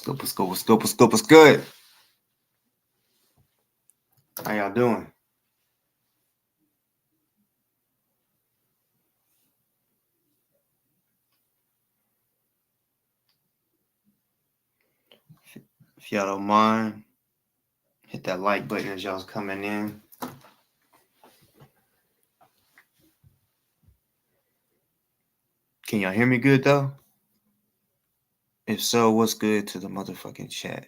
What's good? How y'all doing? If y'all don't mind, hit that like button as y'all's coming in. Can y'all hear me good though? If so, what's good to the motherfucking chat?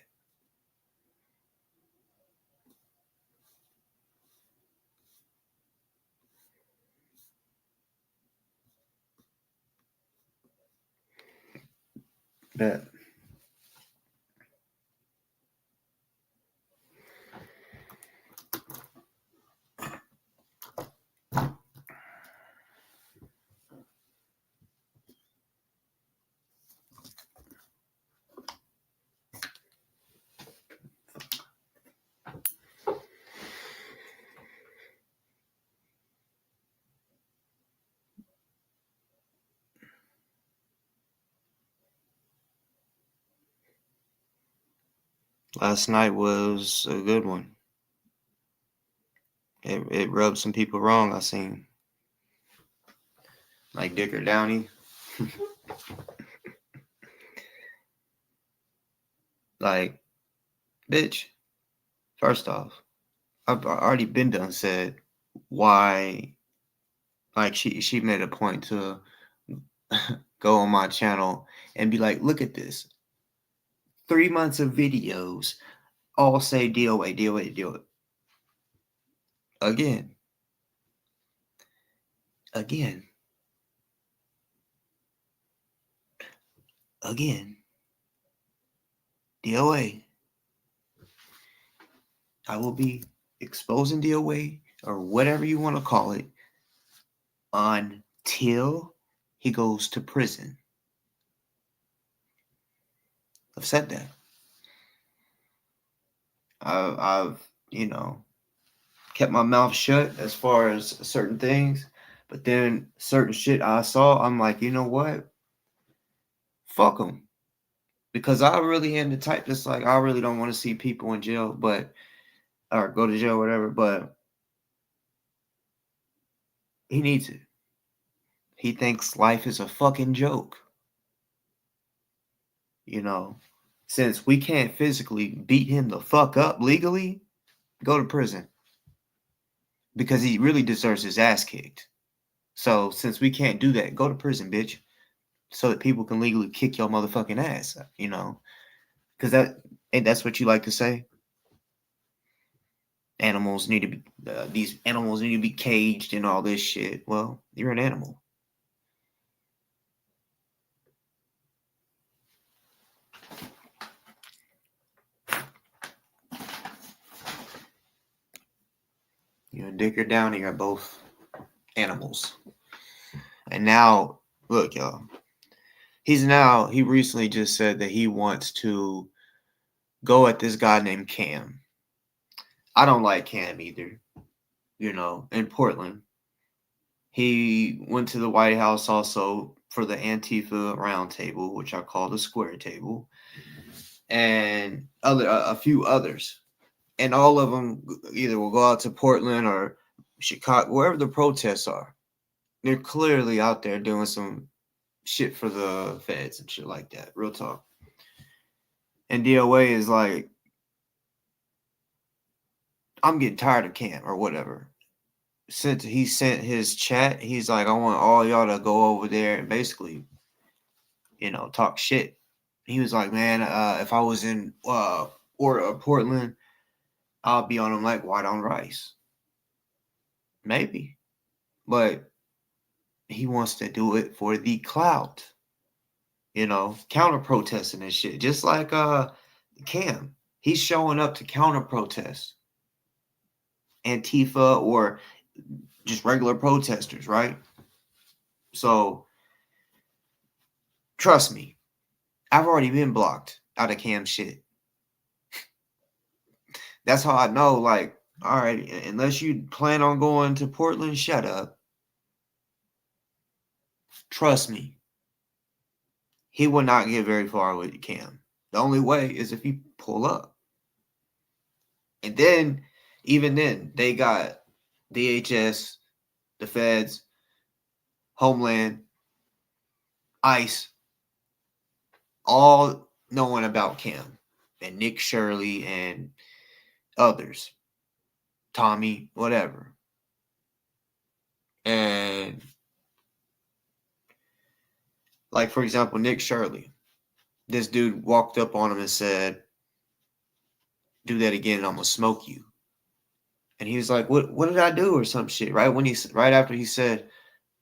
Bet. Last night was a good one. It rubbed some people wrong, I seen. Like Dicker Downey. Like, bitch, first off, I've already been done said why, like she made a point to go on my channel and be like, look at this. 3 months of videos all say DoA, DoA, DoA. Again. Again. DoA. I will be exposing DoA or whatever you want to call it until he goes to prison. I've said that. I've kept my mouth shut as far as certain things, but then certain shit I saw, I'm like, you know what? Fuck them. Because I really am the type that's like, I really don't want to see people in jail, or go to jail, whatever, but he needs it. He thinks life is a fucking joke. Since we can't physically beat him the fuck up legally, go to prison. Because he really deserves his ass kicked. So since we can't do that, go to prison, bitch. So that people can legally kick your motherfucking ass, Because that's what you like to say. Animals need to be, these animals need to be caged and all this shit. Well, you're an animal. Dick or Downey are both animals. And now, look, y'all. He recently just said that he wants to go at this guy named Cam. I don't like Cam either, in Portland. He went to the White House also for the Antifa roundtable, which I call the square table, and a few others. And all of them either will go out to Portland or Chicago, wherever the protests are. They're clearly out there doing some shit for the feds and shit like that. Real talk. And DOA is like, I'm getting tired of Cam or whatever. Since he sent his chat, he's like, I want all y'all to go over there and basically, talk shit. He was like, man, if I was in Portland, I'll be on him like white on rice. Maybe. But he wants to do it for the clout. Counter protesting and shit. Just like Cam. He's showing up to counter protest. Antifa or just regular protesters, right? So trust me, I've already been blocked out of Cam shit. That's how I know, like, all right, unless you plan on going to Portland, shut up. Trust me. He will not get very far with Cam. The only way is if you pull up. And then, even then, they got DHS, the feds, Homeland, ICE, all knowing about Cam and Nick Shirley and others, Tommy, whatever. And like, for example, Nick Shirley, this dude walked up on him and said, "Do that again and I'm gonna smoke you." And he was like, what did I do?" or some shit, right after he said,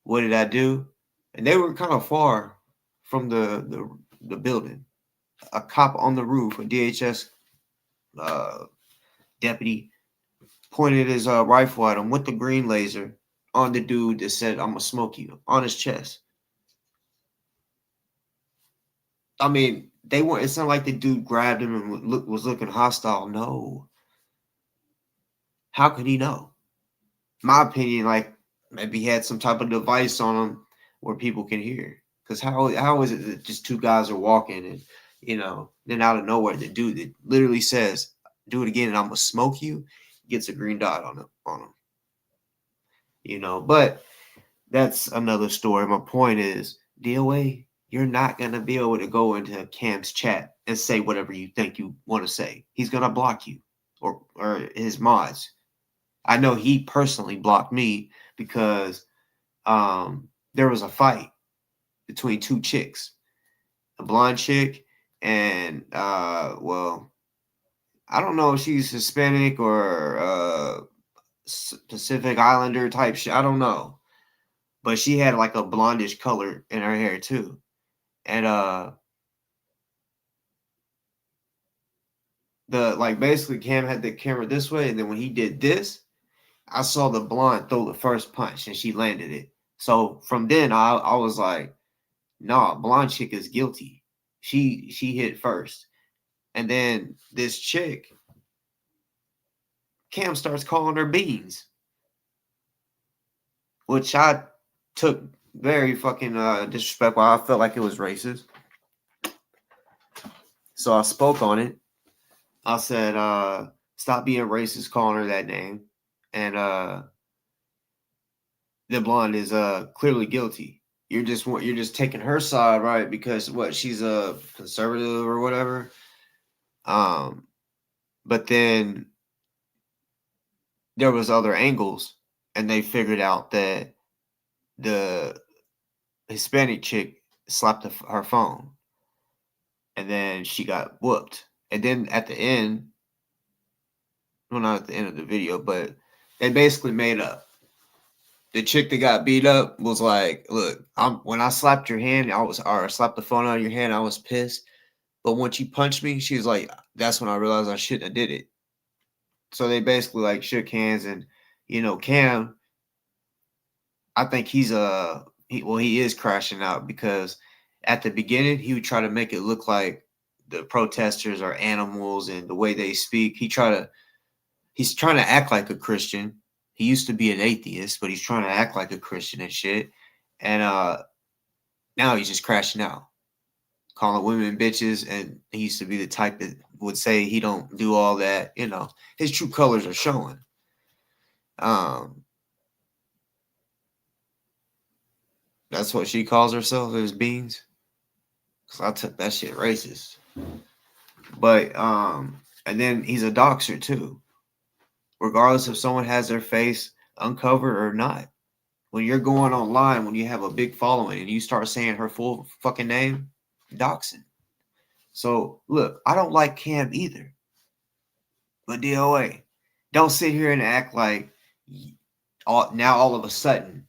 "What did I do?" And they were kind of far from the building. A cop on the roof, a DHS deputy, pointed his rifle at him with the green laser on the dude that said, "I'm gonna smoke you," on his chest. I mean, they weren't. It's not like the dude grabbed him and was looking hostile. No, how could he know? My opinion, like maybe he had some type of device on him where people can hear. Because how is it that just two guys are walking and then out of nowhere the dude that literally says, "Do it again and I'm gonna smoke you," gets a green dot on him. But that's another story. My point is, DOA, you're not gonna be able to go into Cam's chat and say whatever you think you want to say. He's gonna block you or his mods. I know he personally blocked me because there was a fight between two chicks, a blonde chick and well, I don't know if she's Hispanic or Pacific Islander type shit. I don't know, but she had like a blondish color in her hair too, and the like basically Cam had the camera this way, and then when he did this, I saw the blonde throw the first punch, and she landed it. So from then, I was like, "Nah, blonde chick is guilty. She hit first." And then this chick, Cam starts calling her beans, which I took very fucking disrespectful. I felt like it was racist. So I spoke on it. I said, "Stop being racist, calling her that name." And the blonde is clearly guilty. You're just taking her side, right? Because what, she's a conservative or whatever. But then there was other angles, and they figured out that the Hispanic chick slapped her phone, and then she got whooped. And then at the end, well, not at the end of the video, but they basically made up. The chick that got beat up was like, "Look, when I slapped your hand, or slapped the phone out of your hand, I was pissed. But once you punched me," she was like, "That's when I realized I shouldn't have did it." So they basically like shook hands, and Cam, I think he is crashing out because at the beginning he would try to make it look like the protesters are animals and the way they speak. He's trying to act like a Christian. He used to be an atheist, but he's trying to act like a Christian and shit. And now he's just crashing out, calling women bitches. And he used to be the type that would say he don't do all that. His true colors are showing. That's what she calls herself, as beans. Cause I took that shit racist. But and then he's a doxer too. Regardless if someone has their face uncovered or not. When you're going online, when you have a big following and you start saying her full fucking name, doxing. So look, I don't like Cam either. But DOA, don't sit here and act like all of a sudden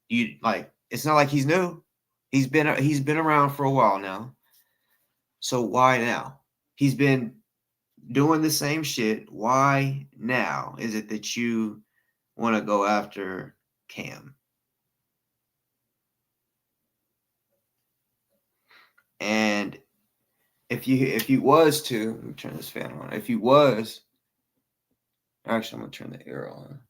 you like. It's not like he's new. He's been around for a while now. So why now? He's been doing the same shit. Why now is it that you want to go after Cam? And if you was to, let me turn this fan on. If you was, actually, I'm gonna turn the air on.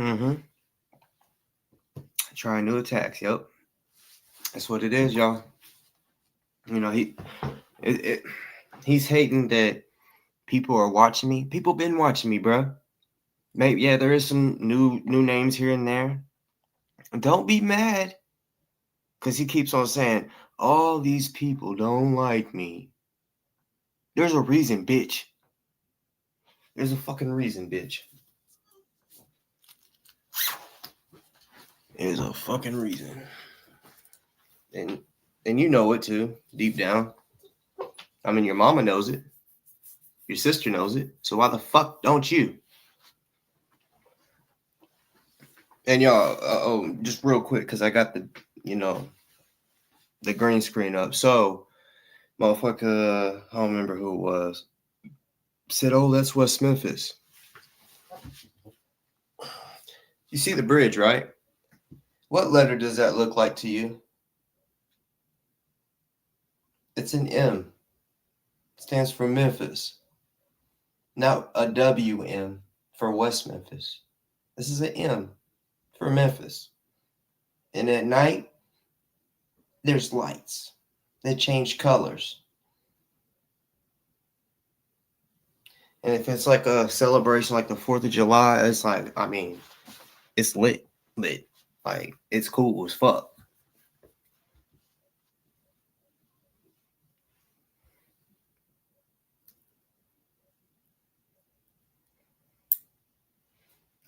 Mm-hmm. Trying new attacks. Yep. That's what it is, y'all. You know, he's hating that people are watching me. People been watching me, bro. Maybe yeah, there is some new names here and there. Don't be mad, cause he keeps on saying all these people don't like me. There's a reason, bitch. There's a fucking reason, bitch. There's a fucking reason. And you know it too, deep down. I mean, your mama knows it. Your sister knows it. So why the fuck don't you? And y'all, just real quick, because I got the green screen up. So, motherfucker, I don't remember who it was, said, oh, that's West Memphis. You see the bridge, right? What letter does that look like to you? It's an M. It stands for Memphis. Not a WM for West Memphis. This is an M for Memphis. And at night, there's lights that change colors. And if it's like a celebration like the 4th of July, it's like, I mean, it's lit. Like, it's cool as fuck.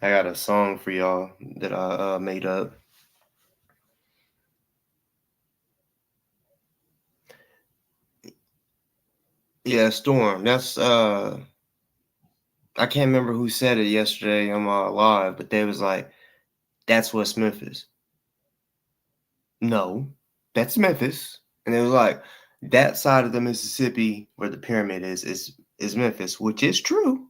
I got a song for y'all that I made up. Yeah, Storm. That's I can't remember who said it yesterday on my live, but they was like, "That's West Memphis." No, that's Memphis, and it was like that side of the Mississippi where the pyramid is Memphis, which is true.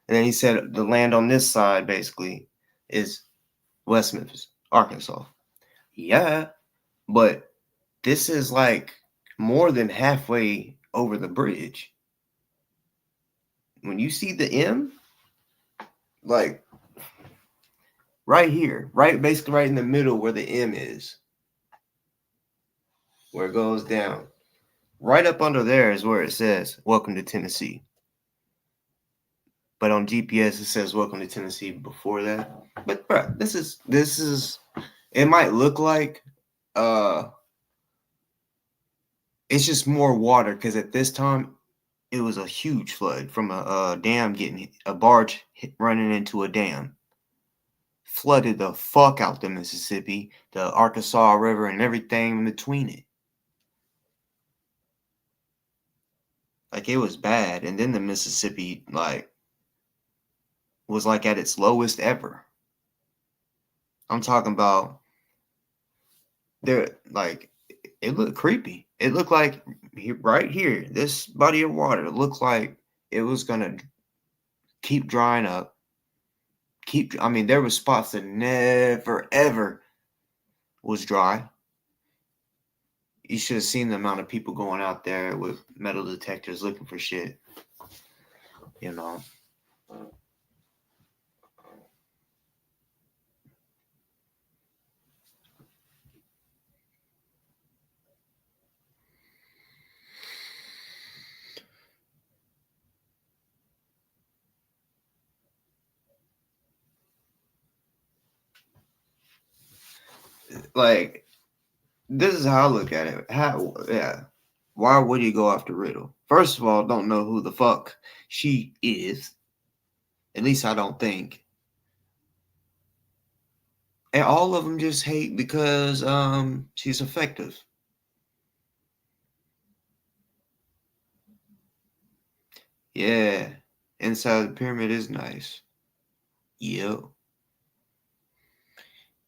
And then he said the land on this side basically is West Memphis, Arkansas. Yeah, but this is like more than halfway over the bridge. When you see the M, like right here, right basically right in the middle where the M is, where it goes down. Right up under there is where it says "Welcome to Tennessee." But on GPS it says "Welcome to Tennessee" before that. But bro, this is. It might look like it's just more water because at this time it was a huge flood from a dam getting a barge running into a dam. Flooded the fuck out the Mississippi, the Arkansas River, and everything in between it. Like it was bad, and then the Mississippi was like at its lowest ever. I'm talking about there like it looked creepy. It looked like right here, this body of water looked like it was gonna keep drying up. I mean, there were spots that never ever was dry. You should have seen the amount of people going out there with metal detectors looking for shit. You know. Like, this is how I look at it. Yeah. Why would he go after Riddle? First of all, don't know who the fuck she is. At least I don't think. And all of them just hate because she's effective. Yeah. Inside the pyramid is nice. Yep.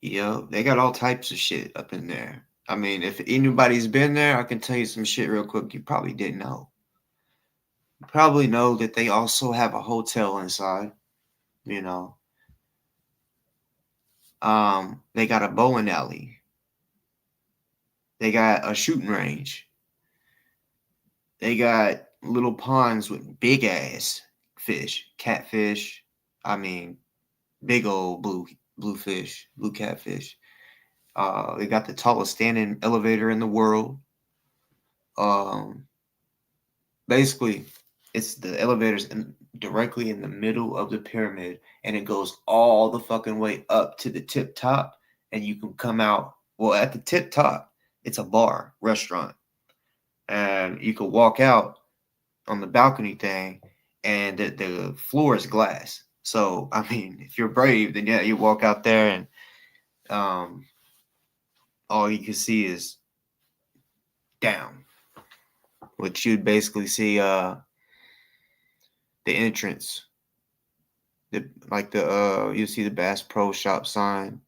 Yep. They got all types of shit up in there. I mean, if anybody's been there, I can tell you some shit real quick you probably didn't know. You probably know that they also have a hotel inside, you know. They got a bowling alley. They got a shooting range. They got little ponds with big ass fish, catfish. I mean, big old blue fish, blue catfish. They got the tallest standing elevator in the world. Um, Basically, it's the elevator's directly in the middle of the pyramid, and it goes all the fucking way up to the tip top, and you can come out. Well, at the tip top, it's a bar restaurant, and you can walk out on the balcony thing, and the floor is glass. So, I mean, if you're brave, then yeah, you walk out there, and um, all you can see is down, which you'd basically see the entrance, you see the Bass Pro Shop sign,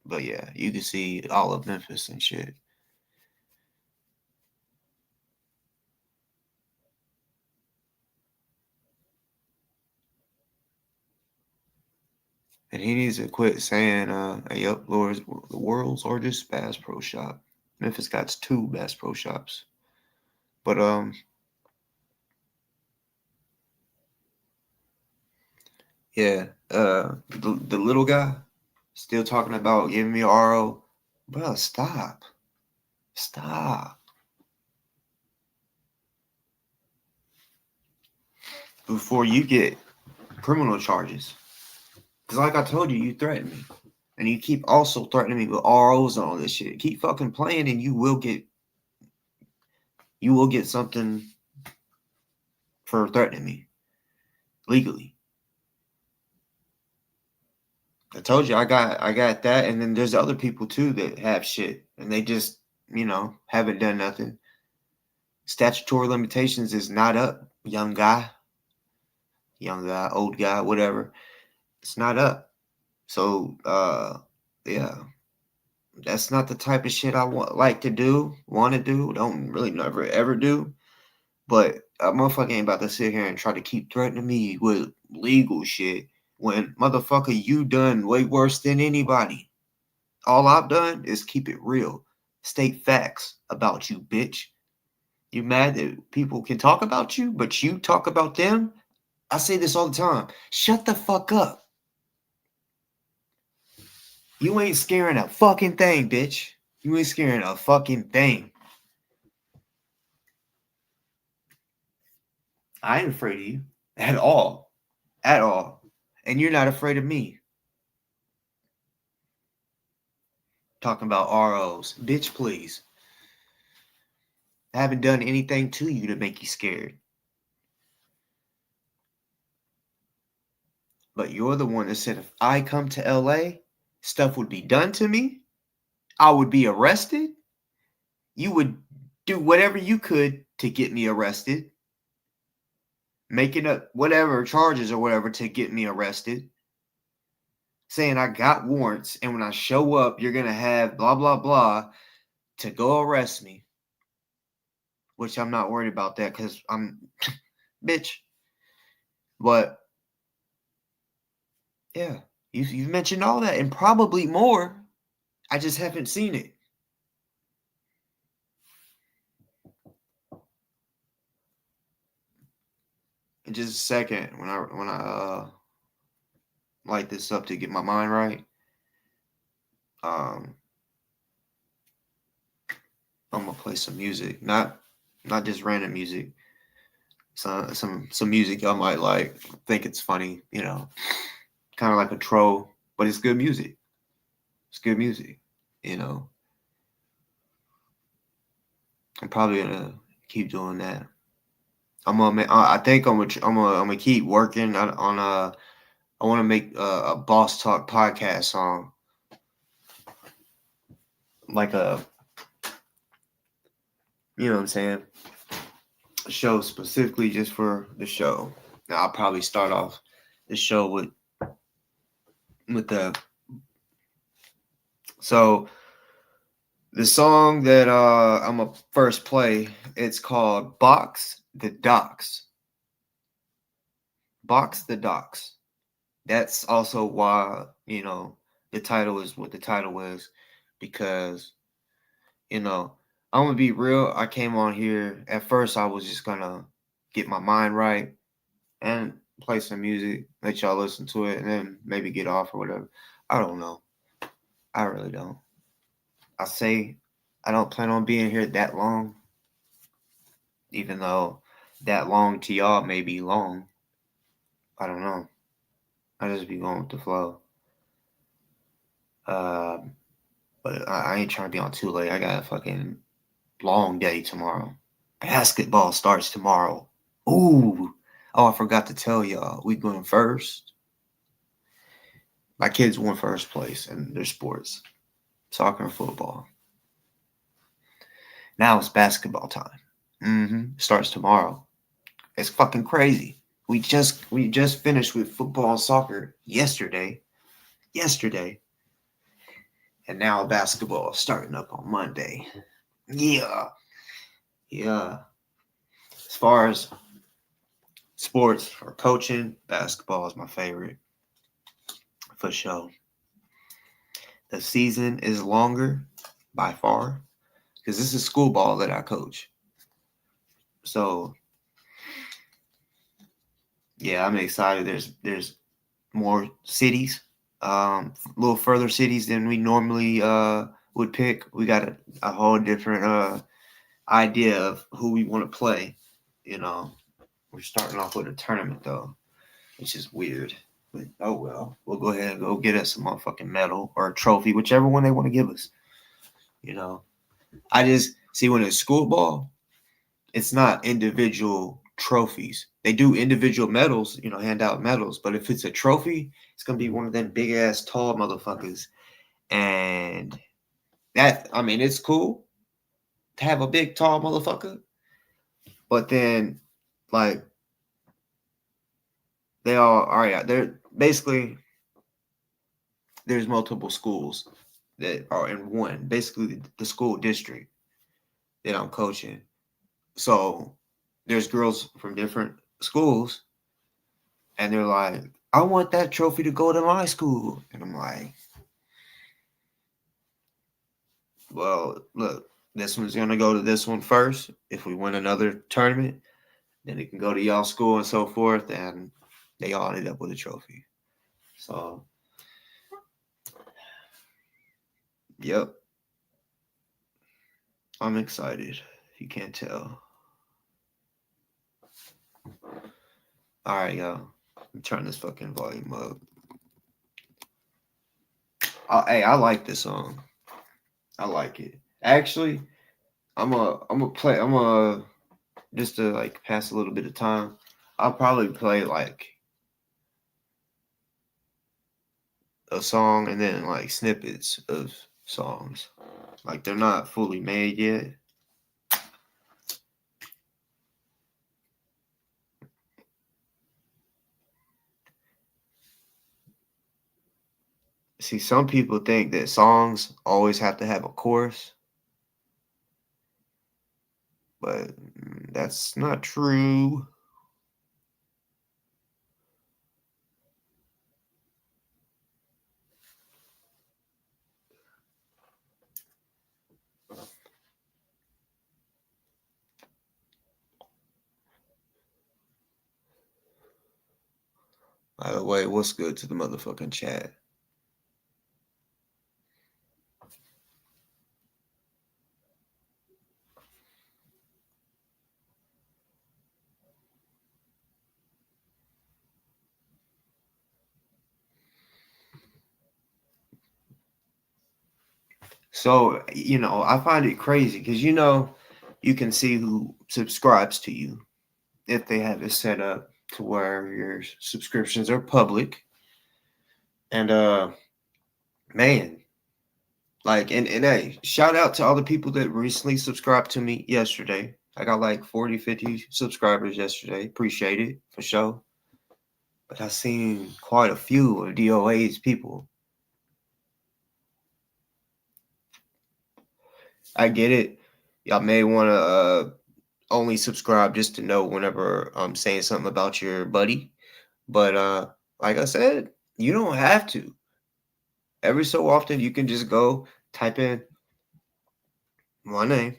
but yeah, you can see all of Memphis and shit. And he needs to quit saying, "Yep, Lord's the world's largest Bass Pro Shop." Memphis got 2 Bass Pro Shops, but yeah, the little guy still talking about giving me RO, bro. Stop before you get criminal charges. Because like I told you, you threatened me. And you keep also threatening me with ROs and all this shit. Keep fucking playing and you will get something for threatening me. Legally. I told you I got that, and then there's other people too that have shit. And they just, haven't done nothing. Statutory limitations is not up, young guy, old guy, whatever. It's not up. So yeah. That's not the type of shit I want to do, don't really never ever do. But a motherfucker ain't about to sit here and try to keep threatening me with legal shit when motherfucker you done way worse than anybody. All I've done is keep it real, state facts about you, bitch. You mad that people can talk about you, but you talk about them? I say this all the time. Shut the fuck up. You ain't scaring a fucking thing, bitch. You ain't scaring a fucking thing. I ain't afraid of you at all. At all. And you're not afraid of me. Talking about ROs. Bitch, please. I haven't done anything to you to make you scared. But you're the one that said if I come to LA, stuff would be done to me. I would be arrested. You would do whatever you could to get me arrested. Making up whatever charges or whatever to get me arrested. Saying I got warrants, and when I show up, you're going to have blah, blah, blah to go arrest me. Which I'm not worried about that because I'm, bitch. But, yeah, you've mentioned all that and probably more. I just haven't seen it. In just a second, when I light this up to get my mind right, I'm gonna play some music, not just random music. Some music I might like, think it's funny, kind of like a troll, but it's good music. It's good music, I'm probably gonna keep doing that. I think I'm gonna keep working on I want to make a Boss Talk podcast song, like you know what I'm saying, a show specifically just for the show. Now, I'll probably start off the show with the so the song that I'm gonna first play. It's called Box the Docks. Box the Docks. That's also why the title is what the title is, because I'm gonna be real. I came on here at first. I was just gonna get my mind right, and play some music, let y'all listen to it, and then maybe get off or whatever. I don't know. I really don't. I say I don't plan on being here that long, even though that long to y'all may be long. I don't know. I just be going with the flow. But I ain't trying to be on too late. I got a fucking long day tomorrow. Basketball starts tomorrow. Ooh. Oh, I forgot to tell y'all. We going first. My kids won first place in their sports. Soccer and football. Now it's basketball time. Starts tomorrow. It's fucking crazy. We just finished with football and soccer yesterday. And now basketball is starting up on Monday. Yeah. As far as sports or coaching, basketball is my favorite. For sure. The season is longer by far because this is school ball that I coach. So yeah, I'm excited. There's more cities, a little further cities than we normally would pick. We got a whole different idea of who we want to play. You know, we're starting off with a tournament though, which is weird. But oh well, we'll go ahead and go get us a motherfucking medal or a trophy, whichever one they want to give us. You know, I just see when it's school ball, it's not individual trophies. They do individual medals, hand out medals. But if it's a trophy, it's gonna be one of them big ass tall motherfuckers. And that, I mean, it's cool to have a big tall motherfucker. But then, like, they all right. They're basically there's multiple schools that are in one. Basically, the school district that I'm coaching. So there's girls from different schools, and they're like, I want that trophy to go to my school. And I'm like, well, look, this one's going to go to this one first. If we win another tournament, then it can go to y'all school and so forth. And they all ended up with a trophy. So, yep. I'm excited, if you can't tell. All right, y'all. I'm turning this fucking volume up. Hey, I like this song. I like it. Actually, I'm a play. I'm a just to like pass a little bit of time. I'll probably play like a song and then like snippets of songs. Like they're not fully made yet. See, some people think that songs always have to have a chorus, but that's not true. By the way, what's good to the motherfucking chat? So, I find it crazy because, you can see who subscribes to you if they have it set up to where your subscriptions are public. And, man, like, and hey, shout out to all the people that recently subscribed to me yesterday. I got like 40, 50 subscribers yesterday. Appreciate it for sure. But I seen quite a few of DoA's people. I get it. Y'all may want to only subscribe just to know whenever I'm saying something about your buddy. But like I said, you don't have to. Every so often, you can just go type in my name,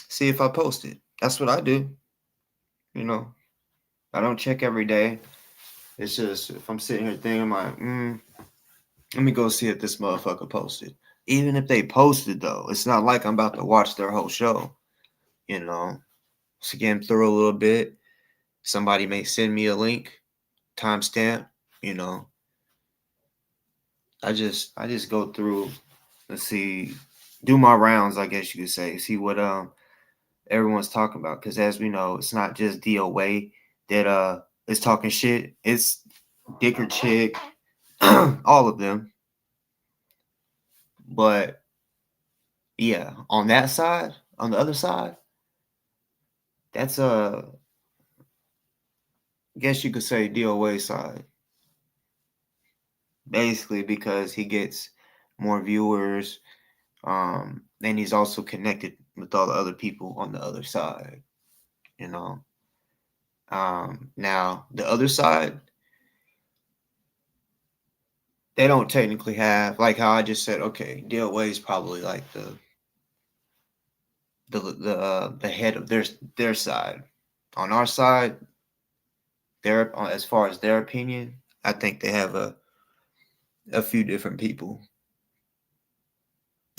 see if I post it. That's what I do. You know, I don't check every day. It's just if I'm sitting here thinking, I'm like, let me go see if this motherfucker posted. Even if they posted, though, it's not like I'm about to watch their whole show. You know, skim through a little bit. Somebody may send me a link, timestamp. You know, I just go through and see, do my rounds, I guess you could say, see what everyone's talking about. Because as we know, it's not just DoA that is talking shit. It's Dick or Chick, all of them. But yeah, on that side, on the other side, that's I guess you could say DOA side. Basically because he gets more viewers, and he's also connected with all the other people on the other side, you know. Now the other side, they don't technically have, like how I just said, okay, DOA is probably like the head of their side. On our side, their as far as their opinion, I think they have a few different people.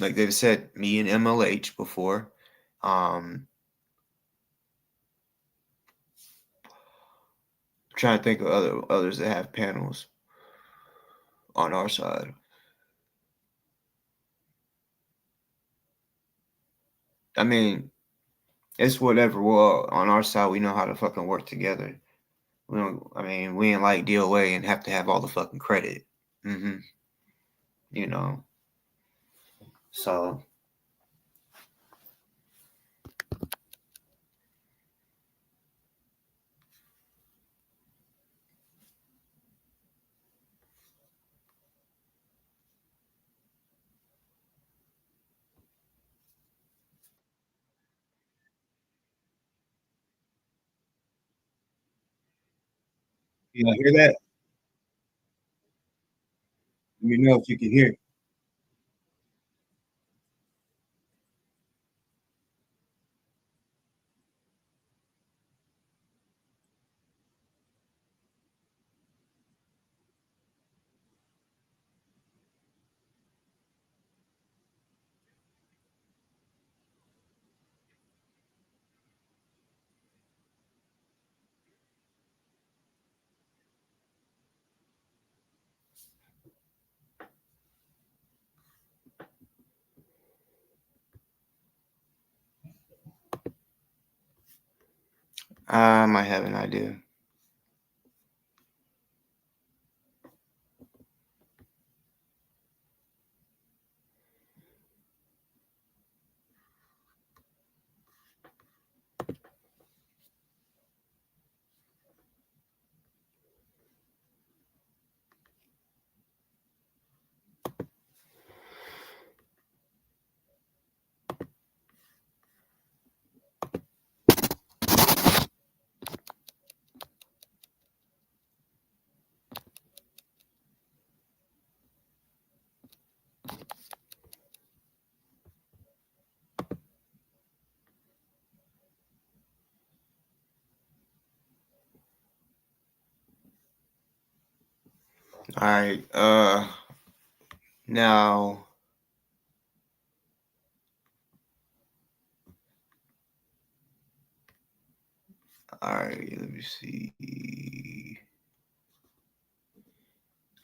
Like they've said, me and MLH before. Trying to think of others that have panels on our side. I mean, it's whatever. Well, on our side, we know how to fucking work together. We don't. I mean, we ain't like DOA and have to have all the fucking credit. You know. So. You hear that? Let me know if you can hear. I might have an idea. All right. Now. All right. Let me see.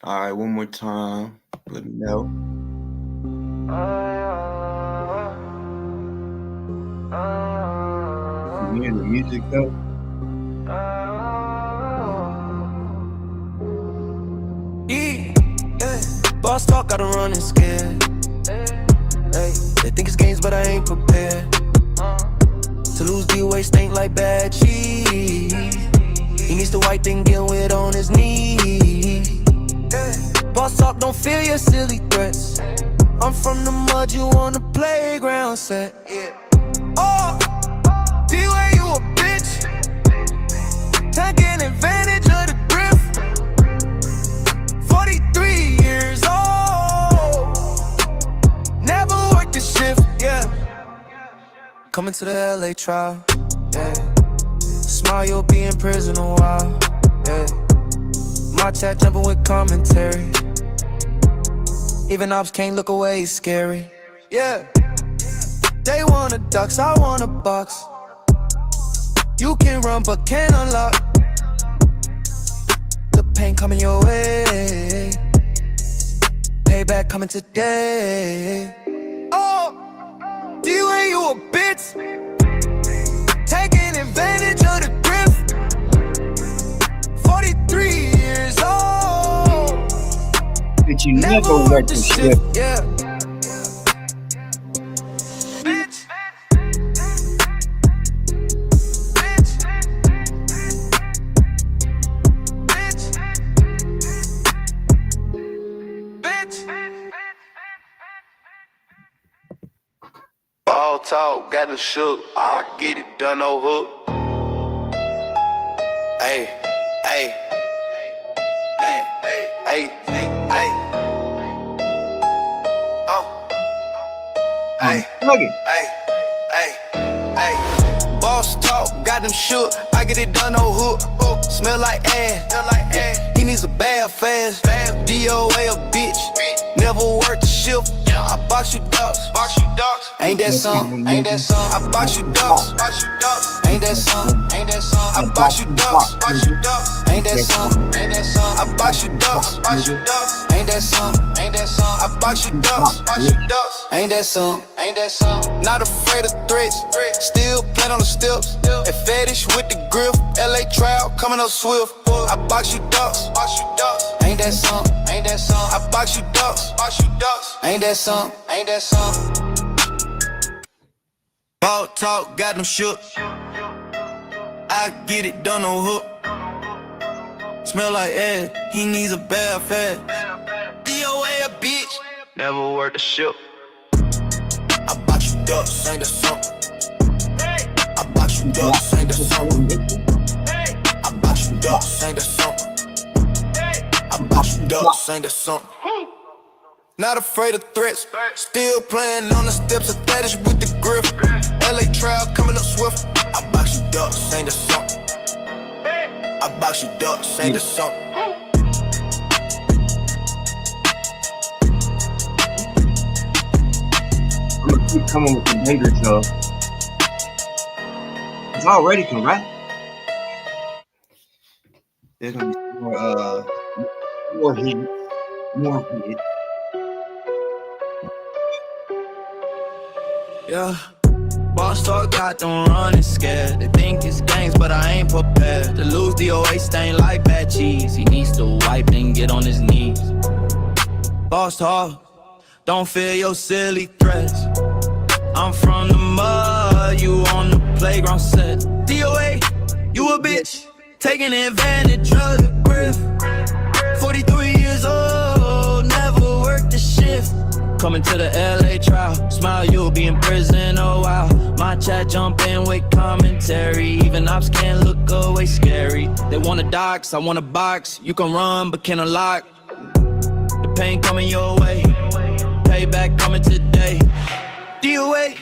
All right. One more time. Let me know. You hear the music though? Boss talk, gotta run and scared. Hey, they think it's games, but I ain't prepared. To lose DoA stink like bad cheese. He needs the white thing, get with on his knees. Boss talk, don't fear your silly threats. I'm from the mud, you on the playground set. Oh, DoA, you a bitch. Taking advantage of the drift. 43 years old. Never worked a shift, yeah. Coming to the LA trial, yeah. Smile, you'll be in prison a while. Yeah. My chat jumping with commentary. Even ops can't look away, it's scary. Yeah. They want a ducks, I want a box. You can run but can't unlock. The pain coming your way. Payback coming today. Oh, DoA, you a bitch. Taking advantage of the grift. 43 years old. But you never worked the shift. Yeah. All talk, got the shook. I get it done, no hook. Hey, hey, hey, hey, hey. Oh, hey, Nugget. hey, hey, hey. Boss talk, got them shook. I get it done, no hook. Smell like ass. He needs a bath fast. DoA a bitch. Never worked a shift. I box you ducks. Ain't that something? Ain't that something? I box you ducks. Ain't that something? Ain't that something? I box you ducks. Ain't that something? Ain't that something? I box you ducks. Ain't that something? Ain't that something? I box you ducks. Ain't that something? Ain't that something? Not afraid of threats. Still playing on the steps. A fetish with the grip. LA trial coming up swift. I box you ducks. Ain't that something? Ain't that something? I box you ducks. Ain't that something? Ain't that something? Ball talk, got them shook. I get it done on hook. Smell like ass, he needs a bath fast. DoA a bitch, never worked a ship. I box you ducks, ain't that something? I box you ducks, ain't that something? I box you ducks, ain't that something? I box you ducks, ain't that something? Not afraid of threats. Still playing on the steps of fetish with the grip. LA trial coming up swift. I box you ducks, ain't that something? I box you ducks, ain't that something? I'm gonna keep coming with the bangers though. It's already come, right? There's gonna be more heat. More heat. Yeah. Boss talk got them running scared. They think it's games, but I ain't prepared to lose. DoA stain like bad cheese. He needs to wipe and get on his knees. Boss talk, don't fear your silly threats. I'm from the mud, you on the playground set. DoA, you a bitch, taking advantage of the grip. 43 years old, never worked a shift. Coming to the LA trial, smile, you'll be in prison a while. My chat jumping with commentary, even ops can't look away scary. They wanna dox, I wanna box, you can run but can't unlock. The pain coming your way, payback coming today. DoA,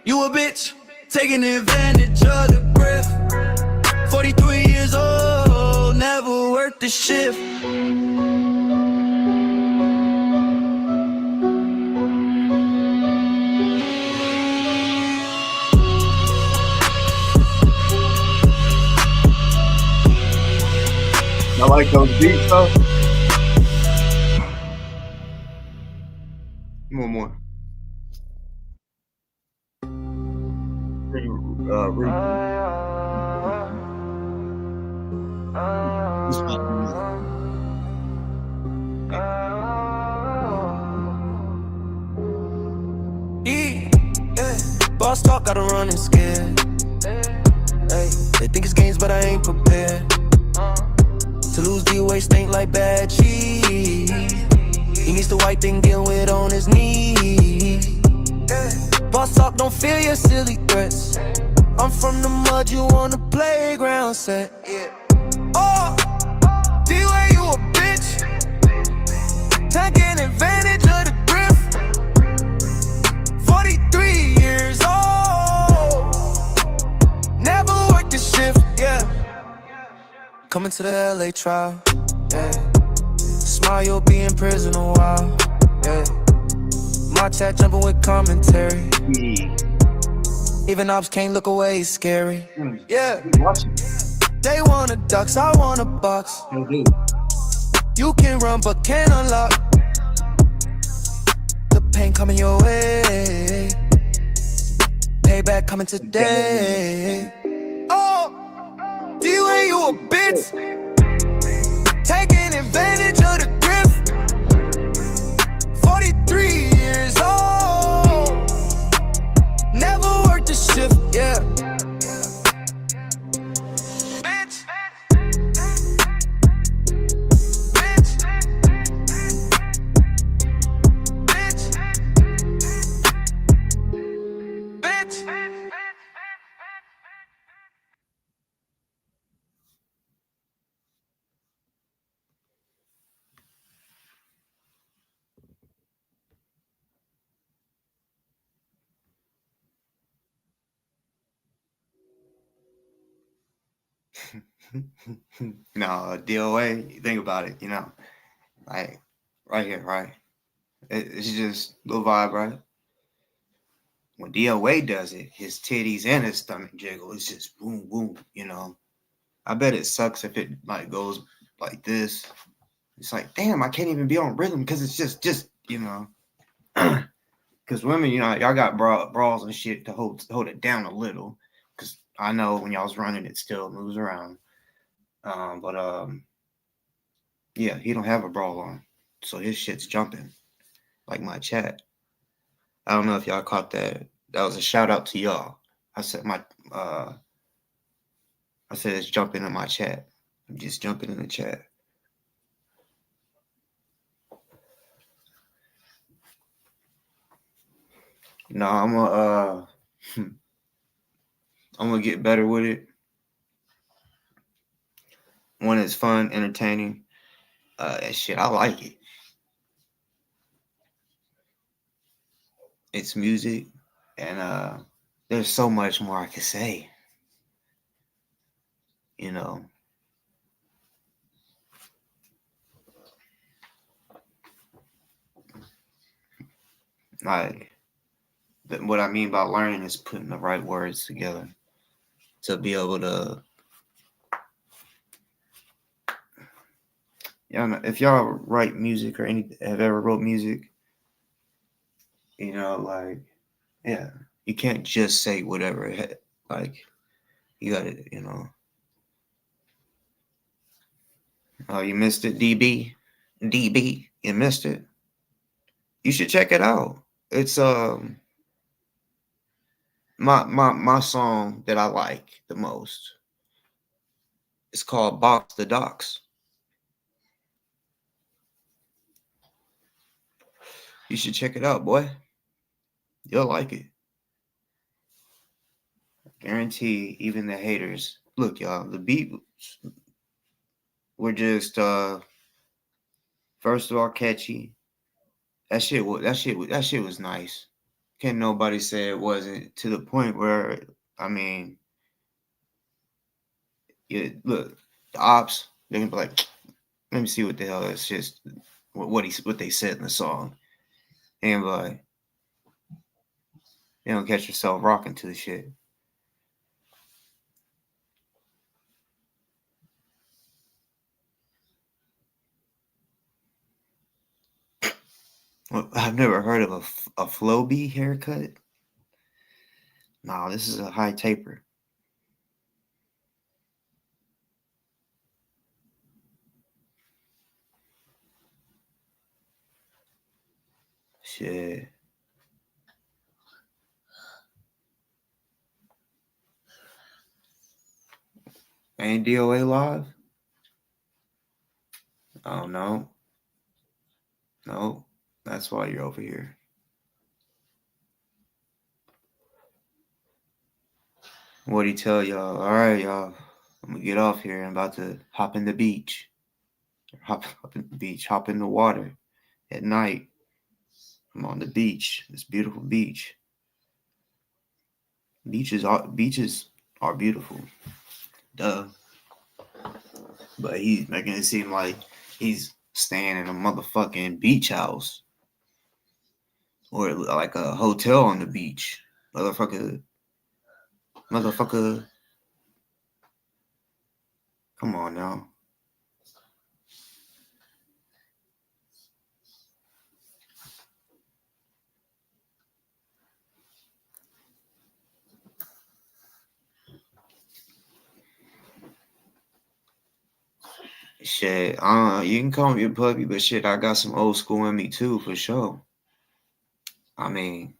you a bitch, taking advantage of the grip. 43 years old, never worked the shift. I like those beats though. One more. Boss talk, gotta run and scared. Hey, they think it's games, but I ain't prepared. To lose DoA stink like bad cheese. He needs the white thing, get with on his knees. Boss talk, don't fear your silly threats. I'm from the mud, you on the playground set. Oh, DoA, you a bitch, taking advantage of the grift. 43 years old, never worked a shift, yeah. coming to the LA trial. Yeah. Smile, you'll be in prison a while. Yeah. My chat jumping with commentary. Even ops can't look away, it's scary. Yeah. They want a ducks, I want a box. You can run but can't unlock. The pain coming your way. Payback coming today. Oh, DoA, you a bitch. Taking advantage of the grift. 43 years old. Never worked a shift, yeah. Bitch. Bitch. Bitch. Bitch. No, DOA, think about it, you know, like right here, right? It's just a little vibe, right? When DOA does it, his titties and his stomach jiggle. It's just boom, boom, you know. I bet it sucks if it like goes like this. It's like, damn, I can't even be on rhythm because it's just you know. Because women, you know, y'all got bras and shit to hold it down a little. Because I know when y'all's running, it still moves around. But yeah, he don't have a bra on, so his shit's jumping like my chat. I don't know if y'all caught that. That was a shout out to y'all. I said it's jumping in my chat. I'm just jumping in the chat. No, I'm gonna get better with it. When it's fun, entertaining, shit, I like it. It's music, and there's so much more I could say. You know, like what I mean by learning is putting the right words together to be able to. Yeah, if y'all write music or have ever wrote music, you know, like, yeah, you can't just say whatever. Like, you gotta, you know. Oh, you missed it, DB, you missed it. You should check it out. It's my song that I like the most. It's called Box the Docks. You should check it out, boy. You'll like it. Guarantee even the haters. Look, y'all, the beat were just first of all catchy. That shit was nice. Can't nobody say it wasn't, to the point where, I mean, look, the ops, they can be like, let me see what the hell it's just what they said in the song. And like, you don't catch yourself rocking to the shit. Well, I've never heard of a Flowbee haircut. No, this is a high taper. Shit. Ain't DOA live? Oh no. No. That's why you're over here. What'd he tell y'all? All right, y'all. I'm gonna get off here. I'm about to hop in the beach. Hop in the beach. Hop in the water at night. I'm on the beach. This beautiful beach. Beaches are beautiful. Duh. but he's making it seem like he's staying in a motherfucking beach house or like a hotel on the beach. Motherfucker, come on now. Shit, you can call me a puppy, but shit, I got some old school in me too, for sure. I mean,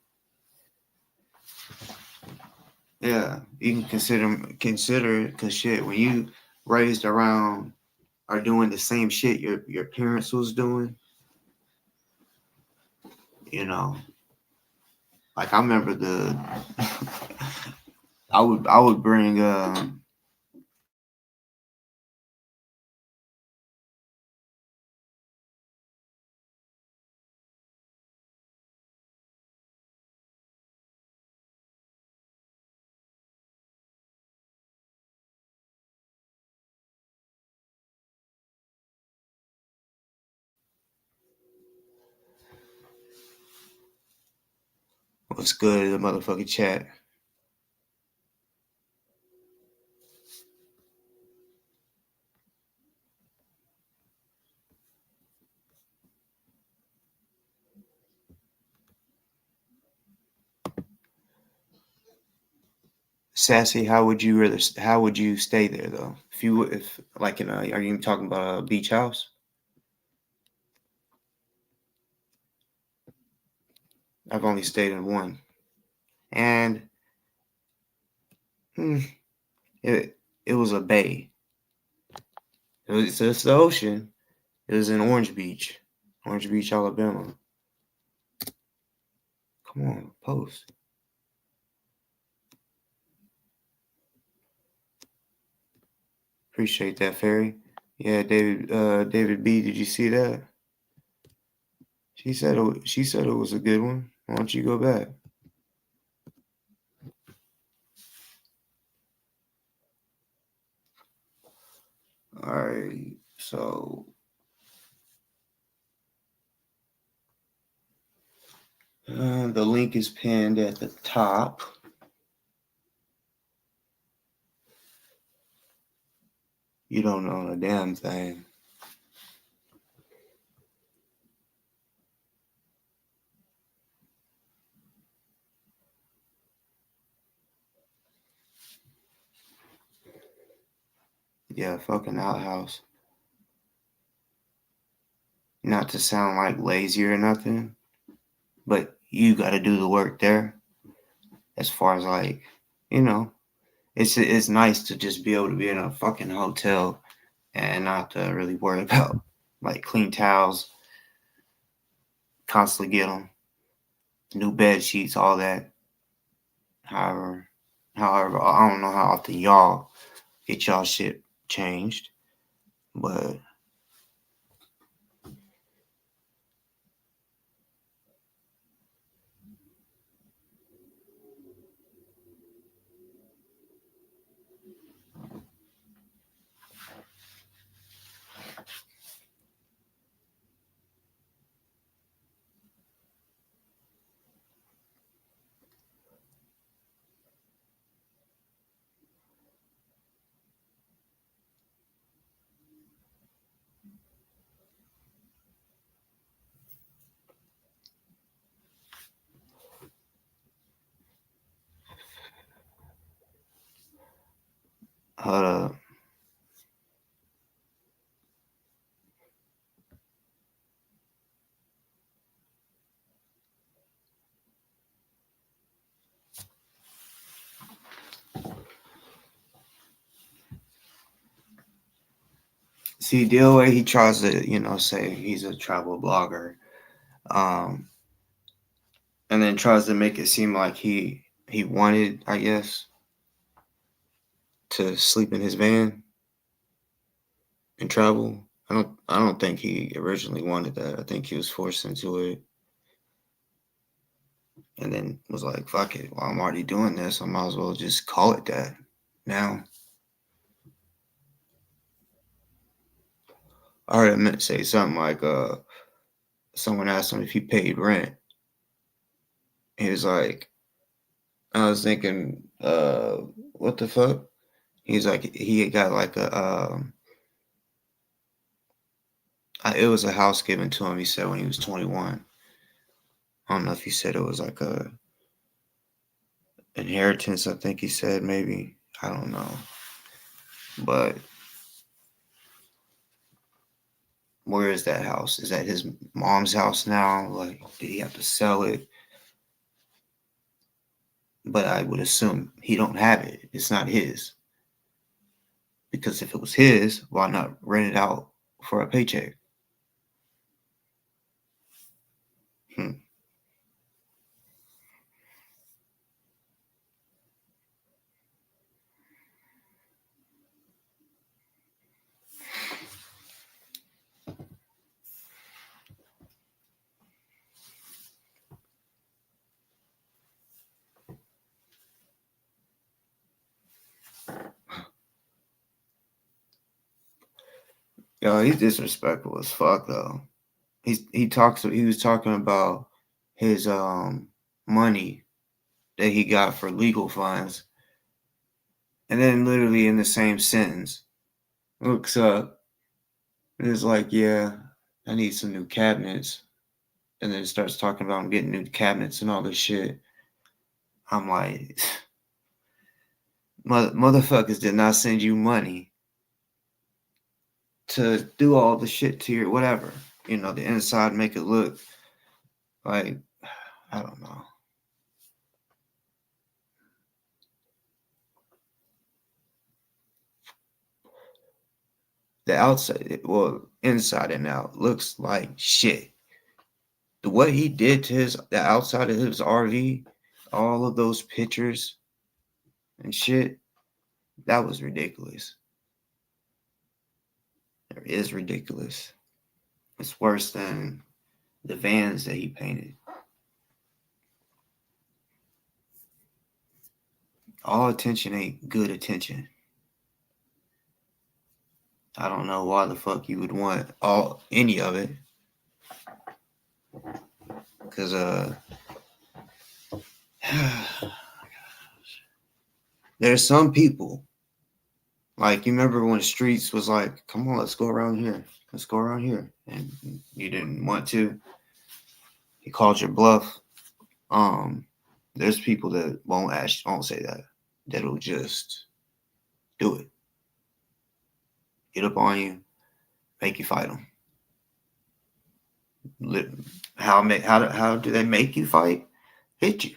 yeah, you can consider, cause shit, when you raised around or doing the same shit your parents was doing, you know, like I remember I would bring what's good in the motherfucking chat. Sassy, how would you stay there though? If like are you talking about a beach house? I've only stayed in one, and hmm, it was a bay. It's the ocean. It was in Orange Beach, Alabama. Come on, post. Appreciate that, Ferry. Yeah, David B. Did you see that? She said it was a good one. Why don't you go back? All right, so the link is pinned at the top. You don't know a damn thing. Yeah, fucking outhouse. Not to sound like lazy or nothing, but you got to do the work there. As far as like, you know, it's nice to just be able to be in a fucking hotel and not to really worry about like clean towels, constantly get them, new bed sheets, all that. However, however, I don't know how often y'all get y'all shit changed, but uh, see, DoA, he tries to, say he's a travel blogger, um, and then tries to make it seem like he wanted, I guess, to sleep in his van and travel. I don't think he originally wanted that. I think he was forced into it, and then was like, "Fuck it, well, I'm already doing this. I might as well just call it that now." I heard him say something like, someone asked him if he paid rent. He was like, I was thinking, what the fuck? He's like, he had got like it was a house given to him, he said, when he was 21. I don't know if he said it was like a inheritance, I think he said, maybe. I don't know. But where is that house? Is that his mom's house now? Like, did he have to sell it? But I would assume he don't have it. It's not his. Because if it was his, why not rent it out for a paycheck? Hmm. Yo, he's disrespectful as fuck though. He was talking about his money that he got for legal funds, and then literally in the same sentence looks up and is like, yeah, I need some new cabinets, and then starts talking about him getting new cabinets and all this shit. I'm like, motherfuckers did not send you money to do all the shit to your whatever. The inside make it look like, I don't know. The outside, well, inside and out looks like shit. What he did to the outside of his RV, all of those pictures and shit, that was ridiculous. It is ridiculous. It's worse than the vans that he painted. All attention ain't good attention. I don't know why the fuck you would want any of it. Cause there's some people, like, you remember when the streets was like, come on, let's go around here. Let's go around here. And you didn't want to. He called your bluff. There's people that won't say that. That'll just do it. Get up on you, make you fight them. How do they make you fight? Hit you.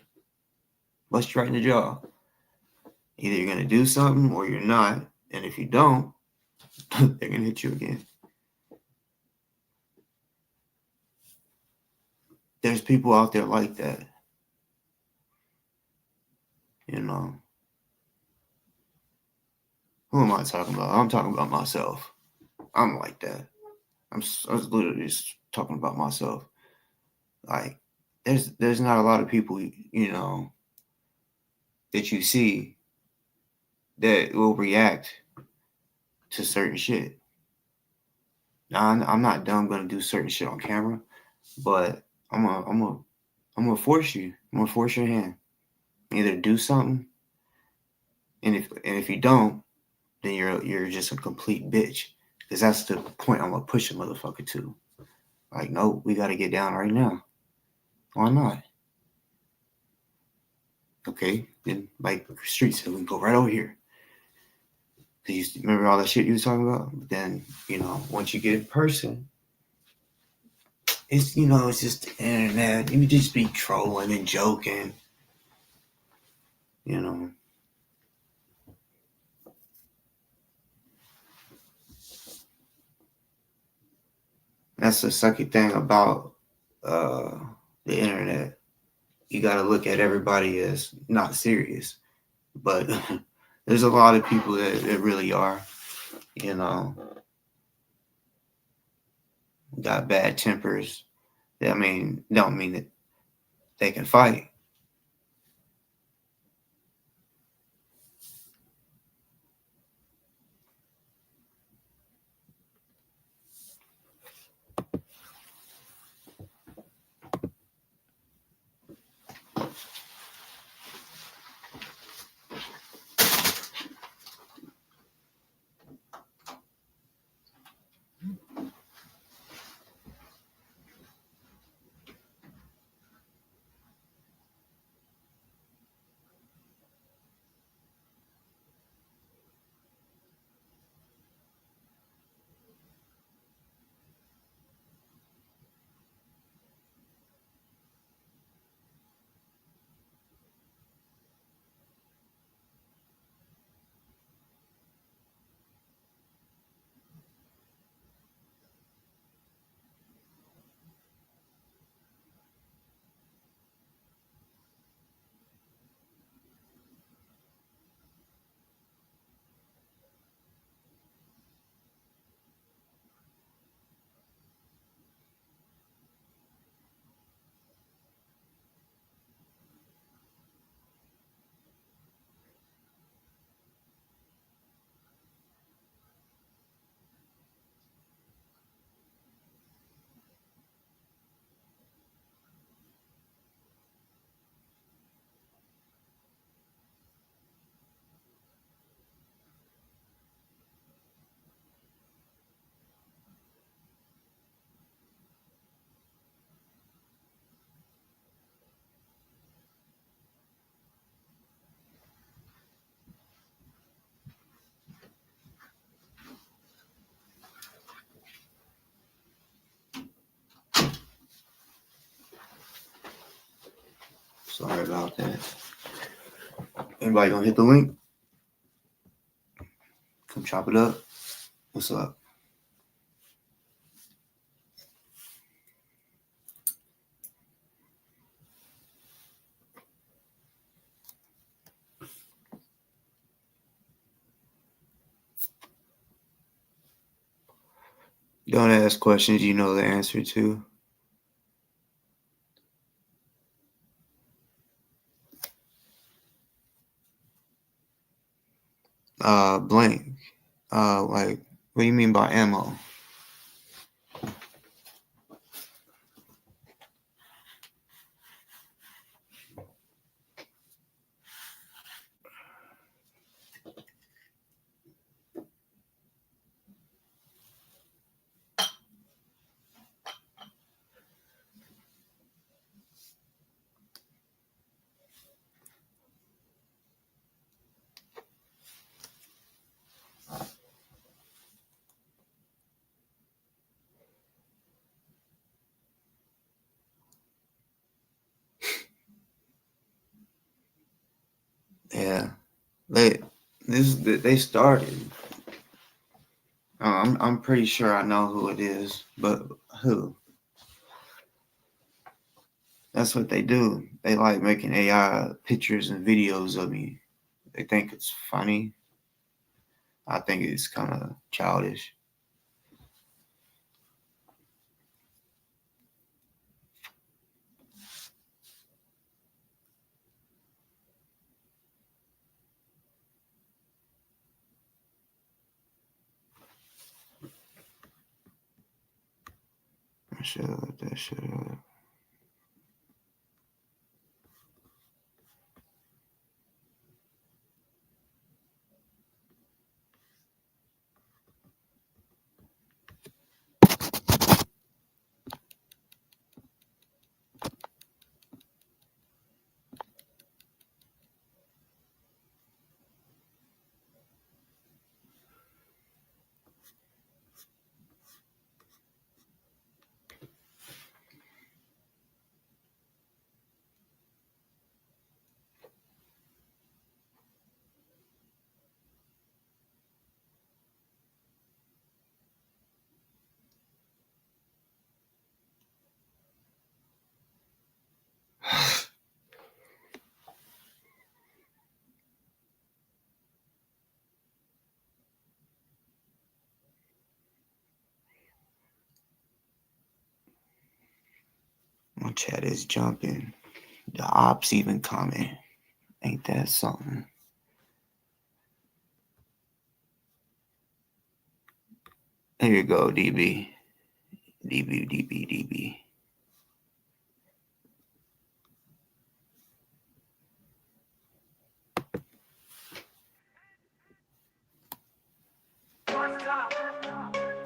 Bust you right in the jaw. Either you're gonna do something or you're not. And if you don't, they're gonna hit you again. There's people out there like that. Who am I talking about? I'm talking about myself. I'm like that. I was literally just talking about myself. Like, there's not a lot of people, that you see that will react to certain shit. Now, I'm not dumb gonna do certain shit on camera, but I'm gonna force you. I'm gonna force your hand. Either do something, and if you don't, then you're just a complete bitch. Because that's the point I'm gonna push a motherfucker to. Like, no, we gotta get down right now. Why not? Okay, then like Street said, we can go right over here. Cause you remember all that shit you was talking about? But then, once you get in person, it's just the internet. You just be trolling and joking. That's the sucky thing about the internet. You got to look at everybody as not serious, but there's a lot of people that really are, got bad tempers. Don't mean that they can fight. Sorry about that. Anybody gonna hit the link? Come chop it up. What's up? Don't ask questions you know the answer to. Blank. Like, what do you mean by ammo? Yeah, they started. I'm pretty sure I know who it is, but who? That's what they do. They like making AI pictures and videos of me. They think it's funny. I think it's kind of childish. I should let that shit up. My chat is jumping. The ops even coming. Ain't that something? There you go, DB. DB.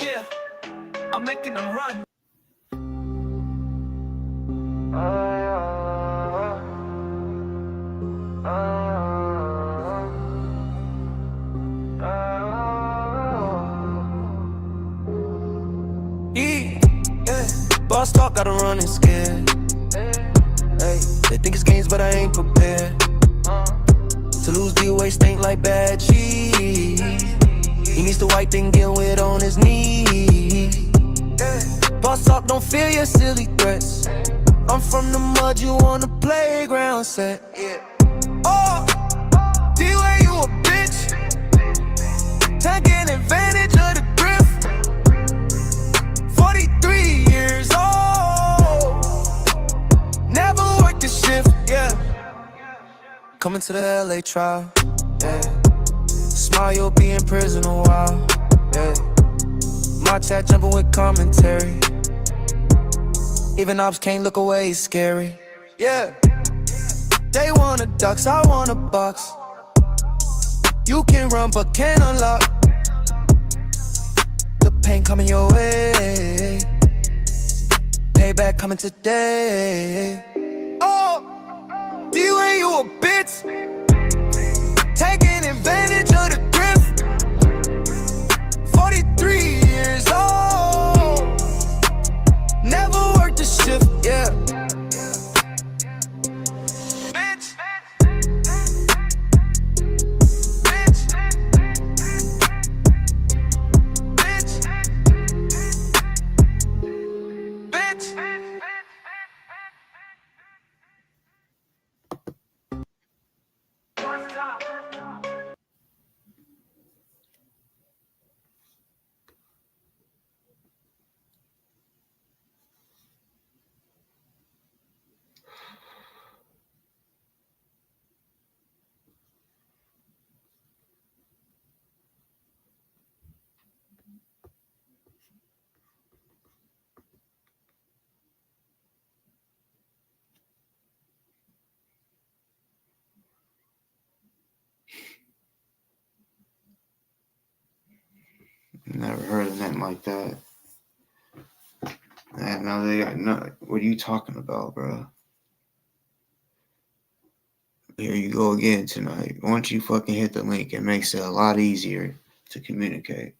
Yeah, I'm making them run. Boss talk, gotta run and scared. Hey, they think it's games, but I ain't prepared. To lose DoA stink like bad cheese. He needs to wipe and get wet on his knees. Boss talk, don't fear your silly threats. I'm from the mud, you on the playground set. Oh, DoA, you a bitch. Taking advantage of the grift. 43 years old. Never worked a shift, yeah. Coming to the LA trial, yeah. Smile, you'll be in prison a while, yeah. My chat jumping with commentary. Even ops can't look away, it's scary, yeah. They want a ducks, I want a box. You can run but can't unlock. The pain coming your way. Payback coming today. Oh, DoA, you a bitch. Taking advantage of the grift. 43 years old. Never worked a shift, yeah. Never heard of nothing like that. And now they got no. What are you talking about, bro? Here you go again tonight. Once you fucking hit the link, it makes it a lot easier to communicate.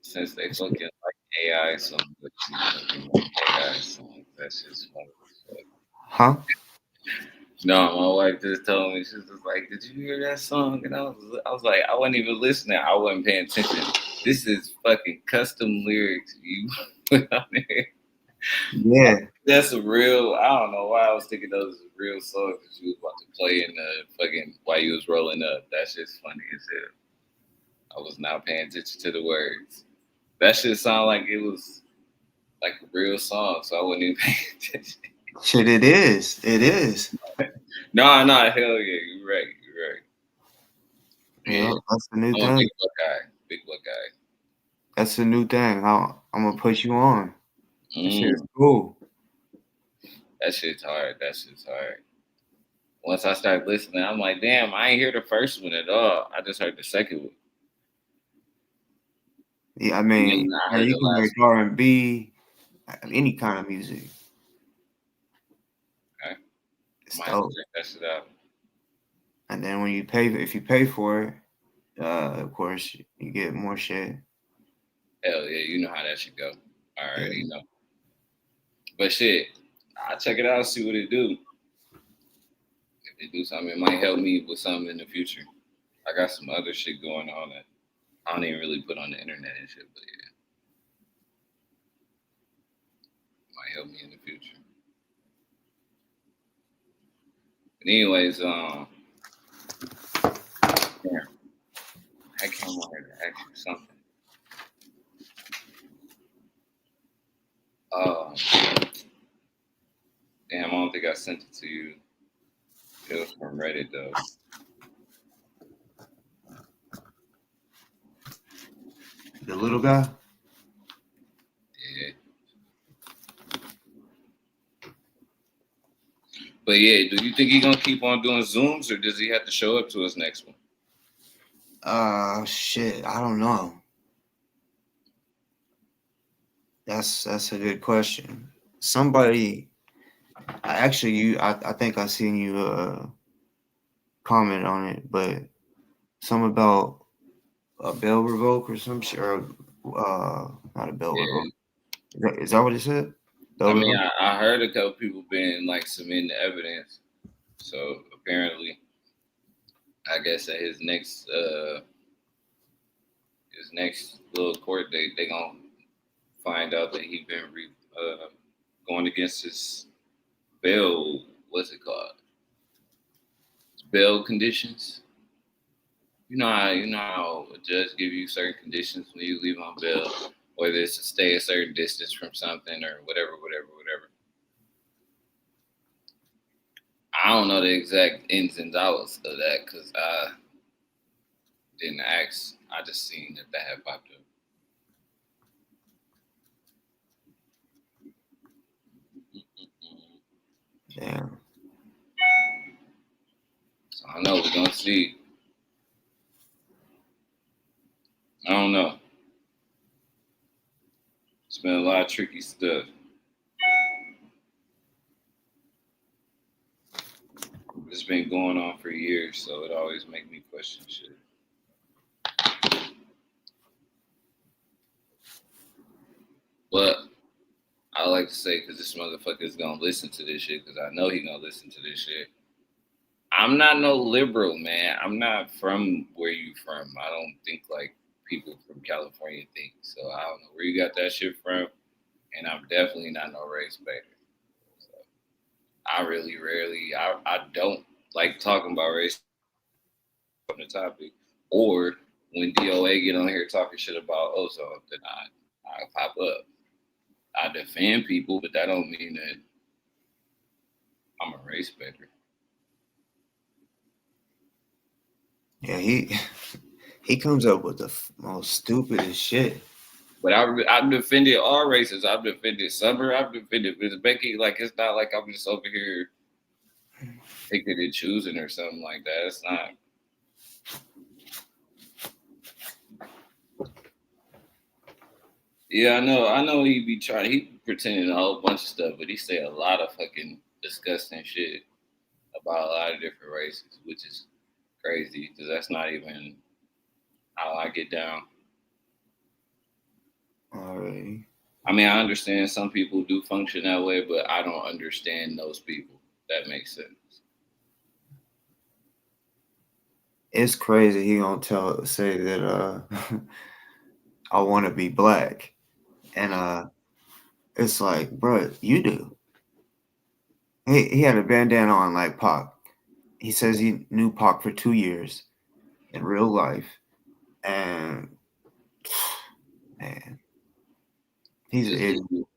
Since they fucking like AI songs, but you fucking like AI songs, that's just funny as fuck. Huh? No, my wife just told me, she was just like, "Did you hear that song?" And I was like, I wasn't even listening. I wasn't paying attention. This is fucking custom lyrics you put on there. Yeah. That's a real. I don't know why I was thinking those was real songs that you was about to play in the fucking while you was rolling up. That's just funny as hell. I was not paying attention to the words. That shit sound like it was like a real song, so I wasn't even paying attention. Shit, it is. It is. No, hell yeah, you're right, you're right. Yeah, Yeah, that's the new I'm a thing. big buck guy. That's the new thing. I'm gonna put you on. That shit is Mm, cool. that shit's hard. That shit's hard. Once I started listening, I'm like, damn, I ain't hear the first one at all. I just heard the second one. Yeah, I And then mean, I yeah, heard you the can make last R&B, any kind of music. one. Okay. It's Might have to dope. check that shit out. And then when you pay, if you pay for it, of course, you get more shit. Hell yeah, you know how that should go. I Yeah. already know. But shit, I'll check it out, see what it do. If they do something, it might help me with something in the future. I got some other shit going on that I don't even really put on the internet and shit, but yeah, it might help me in the future. But anyways, damn, I came on here to ask you something. Uh, damn, I don't think I sent it to you. It was from Reddit though. The little guy. Yeah. But yeah, do you think he gonna keep on doing Zooms or does he have to show up to his next one? Shit. I don't know. That's a good question. Somebody, I think I seen you comment on it, but some about a bail revoke or some shit, or not a bail revoke. Yeah. Is that what it said? Bail I mean, revoke. I heard a couple people been like submitting the evidence. So apparently, I guess at his next little court date, they gonna find out that he been going against his bail. What's it called? Bail conditions. You know how a judge give you certain conditions when you leave on bail, whether it's to stay a certain distance from something or whatever. I don't know the exact ins and outs of that because I didn't ask. I just seen that had popped up. Damn. So I know we're gonna see. I don't know. It's been a lot of tricky stuff. It's been going on for years, so it always makes me question shit. But I like to say, because this motherfucker is gonna listen to this shit, because I know he gonna listen to this shit. I'm not no liberal, man. I'm not from where you from. I don't think like people from California think. So I don't know where you got that shit from, and I'm definitely not no race baiter. So I really rarely, I don't like talking about race on the topic, or when DoA get on here talking shit about ozone, then I pop up. I defend people, but that don't mean that I'm a race baiter. Yeah, he comes up with the most stupidest shit. But I've defended all races. I've defended Summer. I've defended Miss Becky. Like, it's not like I'm just over here picking and choosing or something like that. It's not. Yeah, I know. I know he be trying. He pretending a whole bunch of stuff, but he say a lot of fucking disgusting shit about a lot of different races, which is crazy because that's not even how I get down. Alrighty. I mean, I understand some people do function that way, but I don't understand those people. That makes sense. It's crazy. He gonna say that I want to be black, and it's like, bro, you do. He had a bandana on like Pac. He says he knew Pac for 2 years in real life, and man, he's an idiot.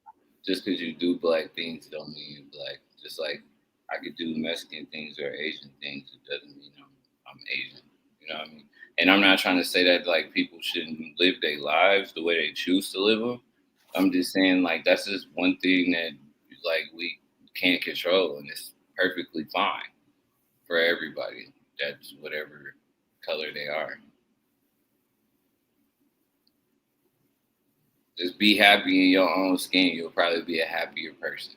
Just because you do black things don't mean you're black. Just like I could do Mexican things or Asian things, it doesn't mean I'm Asian. You know what I mean? And I'm not trying to say that like people shouldn't live their lives the way they choose to live them. I'm just saying like that's just one thing that like we can't control, and it's perfectly fine for everybody. That's whatever color they are. Just be happy in your own skin. You'll probably be a happier person.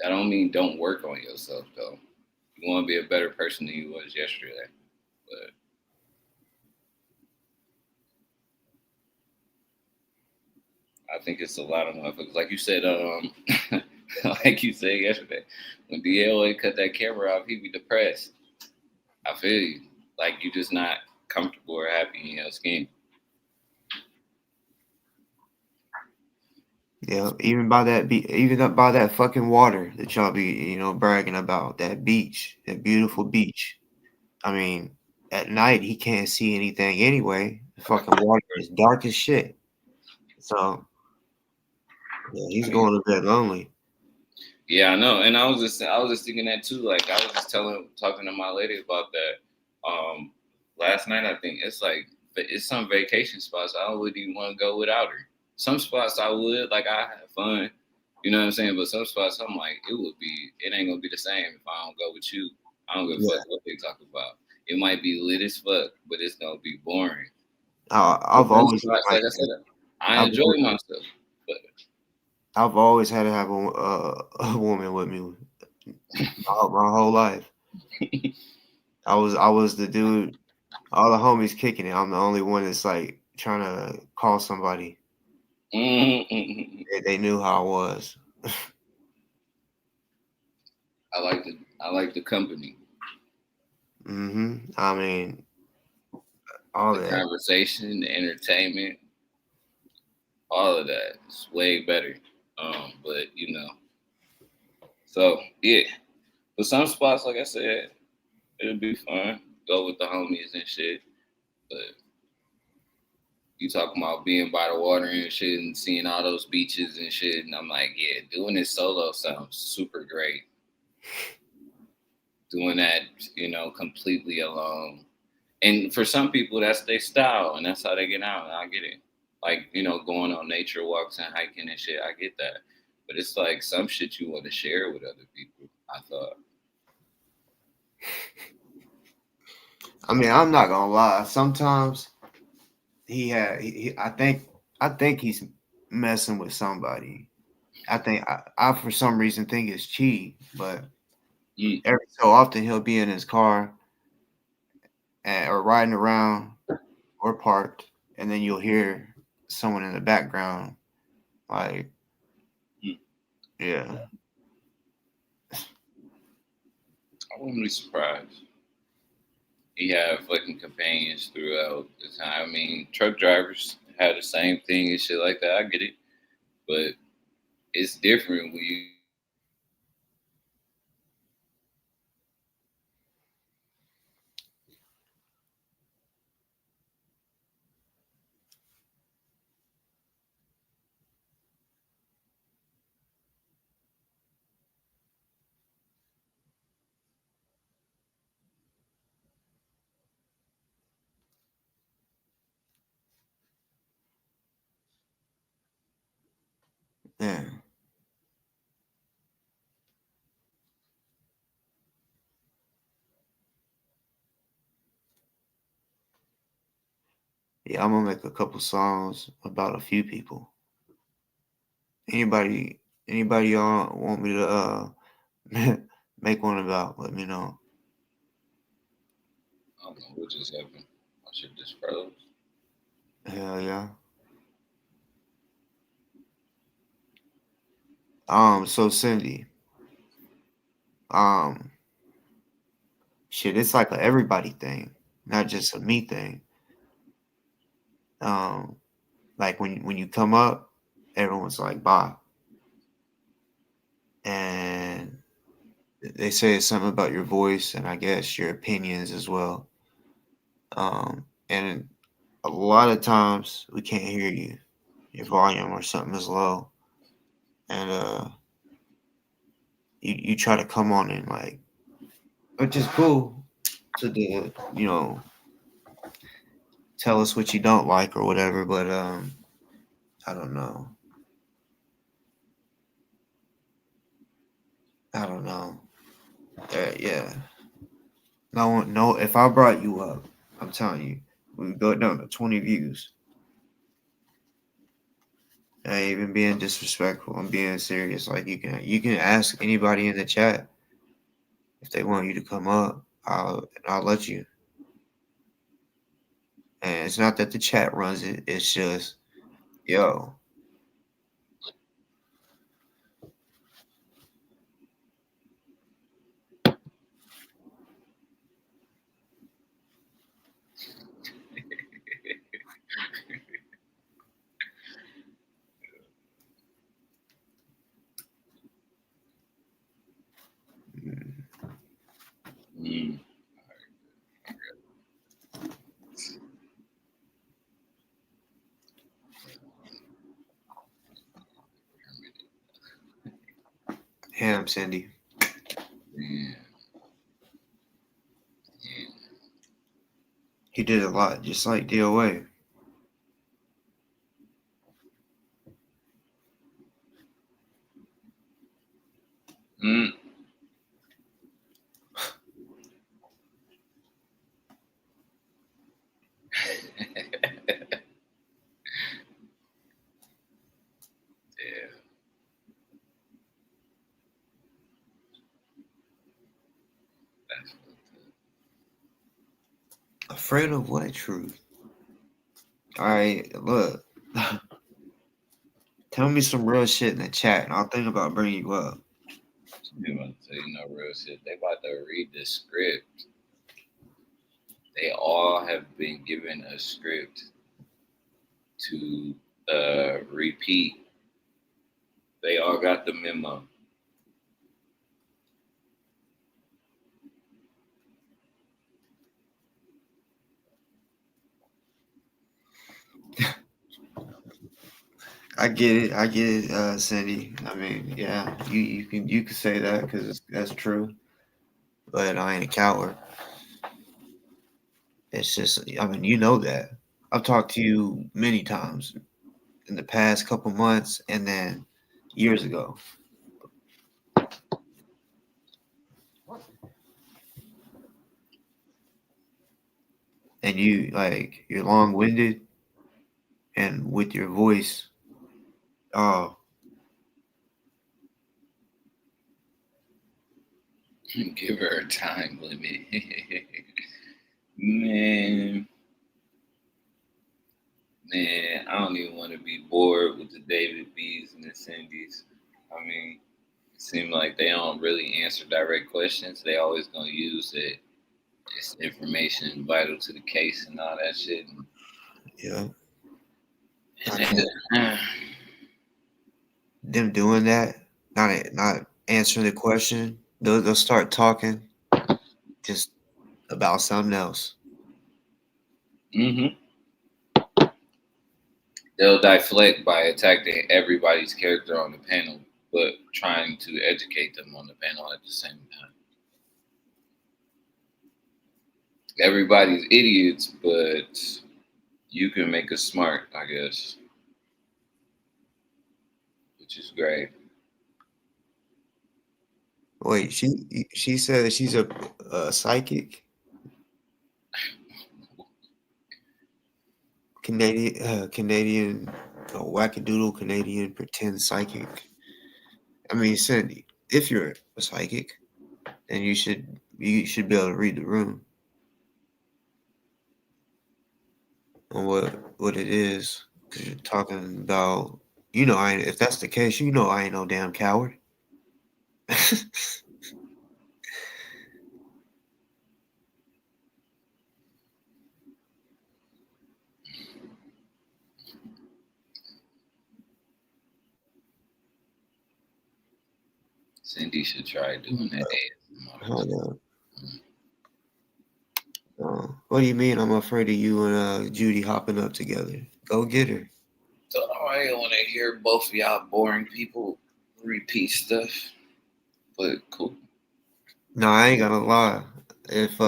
That don't mean don't work on yourself though. You want to be a better person than you was yesterday. But I think it's a lot of motherfuckers. Like you said, like you said yesterday, when DLA cut that camera off, he be depressed. I feel you. Like you just not comfortable or happy in your skin. Yeah, even by that fucking water that y'all be bragging about, that beach, that beautiful beach. I mean, at night he can't see anything anyway. The fucking water is dark as shit. So yeah, he's going to bed lonely. Yeah, I know. And I was just thinking that too. Like I was just talking to my lady about that last night. I think it's like it's some vacation spots I wouldn't even want to go without her. Some spots I would, like I have fun, you know what I'm saying? But some spots I'm like, it ain't gonna be the same if I don't go with you. I don't give a fuck what they talk about. It might be lit as fuck, but it's gonna be boring. I've always spots, like I said, I enjoy myself, but I've always had to have a woman with me my whole life. I was the dude. All the homies kicking it. I'm the only one that's like trying to call somebody. They knew how I was. I like the company. I mean, all The that. conversation, the entertainment, all of that is way better. But so yeah. But some spots, like I said, it'll be fun. Go with the homies and shit. But you talking about being by the water and shit and seeing all those beaches and shit, and I'm like, yeah, doing it solo sounds super great. Doing that, completely alone. And for some people, that's their style, and that's how they get out. And I get it. Like, going on nature walks and hiking and shit. I get that. But it's like some shit you want to share with other people. I thought. I mean, I'm not gonna lie. Sometimes I think he's messing with somebody. I for some reason think it's cheating, but Mm. every so often he'll be in his car or riding around or parked, and then you'll hear someone in the background, like, Mm. yeah, I wouldn't be surprised. He had fucking companions throughout the time. I mean, truck drivers had the same thing and shit like that. I get it, but it's different when you yeah, yeah. I'm gonna make a couple songs about a few people. Anybody, anybody y'all want me to make one about? Let me know. I don't know what just happened. My shit just froze. Hell yeah. So Cindy, um, shit, it's like a everybody thing, not just a me thing. Um, like when you come up, everyone's like bye, and they say something about your voice and I guess your opinions as well. And a lot of times we can't hear you, your volume or something is low, and you try to come on and like, which is cool to do, tell us what you don't like or whatever, but I don't know. I don't know. Yeah. No one, no. If I brought you up, I'm telling you, we would go down to 20 views. I ain't even being disrespectful. I'm being serious. Like you can ask anybody in the chat if they want you to come up. I'll let you. And it's not that the chat runs it. It's just yo. Mm. Him, Cindy. Yeah. He did a lot, just like DoA. Mm. Yeah. That's Afraid of what truth? All right, look. Tell me some real shit in the chat, and I'll think about bringing you up. you about to tell you no real shit. They about to read the script. They all have been given a script to repeat. They all got the memo. I get it, Cindy. I mean, yeah, you can say that because that's true. But I ain't a coward. It's just, I mean, you know that. I've talked to you many times in the past couple months, and then years ago. And you like you're long winded, and with your voice, oh, Give her a time limit. Man, I don't even want to be bored with the David B's and the Cindy's. I mean, it seems like they don't really answer direct questions. They always gonna use it. It's information vital to the case and all that shit. yeah, I And can't. Them doing that, not answering the question, they'll start talking just about something else. mm-hmm. They'll deflect by attacking everybody's character on the panel, but trying to educate them on the panel at the same time. Everybody's idiots, but you can make us smart, I guess, which is great. Wait, she said that she's a psychic, Canadian, wackadoodle Canadian pretend psychic. I mean, Cindy, if you're a psychic, then you should be able to read the room on what it is, because you're talking about. I ain't, if that's the case, I ain't no damn coward. Cindy should try doing that Hold ASMR. up. What do you mean? I'm afraid of you and Judy hopping up together. Go get her. So I don't want to hear both of y'all boring people repeat stuff, but cool. No, I ain't gonna lie. If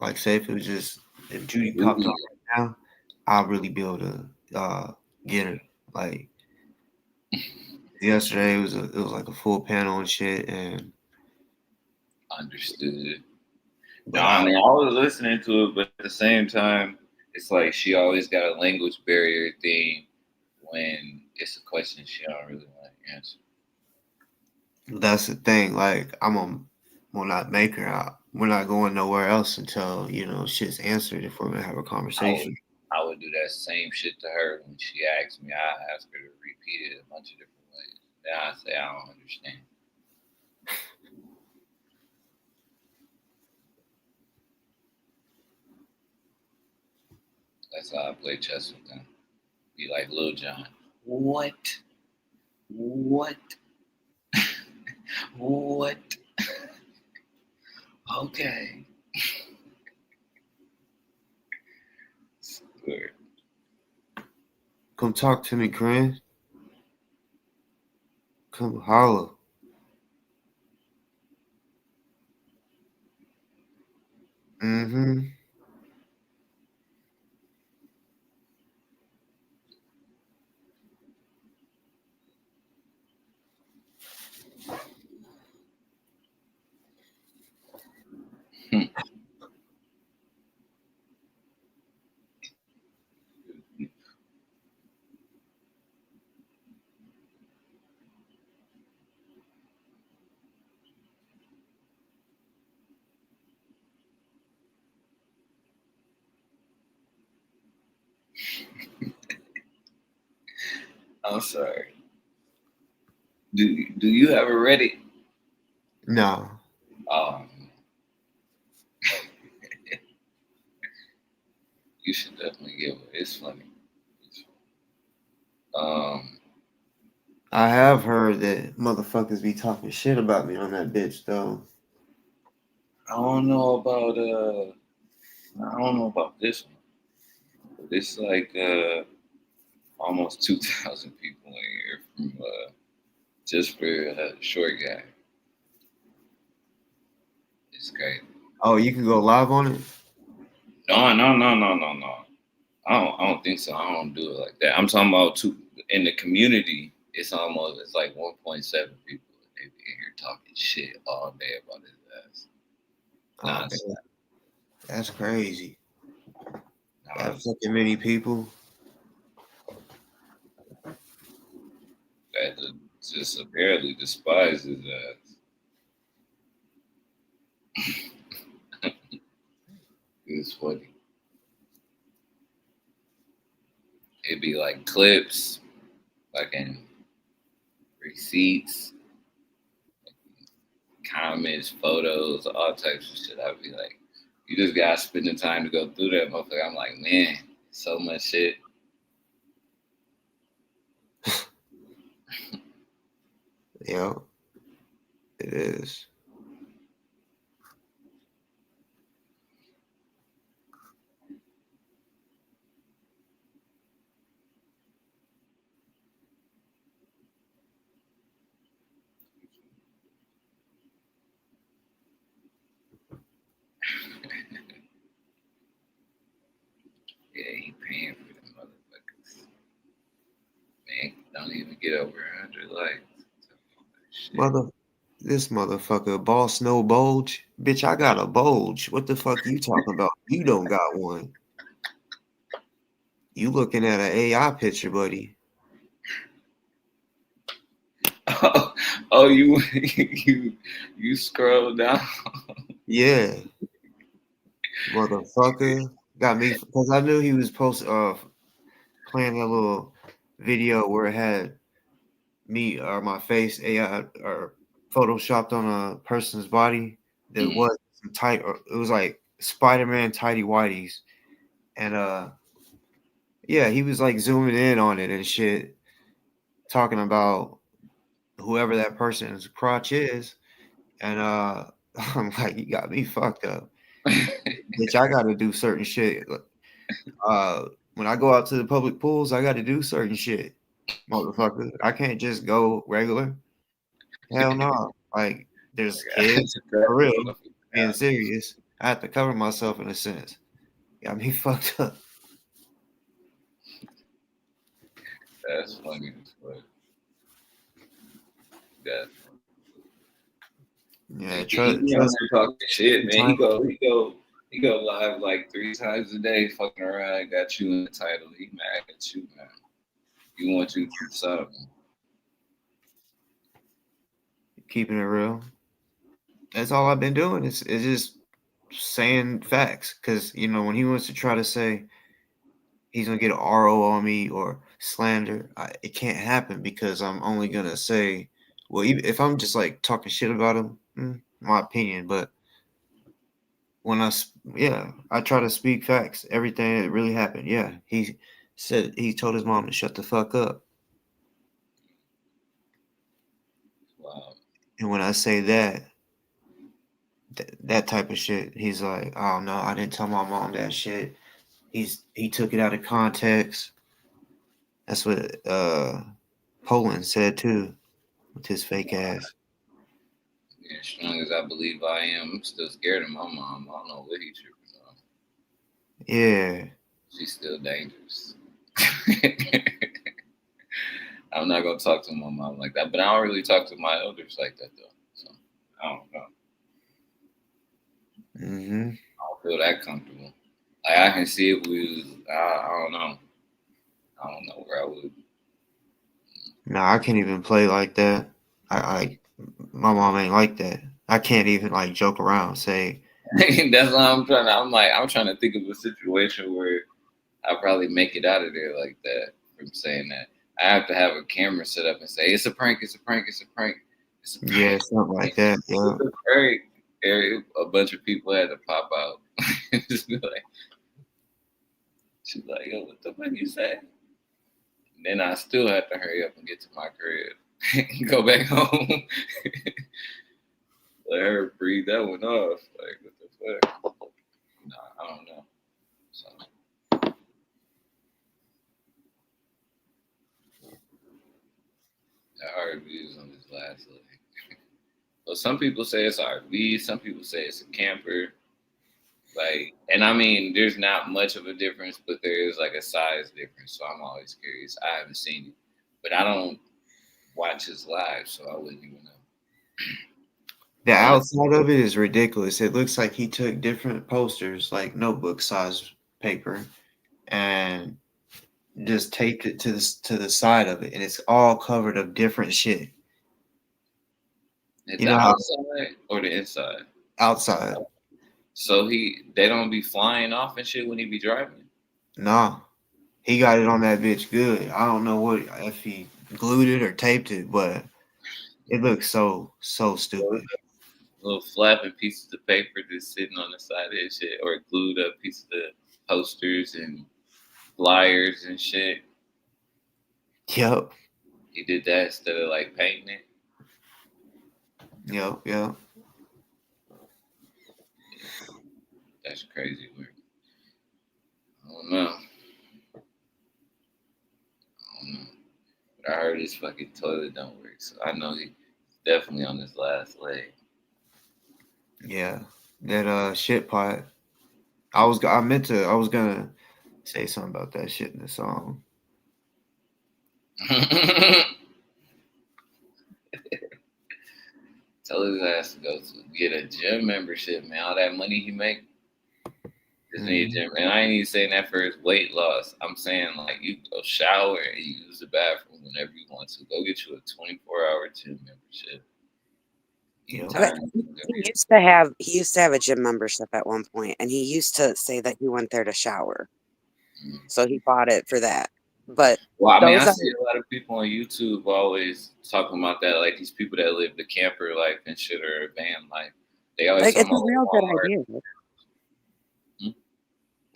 like say if Judy popped up right now, I'll really be able to get her. Like yesterday it was like a full panel and shit, and Understood. No, but I mean I was listening to it, but at the same time, it's like she always got a language barrier thing when it's a question she don't really want to answer. that's the thing. Like will not make her out. We're not going nowhere else until shit's answered. If we're gonna have a I would, conversation. I would do that same shit to her when she asked me. I ask her to repeat it a bunch of different ways. Then I say I don't understand. That's how I play chess with them. Be like Lil John. What? What? What? Okay. Good. Come talk to me, Corinne. Come holler. Mm-hmm. Hmm. I'm sorry. Do you have a Reddit? No. Um, You should definitely give it. It's funny. Um, I have heard that motherfuckers be talking shit about me on that bitch though. I don't know about I don't know about this one. But it's like almost 2,000 people in here from just for short guy. It's great. Oh, you can go live on it? No. I don't think so. I don't do it like that. I'm talking about two in the community. It's like 1.7 people. They be in here talking shit all day about his ass. Oh, Nonstop. that's crazy. That Nonstop. fucking many people. That just apparently despises his ass. It's funny. It'd be like clips, fucking receipts, comments, photos, all types of shit. I'd be like, you just gotta spend the time to go through that motherfucker. I'm like, man, so much shit. Yeah, it is. Yeah, he paying for them motherfuckers. Man, don't even get over 100 likes. Shit. Mother, this motherfucker, boss no bulge. Bitch, I got a bulge. What the fuck you talking about? You don't got one. You looking at an AI picture, buddy. Oh, oh, you scroll down. Yeah, motherfucker. Got me because I knew he was playing a little video where it had me or my face AI or photoshopped on a person's body that Mm, was some tight or it was like Spider-Man tidy whities. And yeah, he was like zooming in on it and shit, talking about whoever that person's crotch is. And I'm like, you got me fucked up. Bitch, I gotta do certain shit. Uh when I go out to the public pools, I gotta do certain shit. Motherfucker. I can't just go regular. Hell no. Like there's I had kids to cut for the real, motherfucker being down. serious. I have to cover myself in a sense. Got me fucked up. That's funny as fuck. That's Yeah, he be on trust there talking shit, man. time. He go live like 3 times a day, fucking around. Got you in the title. He mad at you, man. He want you to do something. Keeping it real. That's all I've been doing. It's just saying facts. Cause you know, when he wants to try to say he's gonna get an RO on me or slander, it can't happen because I'm only gonna say, well, even if I'm just like talking shit about him, my opinion. But yeah, I try to speak facts, everything that really happened. Yeah, he said he told his mom to shut the fuck up, Wow. and when I say that, that type of shit, he's like, oh no, I didn't tell my mom that shit. He took it out of context. That's what Poland said too with his fake ass. Yeah, as strong as I believe I am, I'm still scared of my mom. I don't know what he tripping on. Yeah, She's still dangerous. I'm not gonna talk to my mom like that, but I don't really talk to my elders like that though. So I don't know. hmm I don't feel that comfortable. Like I can see it with I don't know. I don't know where I would. No, I can't even play like that. I my mom ain't like that. I can't even like joke around, say, That's why I'm trying to. I'm trying to think of a situation where I probably make it out of there like that from saying that. I have to have a camera set up and say it's a prank. It's a prank. It's a prank. It's a yeah, prank. something like that. Yeah. It's a prank. A bunch of people had to pop out. Just be like, She's like, yo, what the fuck you say? And then I still have to hurry up and get to my crib and go back home. Let her breathe that one off. Like, what the fuck? Nah, I don't know. So. The RVs on this last leg. Well, some people say it's RV, some people say it's a camper. Like, and I mean, there's not much of a difference, but there is like a size difference. So I'm always curious. I haven't seen it, but I don't watch his live, so I wouldn't even know. The outside of it is ridiculous. It looks like he took different posters, like notebook size paper, and just taped it to the side of it, and it's all covered up different shit. You know, outside or the inside? Outside. So they don't be flying off and shit when he be driving? No. He got it on that bitch good. I don't know what if he glued it or taped it, but it looks so stupid. Little flapping pieces of paper just sitting on the side of his shit, or glued up pieces of posters and flyers and shit. Yep. He did that instead of like painting it. Yep. That's crazy work. I don't know. But I heard his fucking toilet don't work, so I know he's definitely on his last leg. Yeah, that shit pot. I was gonna say something about that shit in the song. Tell his ass to go get a gym membership, man. All that money he make, just need a gym. And I ain't even saying that for his weight loss. I'm saying like you go shower and you use the bathroom whenever you want to. Go get you a 24-hour gym membership. He used to have a gym membership at one point, and he used to say that he went there to shower. So he bought it for that. But well, I mean, I see a lot of people on YouTube always talking about that, like these people that live the camper life and shit or a van life. They always like it's a real good idea.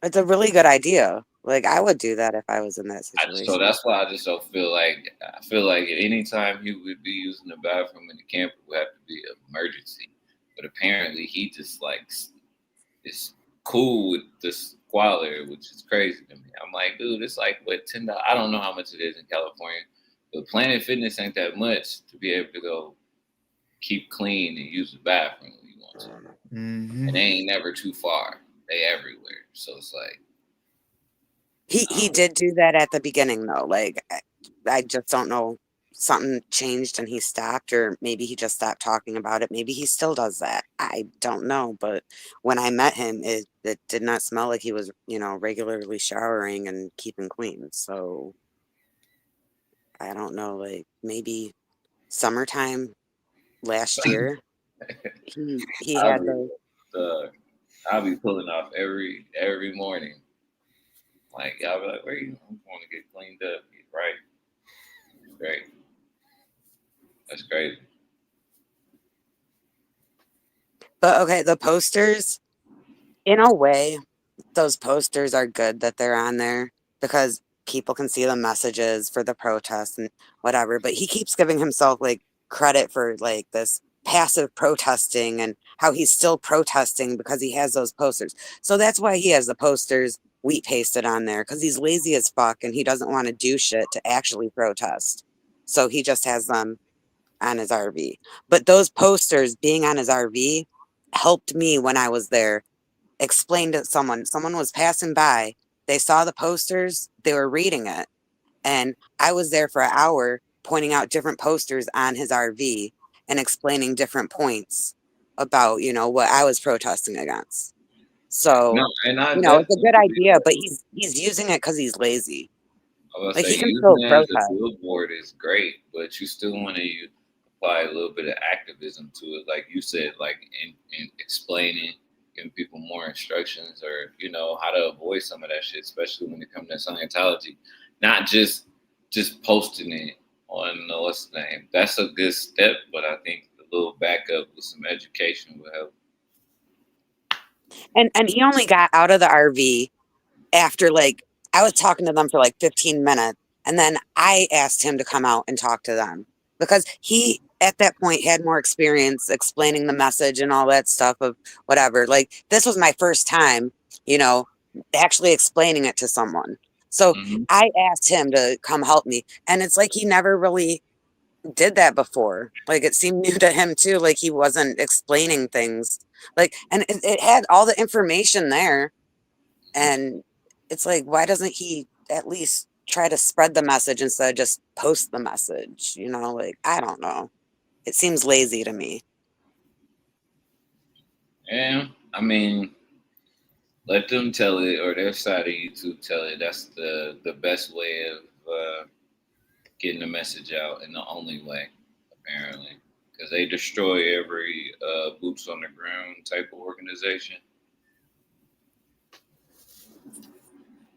It's a really good idea. Like I would do that if I was in that situation. So that's why I just don't feel like anytime he would be using the bathroom in the camper would have to be an emergency. But apparently he just like is cool with the squalor, which is crazy to me. I'm like, dude, it's like what $10. I don't know how much it is in California, but Planet Fitness ain't that much to be able to go keep clean and use the bathroom when you want to. Mm-hmm. And they ain't never too far. They everywhere. So it's like he did do that at the beginning though. Like I just don't know. Something changed and he stopped, or maybe he just stopped talking about it. Maybe he still does that. I don't know. But when I met him, it did not smell like he was, regularly showering and keeping clean. So I don't know. Like maybe summertime last year, he had I'll be pulling off every morning. Like I'll be like, where you want to get cleaned up? Right. Great. That's crazy. But okay, the posters, in a way, those posters are good that they're on there because people can see the messages for the protests and whatever. But he keeps giving himself like credit for like this passive protesting and how he's still protesting because he has those posters. So that's why he has the posters wheat pasted on there, because he's lazy as fuck and he doesn't want to do shit to actually protest. So he just has them on his RV. But those posters being on his RV helped me when I was there. Explained to someone was passing by, they saw the posters, they were reading it, and I was there for an hour pointing out different posters on his RV and explaining different points about what I was protesting against. So it's a good idea, but he's using it because he's lazy. Like he can still protest. The billboard is great, but you still want to apply a little bit of activism to it, like you said, like in explaining, giving people more instructions, or how to avoid some of that shit, especially when it comes to Scientology. Not just posting it on what's the name. That's a good step, but I think a little backup with some education will help. And he only got out of the RV after like I was talking to them for like 15 minutes, and then I asked him to come out and talk to them because he, at that point, had more experience explaining the message and all that stuff of whatever. Like, this was my first time, you know, actually explaining it to someone. So Mm-hmm. I asked him to come help me, and it's like he never really did that before. Like, it seemed new to him too. Like, he wasn't explaining things. Like, and it had all the information there. And it's like, why doesn't he at least try to spread the message instead of just post the message? You know, like, I don't know. It seems lazy to me. Yeah, I mean, let them tell it, or their side of YouTube tell it. That's the best way of getting the message out, and the only way, apparently, because they destroy every boots on the ground type of organization.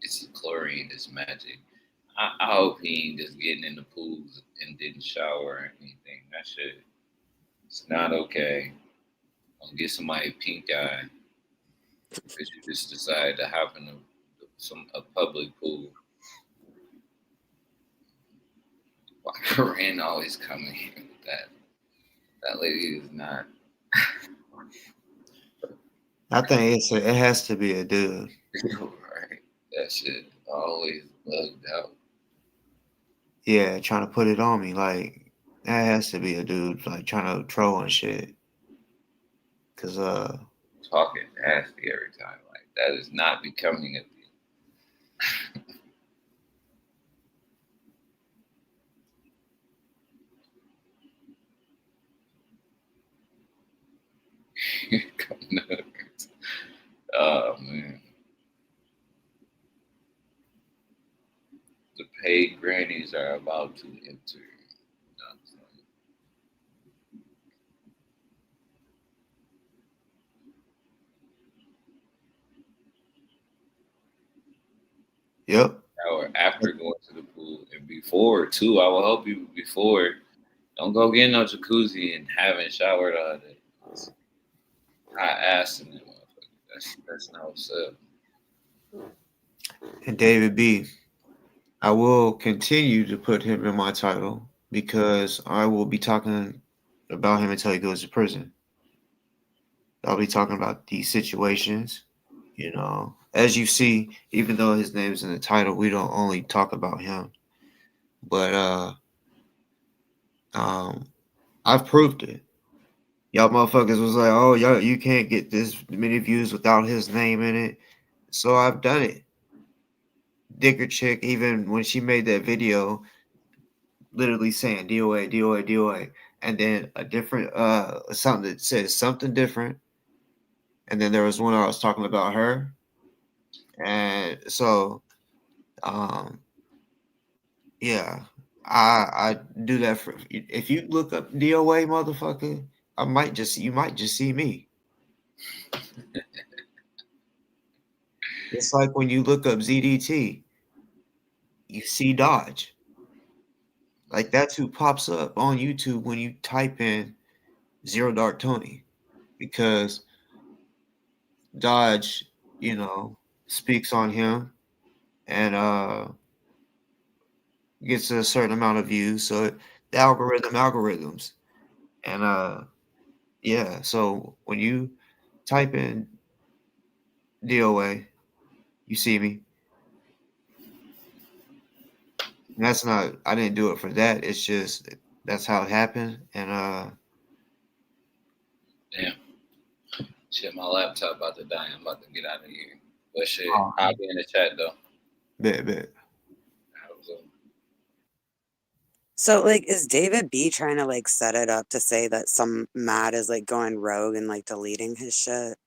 It's chlorine, it's magic. I hope he ain't just getting in the pools and didn't shower or anything. That shit, it's not okay. Don't get somebody pink eye because you just decided to hop in a public pool. Why Corinne always coming here with that? That lady is not. I think it has to be a dude. Right. That shit always bugged out. Yeah, trying to put it on me. Like, that has to be a dude, like, trying to troll and shit. Cause, Talking nasty every time. Like, that is not becoming of you. Oh, man. The paid grannies are about to enter. yep. Or after going to the pool and before too. I will help you before. Don't go get no jacuzzi and haven't showered all day. I asked in that motherfucker. That's not what's up. And David B. I will continue to put him in my title because I will be talking about him until he goes to prison. I'll be talking about these situations. As you see, even though his name's in the title, we don't only talk about him, but um, I've proved it. Y'all motherfuckers was like, oh, y'all, you can't get this many views without his name in it. So I've done it. Dicker chick, even when she made that video, literally saying DOA, DOA, DOA, and then a different something that says something different, and then there was one I was talking about her, and so um yeah, I do that for if you look up DOA, motherfucker, you might just see me. It's like when you look up ZDT, you see Dodge. Like that's who pops up on YouTube when you type in Zero Dark Tony, because Dodge, speaks on him and gets a certain amount of views. So the algorithms. And yeah, so when you type in DOA, you see me. And that's not I didn't do it for that. It's just that's how it happened. And Damn. Shit, my laptop about to die. I'm about to get out of here. But shit, oh, I'll be in the chat though. bet. So, like, is David B trying to, like, set it up to say that some mod is, like, going rogue and, like, deleting his shit?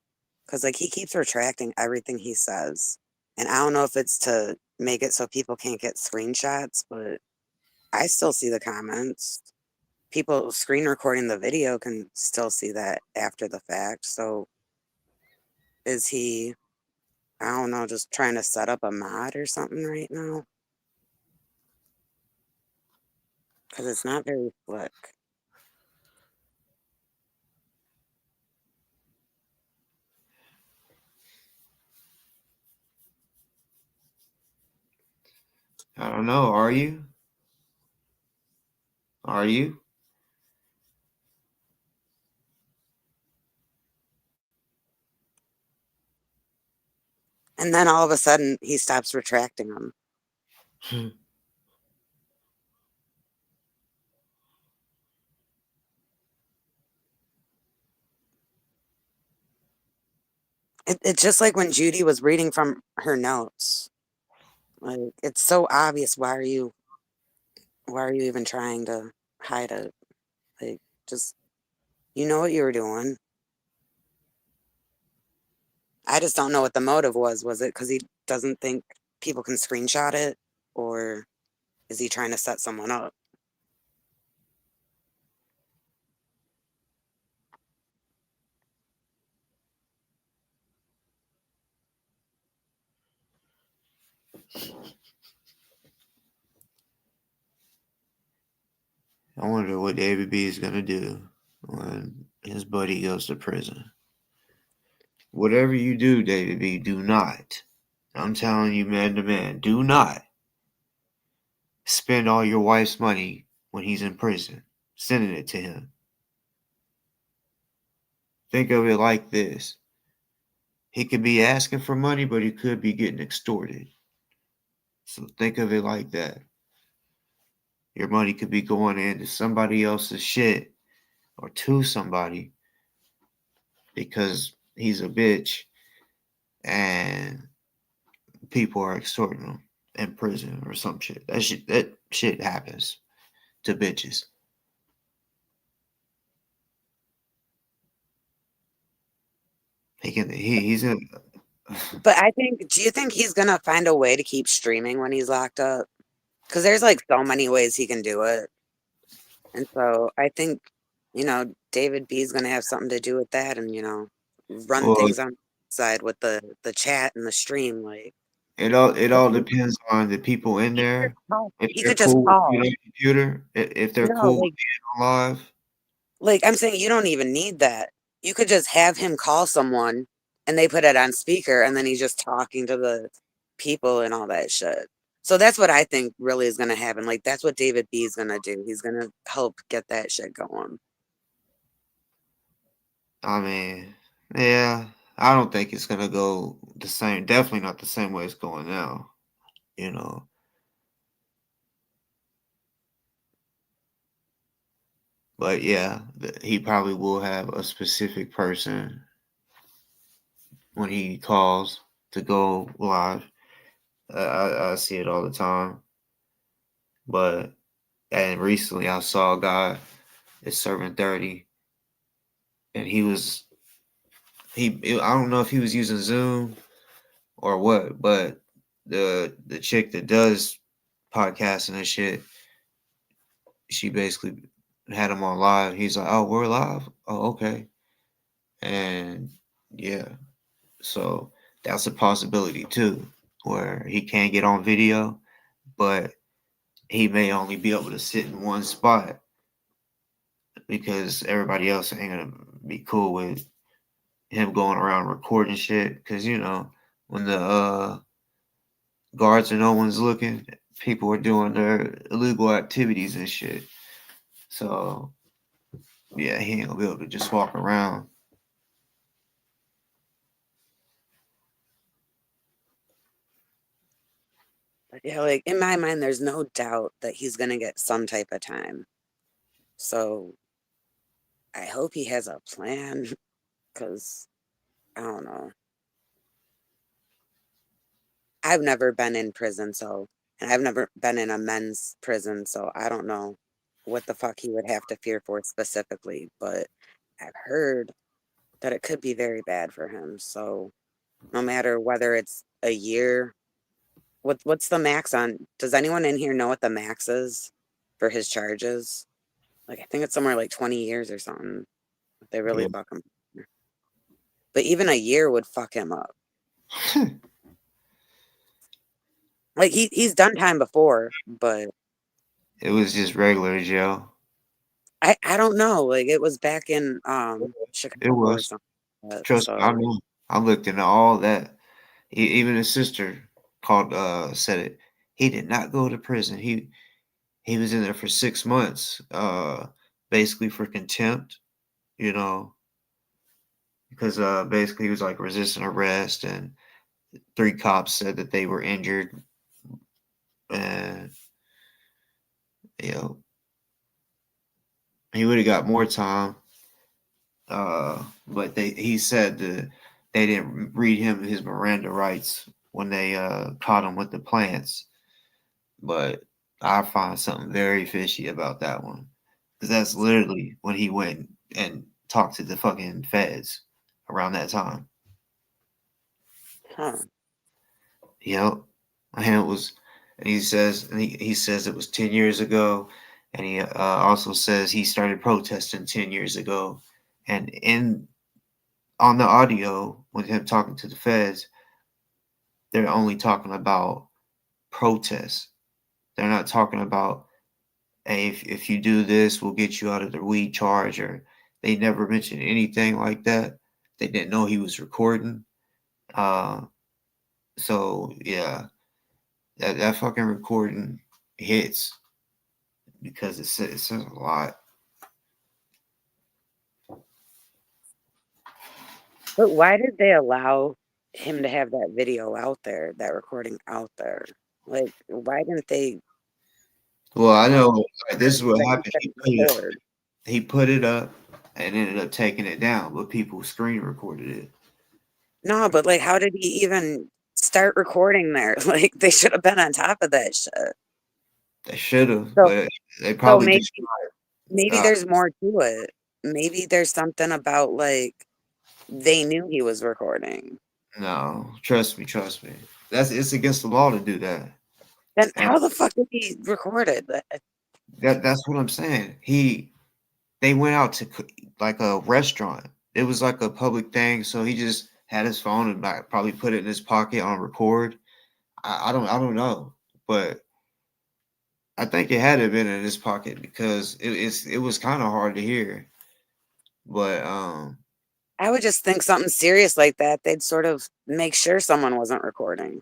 Because, like, he keeps retracting everything he says. And I don't know if it's to make it so people can't get screenshots, but I still see the comments. People screen recording the video can still see that after the fact. So is he, I don't know, just trying to set up a mod or something right now? Because it's not very slick. I don't know. Are you? Are you? And then all of a sudden he stops retracting them. It's just like when Judy was reading from her notes. Like it's so obvious. Why are you even trying to hide it? Like just you know what you were doing. I just don't know what the motive was. Was it because he doesn't think people can screenshot it? Or is he trying to set someone up? I wonder what David B is gonna do when his buddy goes to prison. Whatever you do, David B, do not. I'm telling you, man to man, do not spend all your wife's money when he's in prison, sending it to him. Think of it like this. He could be asking for money, but he could be getting extorted. So think of it like that. Your money could be going into somebody else's shit or to somebody because he's a bitch and people are extorting him in prison or some shit. That shit happens to bitches. He's in. But do you think he's gonna find a way to keep streaming when he's locked up? Because there's like so many ways he can do it. And so I think, David B is gonna have something to do with that and, run Well, things on the side with the chat and the stream. Like it all depends on the people in there. If he they're could just cool with being call. on the computer, if they're No, cool with being on live. I'm saying you don't even need that. You could just have him call someone and they put it on speaker and then he's just talking to the people and all that shit. So that's what I think really is gonna happen. Like that's what David B is gonna do. He's gonna help get that shit going. I mean, yeah, I don't think it's gonna go the same. Definitely not the same way it's going now. You know, but yeah, he probably will have a specific person when he calls to go live. I see it all the time. But and recently I saw a guy is serving 30, and I don't know if he was using Zoom or what, but the chick that does podcasting and shit, she basically had him on live. He's like, "Oh, we're live. Oh, okay." And yeah, so that's a possibility too, where he can get on video, but he may only be able to sit in one spot because everybody else ain't gonna be cool with him going around recording shit. Because when the guards and no one's looking, people are doing their illegal activities and shit. So yeah, he ain't gonna be able to just walk around. But yeah, like in my mind, there's no doubt that he's gonna get some type of time. So I hope he has a plan because I don't know. I've never been in prison, and I've never been in a men's prison, so I don't know what the fuck he would have to fear for specifically, but I've heard that it could be very bad for him. So no matter whether it's a year, what's the max on? Does anyone in here know what the max is for his charges? Like I think it's somewhere like 20 years or something. If they really Yeah. fuck him. But even a year would fuck him up. Like he's done time before, but It was just regular jail. I don't know. Like it was back in It Chicago or was. something. Like that, Trust me, I so knew. I looked into all that. Even his sister called said it. He did not go to prison. He was in there for 6 months, basically for contempt, you know, because basically he was like resisting arrest, and 3 cops said that they were injured, and you know he would have got more time, but he said that they didn't read him his Miranda rights when they caught him with the plants. But I find something very fishy about that one, because that's literally when he went and talked to the fucking feds around that time. Huh. Yep, and it was, and he says it was 10 years ago, and he also says he started protesting 10 years ago, and in on the audio with him talking to the feds, they're only talking about protests. They're not talking about, hey, if you do this, we'll get you out of the weed charge, or they never mentioned anything like that. They didn't know he was recording. Uh, so yeah, that fucking recording hits because it says a lot. But why did they allow him to have that video out there, that recording out there? Like, why didn't they? Well, I I don't know know. this is what Like you happened. said, record. He put it up and ended up taking it down, but people screen recorded it. No, but like, how did he even start recording there? Like, they should have been on top of that shit. They should have, So, but they so probably maybe, just maybe uh, there's more to it. Maybe there's something about like they knew he was recording. no. Trust me. It's against the law to do that. Then And how the fuck did he record it? that's what I'm saying. They went out to like a restaurant. It was like a public thing, so he just had his phone and like probably put it in his pocket on record. I don't know, but I think it had to have been in his pocket because it was kind of hard to hear. But I would just think something serious like that, they'd sort of make sure someone wasn't recording.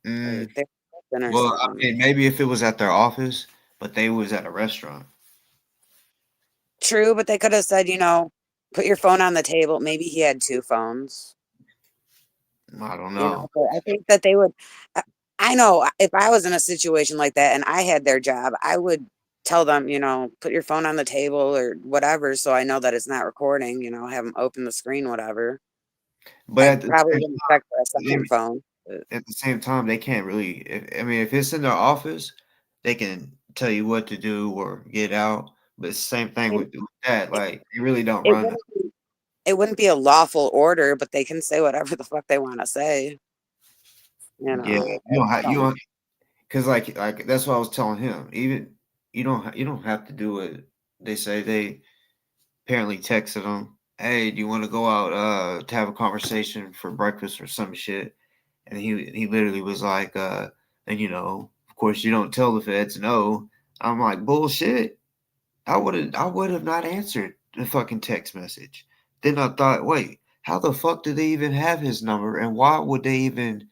mm, Like they're open or well, I something. mean, maybe if it was at their office, but they was at a restaurant. True, but they could have said, put your phone on the table. Maybe he had two phones, I don't know. but I think that they would. I I know if I was in a situation like that and I had their job, I would tell them, put your phone on the table or whatever, so I know that it's not recording. Have them open the screen, whatever. But I probably wouldn't check for a second they, phone. But at the same time, they can't really. I mean, if it's in their office, they can tell you what to do or get out. But it's the same I thing mean, with that. it, Like, they really don't it run. wouldn't be it wouldn't be a lawful order, but they can say whatever the fuck they want to say. Yeah, I you don't. don't, because like that's what I was telling him. Even you don't have to do it. They say they apparently texted him, "Hey, do you want to go out to have a conversation for breakfast or some shit?" And he literally was like, and of course you don't tell the feds no. I'm like, bullshit. I would have not answered the fucking text message. Then I thought, wait, how the fuck do they even have his number, and why would they even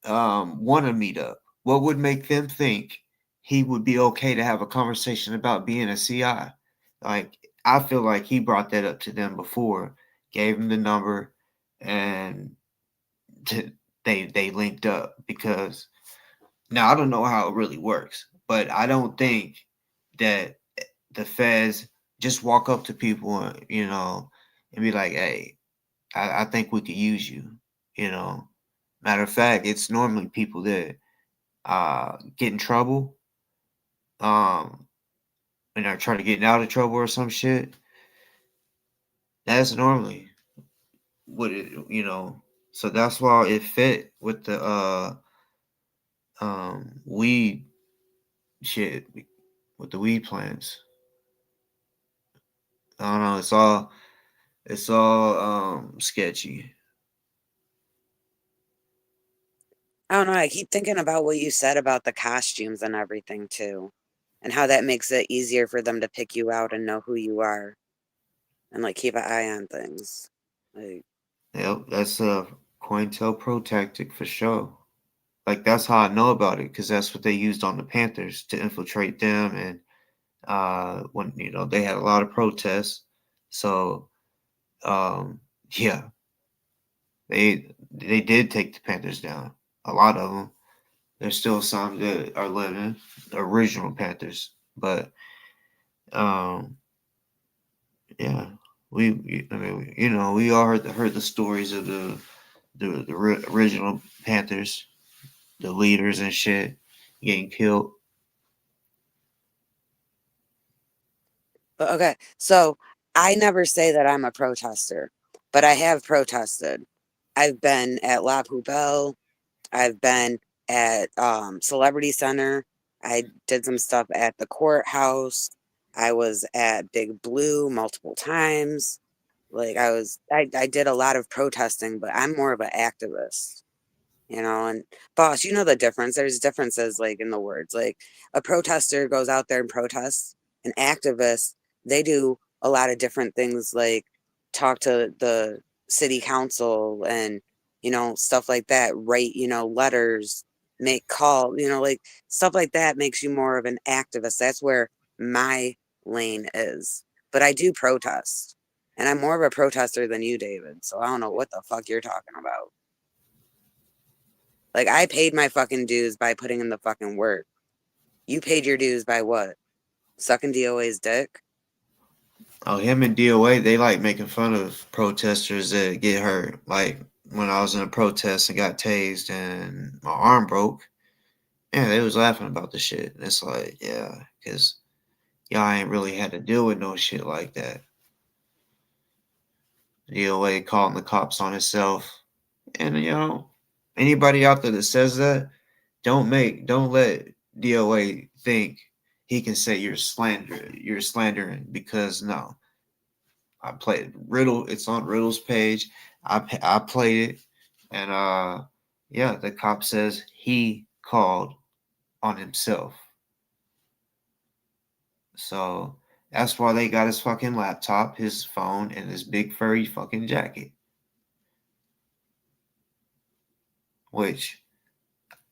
want to meet up? What would make them think he would be okay to have a conversation about being a CI? Like, I feel like he brought that up to them before, gave him the number, and they linked up. Because now I don't know how it really works, but I don't think that the feds just walk up to people, and be like, "Hey, I think we could use you." You know, matter of fact, it's normally people that get in trouble, um, and are trying to get out of trouble or some shit. That's normally what it. So that's why it fit with the weed shit, with the weed plants. I don't know. It's all sketchy. I don't know. I keep thinking about what you said about the costumes and everything too, and how that makes it easier for them to pick you out and know who you are, and like keep an eye on things. Like, Yep, that's a COINTELPRO tactic for sure. like that's how I know about it because that's what they used on the Panthers to infiltrate them, and when they had a lot of protests, so yeah, they did take the Panthers down. A lot of them. There's still some that are living, the original Panthers, but um, yeah, I mean, we all heard the stories of the original Panthers, the leaders and shit getting killed. But okay, so I never say that I'm a protester, but I have protested. I've been at La Poubelle. I've been at Celebrity Center. I did some stuff at the courthouse. I was at Big Blue multiple times. Like I did a lot of protesting, but I'm more of an activist. And boss, you know the difference. There's differences like in the words. Like a protester goes out there and protests. An activist, they do a lot of different things like talk to the city council and stuff like that, write, letters, make call, like stuff like that makes you more of an activist. That's where my lane is. But I do protest. And I'm more of a protester than you, David. So I don't know what the fuck you're talking about. Like I paid my fucking dues by putting in the fucking work. You paid your dues by what? Sucking DOA's dick? Oh, him and DoA, they like making fun of protesters that get hurt. Like when I was in a protest and got tased and my arm broke, yeah, they was laughing about the shit. It's like, yeah, because y'all ain't really had to deal with no shit like that. DOA calling the cops on himself. And anybody out there that says that, don't let DOA think he can say you're slandering because no. I played Riddle. It's on Riddle's page. I played it, and yeah, the cop says he called on himself. So that's why they got his fucking laptop, his phone, and his big furry fucking jacket. Which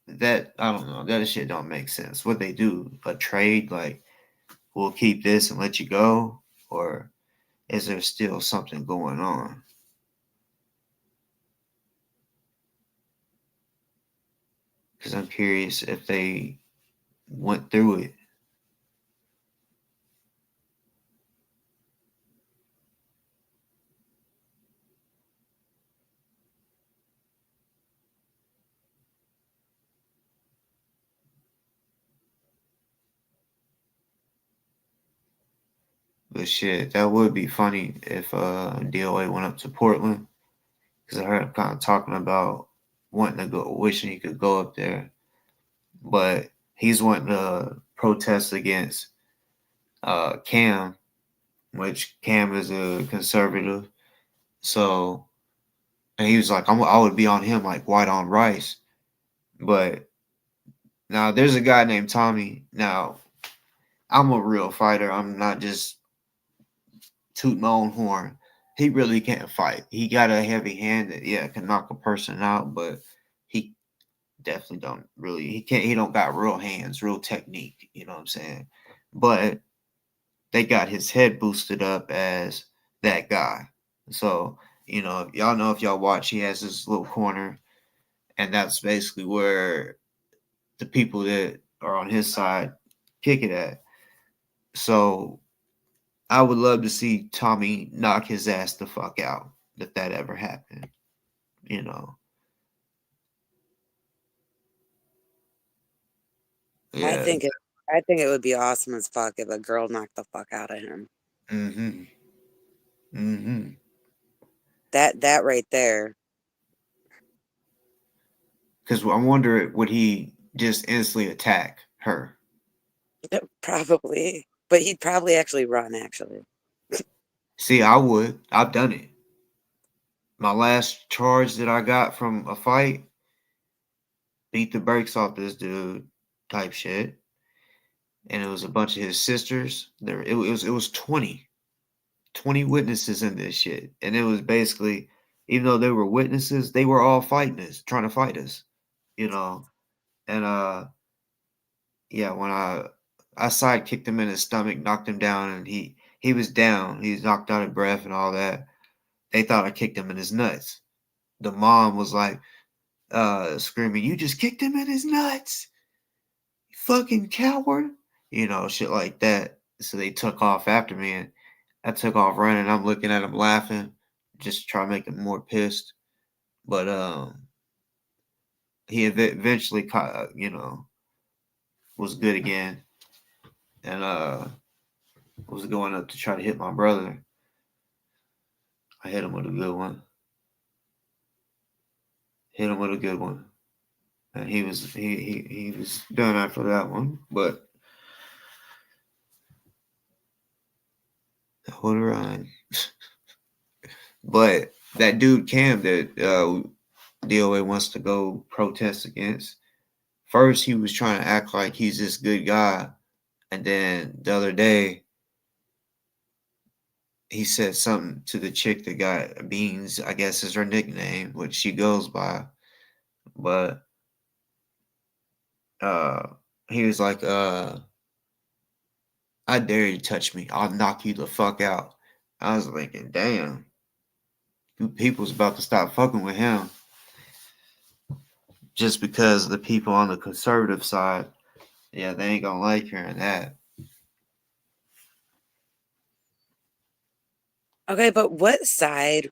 that I don't know. That shit don't make sense. What they do, a trade like we'll keep this and let you go, or is there still something going on? Because I'm curious if they went through it. But shit, that would be funny if DOA went up to Portland. Because I heard him kind of talking about wanting to go, wishing he could go up there. But he's wanting to protest against Cam, which Cam is a conservative. So, and he was like, I would be on him like white on rice. But now there's a guy named Tommy. Now, I'm a real fighter. I'm not just toot my own horn. He really can't fight. He got a heavy hand that can knock a person out, but he definitely don't really he don't got real hands, real technique, you know what I'm saying? But they got his head boosted up as that guy. So, y'all know if y'all watch, he has this little corner, and that's basically where the people that are on his side kick it at. So I would love to see Tommy knock his ass the fuck out if that ever happened. You know. I Yeah. think it I think it would be awesome as fuck if a girl knocked the fuck out of him. Mm-hmm. Mm-hmm. That right there. Because I wonder, would he just instantly attack her? Probably. But he'd probably actually run actually. See, I would. I've done it. My last charge that I got from a fight, beat the brakes off this dude type shit. And it was a bunch of his sisters. It was 20 witnesses in this shit. And it was basically, even though they were witnesses, they were all fighting us, trying to fight us. You know. And yeah, when I side kicked him in his stomach, knocked him down, and he was down. He was knocked out of breath and all that. They thought I kicked him in his nuts. The mom was like screaming, "You just kicked him in his nuts, you fucking coward!" You know, shit like that. So they took off after me, and I took off running. I'm looking at him laughing, just trying to make him more pissed. But he eventually caught, was good again, and was going up to try to hit my brother. I hit him with a good one. Hit him with a good one, and he was done after that one. But hold on. But that dude Cam that DoA wants to go protest against. First, he was trying to act like he's this good guy, and then the other day, he said something to the chick that got Beans. I guess is her nickname, which she goes by. But uh, he was like, "I dare you to touch me. I'll knock you the fuck out." I was thinking, damn, people's about to stop fucking with him just because the people on the conservative side, yeah, they ain't gonna like hearing that. Okay, but what side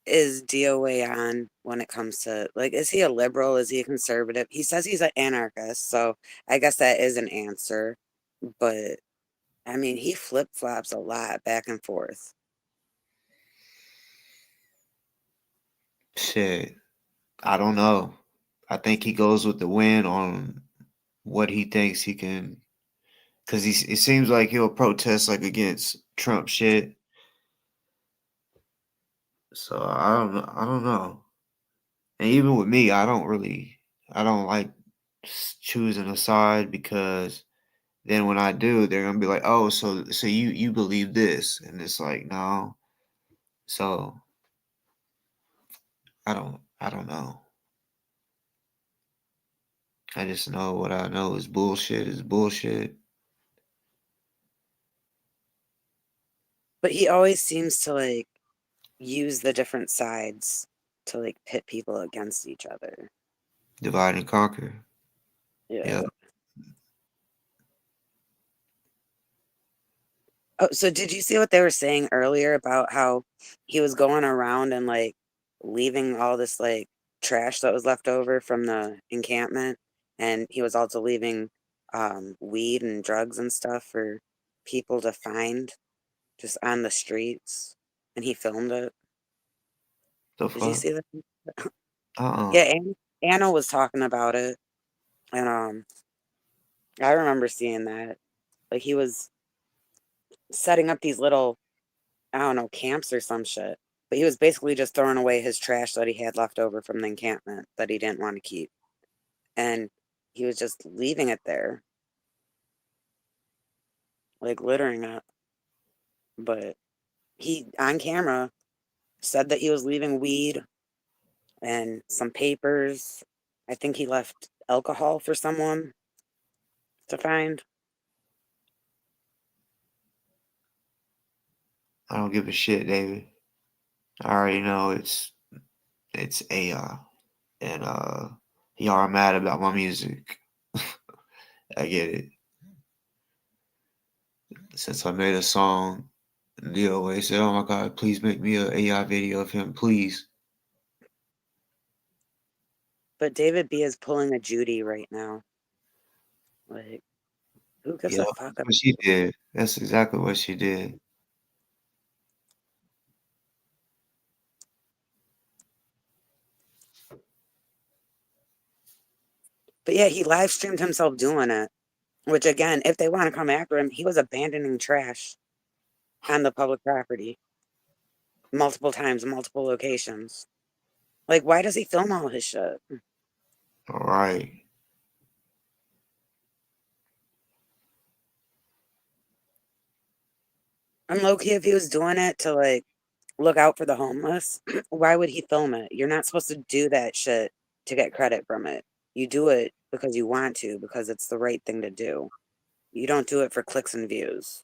is DOA on when it comes to, like, is he a liberal? Is he a conservative? He says he's an anarchist, so I guess that is an answer. But I mean, he flip flops a lot back and forth. Shit, I don't know. I think he goes with the wind on what he thinks he can, because it seems like he'll protest like against Trump shit. So I don't know. And even with me, I don't like choosing a side because then when I do, they're gonna be like, "Oh, so you believe this?" And it's like, no. So I don't know. I just know what I know is bullshit is bullshit. But he always seems to like use the different sides to like pit people against each other. Divide and conquer. Yeah. Yeah. Oh, so did you see what they were saying earlier about how he was going around and like leaving all this like trash that was left over from the encampment? And he was also leaving weed and drugs and stuff for people to find just on the streets. And he filmed it. The Did you fuck? see that? Uh-uh. Yeah, Anna was talking about it. And I remember seeing that. Like he was setting up these little, I don't know, camps or some shit. But he was basically just throwing away his trash that he had left over from the encampment that he didn't want to keep. And he was just leaving it there, like littering it. But he, on camera, said that he was leaving weed and some papers. I think he left alcohol for someone to find. I don't give a shit, David. I already know it's AI. And y'all are mad about my music. I get it. Since I made a song, they always said, "Oh my god, please make me an AI video of him, please." But David B is pulling a Judy right now. Like, who gives Yeah, a that's fuck about what she did. That's exactly what she did. But yeah, he live streamed himself doing it. Which again, if they want to come after him, he was abandoning trash on the public property multiple times, multiple locations. Like, why does he film all his shit? All right. And low key, if he was doing it to like look out for the homeless, why would he film it? You're not supposed to do that shit to get credit from it. You do it because you want to, because it's the right thing to do. You don't do it for clicks and views.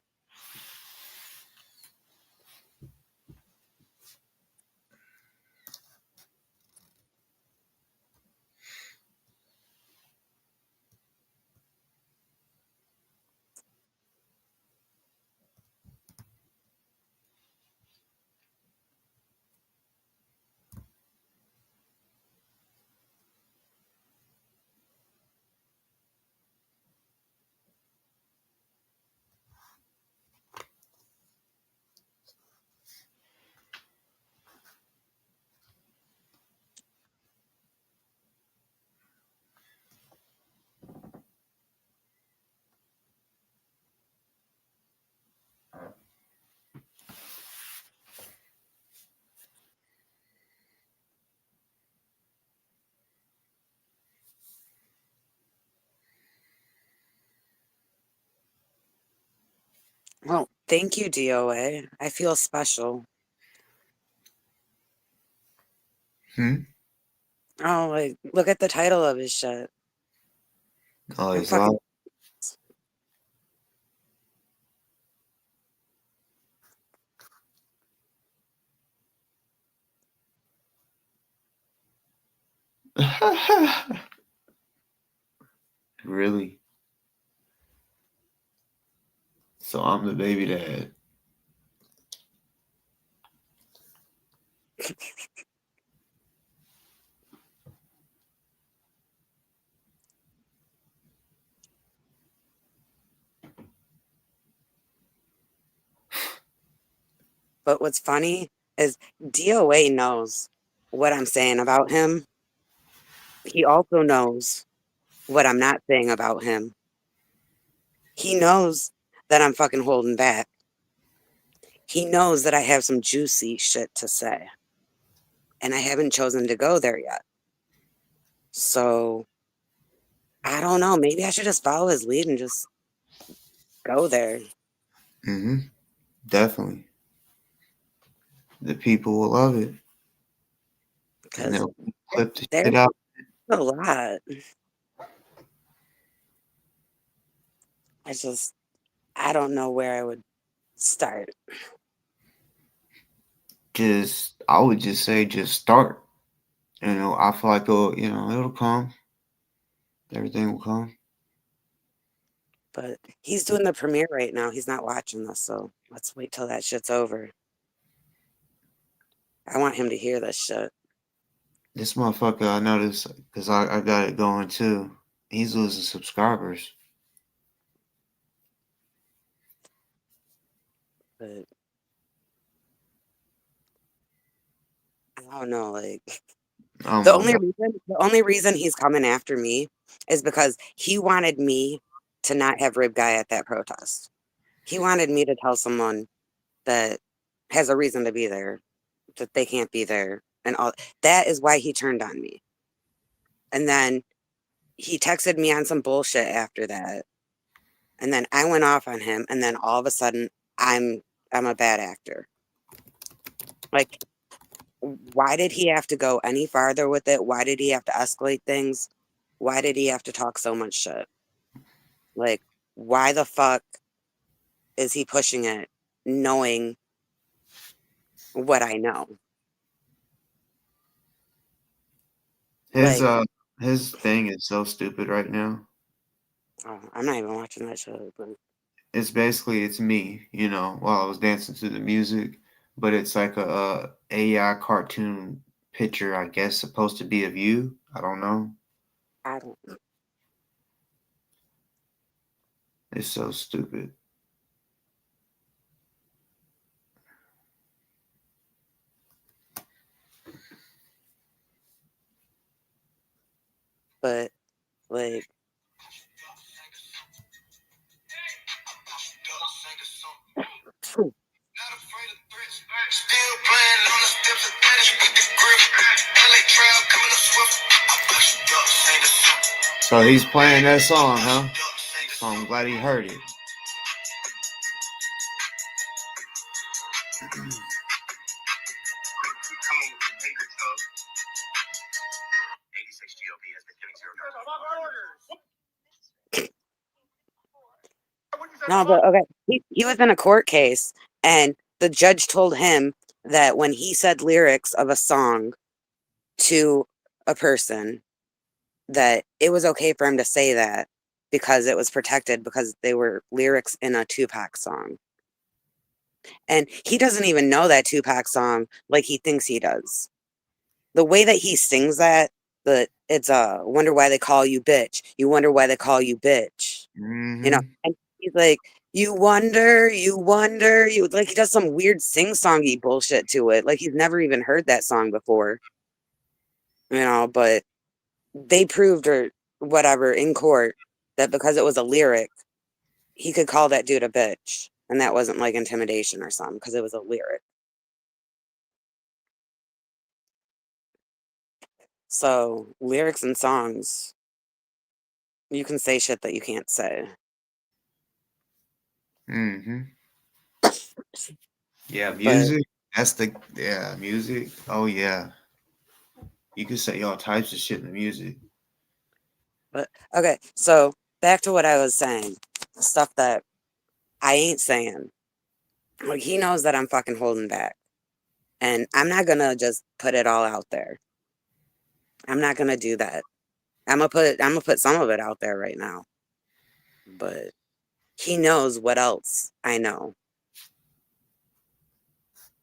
Well, thank you, DoA. I feel special. Oh, like, look at the title of his shit. Oh, I'm he's fucking. live. Really? So I'm the baby dad. But what's funny is DoA knows what I'm saying about him. He also knows what I'm not saying about him. He knows that I'm fucking holding back. He knows that I have some juicy shit to say. And I haven't chosen to go there yet. So I don't know. Maybe I should just follow his lead and just go there. Mm-hmm. Definitely. The people will love it. And Because they'll clip the there's shit out. a lot. I don't know where I would start. I would just say, just start. I feel like it'll come. Everything will come. But he's doing the premiere right now. He's not watching this, so let's wait till that shit's over. I want him to hear this shit. This motherfucker, I noticed, because I got it going too. He's losing subscribers. But I don't know, like Oh the my only God. reason the only reason he's coming after me is because he wanted me to not have Rib Guy at that protest. He wanted me to tell someone that has a reason to be there that they can't be there and all that is why he turned on me. And then he texted me on some bullshit after that. And then I went off on him and then all of a sudden I'm a bad actor. Like why did he have to go any farther with it? Why did he have to escalate things? Why did he have to talk so much shit? Like, why the fuck is he pushing it knowing what I know? His Like, uh his thing is so stupid right now. oh, I'm not even watching that shit. But It's me, while I was dancing to the music, but it's like a AI cartoon picture, I guess, supposed to be of you. I don't know. I don't. It's so stupid. But like, phew, Still playing on the steps of that with the grip. LA trail coming up swift. I bust you up, say the song. So he's playing that song, huh? So I'm glad he heard it. No, but okay. He was in a court case, and the judge told him that when he said lyrics of a song to a person, that it was okay for him to say that because it was protected because they were lyrics in a Tupac song. And he doesn't even know that Tupac song like he thinks he does. The way that he sings that, it's wonder why they call you bitch. You wonder why they call you bitch. You know, Mm-hmm. and he's like, you wonder, you like he does some weird sing-songy bullshit to it. Like he's never even heard that song before. But they proved or whatever in court that because it was a lyric, he could call that dude a bitch. And that wasn't like intimidation or something because it was a lyric. So lyrics and songs, you can say shit that you can't say. Mm-hmm. Yeah, But music. Music. Oh yeah. You can say all types of shit in the music. but okay, so back to what I was saying. Stuff that I ain't saying. Like he knows that I'm fucking holding back. And I'm not gonna just put it all out there. I'm not gonna do that. I'm gonna put some of it out there right now. But he knows what else I know.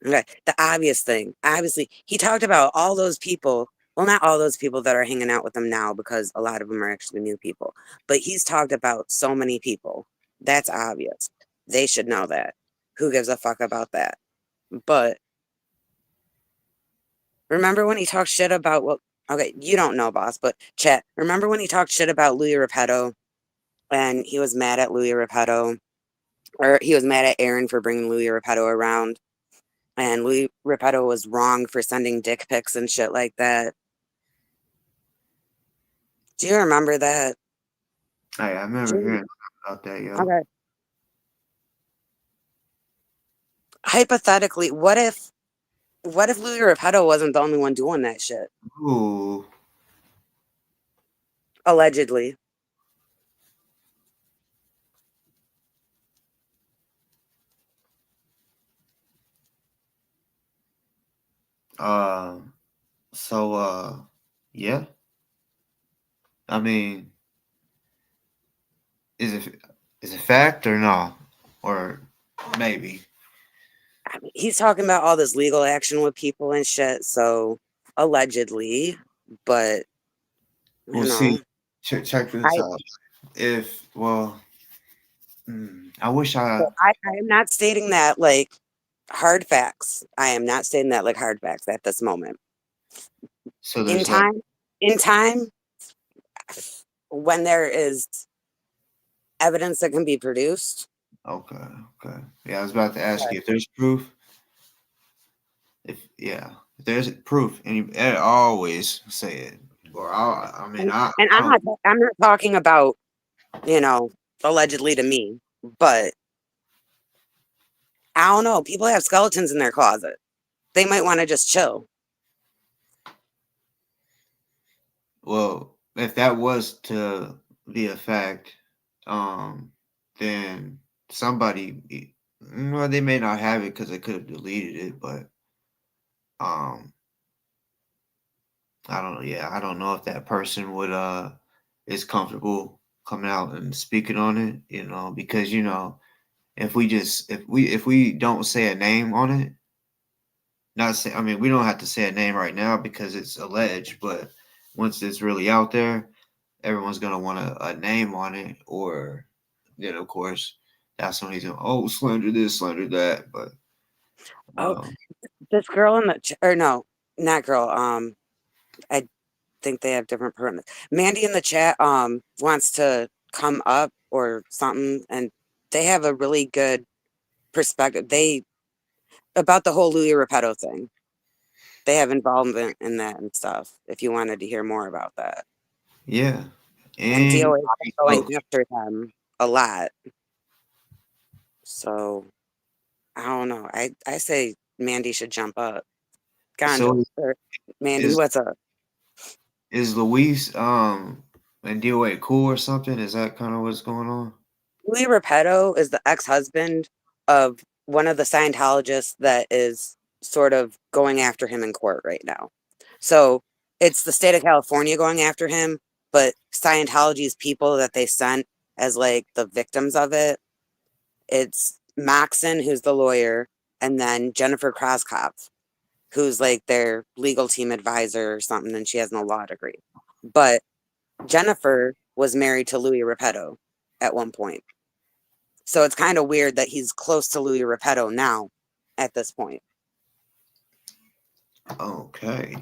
Okay. The obvious thing. Obviously, he talked about all those people. Well, not all those people that are hanging out with him now because a lot of them are actually new people. But he's talked about so many people. That's obvious. They should know that. Who gives a fuck about that? But remember when he talked shit about what? Okay, you don't know, boss, but chat. Remember when he talked shit about Louis Repetto and he was mad at Louis Repetto, or he was mad at Aaron for bringing Louis Repetto around, and Louis Repetto was wrong for sending dick pics and shit like that. Do you remember that? Hey, I remember hearing about that, yo. Okay. Hypothetically, what if Louis Repetto wasn't the only one doing that shit? Ooh. Allegedly. Uh. So. Yeah. I mean, is it fact or no, or maybe? I mean, he's talking about all this legal action with people and shit, so allegedly, but We'll you see. know, Check this I out. If well, I wish I. I am not stating that like hard facts. I am not stating that like hard facts at this moment. So In there's like time, in time, when there is evidence that can be produced, okay, okay. Yeah, I was about to ask but you if there's proof. If there's proof, and you always say it. Or I mean, and I don't. I'm not talking about, you know, allegedly to me, but I don't know. People have skeletons in their closet. They might want to just chill. Well, if that was to be a fact, then somebody, well, they may not have it because they could have deleted it, but um, I don't know. Yeah, I don't know if that person would is comfortable coming out and speaking on it, because if we don't say a name on it, not say, I mean, we don't have to say a name right now because it's alleged, but once it's really out there, everyone's gonna want a name on it, or then of course that's when he's going, oh, slander this, slander that, but Oh, um, this girl in the or no, not girl. I think they have different pronouns. Mandy in the chat wants to come up or something, and they have a really good perspective. They about the whole Louis Repetto thing. They have involvement in that and stuff. If you wanted to hear more about that, yeah, and and DoA has been going look, after them a lot. So I don't know. I say Mandy should jump up. Gondo so or Mandy, is what's up? is Luis and DoA cool or something? Is that kind of what's going on? Louis Repetto is the ex-husband of one of the Scientologists that is sort of going after him in court right now. So it's the state of California going after him, but Scientology's people that they sent as like the victims of it, it's Maxon, who's the lawyer, and then Jennifer Kroskopf, who's like their legal team advisor or something, and she has no law degree. But Jennifer was married to Louis Repetto at one point. So it's kind of weird that he's close to Louis Repetto now at this point. Okay.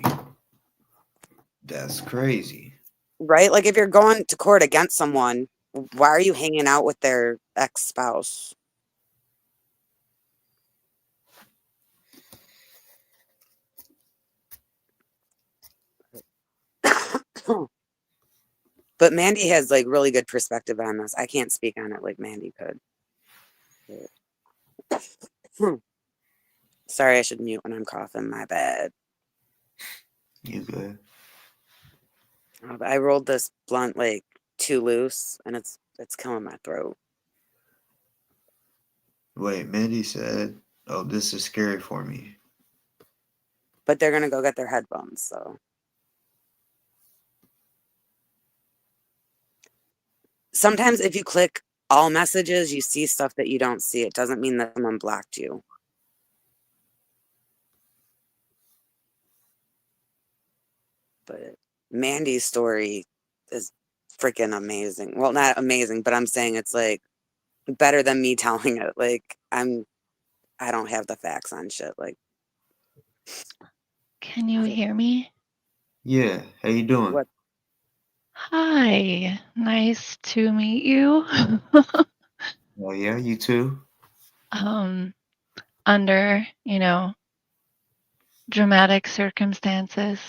That's crazy. Right? Like if you're going to court against someone, why are you hanging out with their ex-spouse? But Mandy has like really good perspective on this. I can't speak on it like Mandy could. Sorry, I should mute when I'm coughing. My bad. You good? I rolled this blunt like too loose, and it's killing my throat. Wait, Mandy said, "Oh, this is scary for me." But they're gonna go get their headphones. So sometimes if you click all messages, you see stuff that you don't see. It doesn't mean that someone blocked you. But Mandy's story is freaking amazing. Well, not amazing, but I'm saying it's like better than me telling it. Like I don't have the facts on shit. Like Can you hear me? Yeah. How you doing? what? Hi, nice to meet you. Oh yeah, you too. um, under, dramatic circumstances.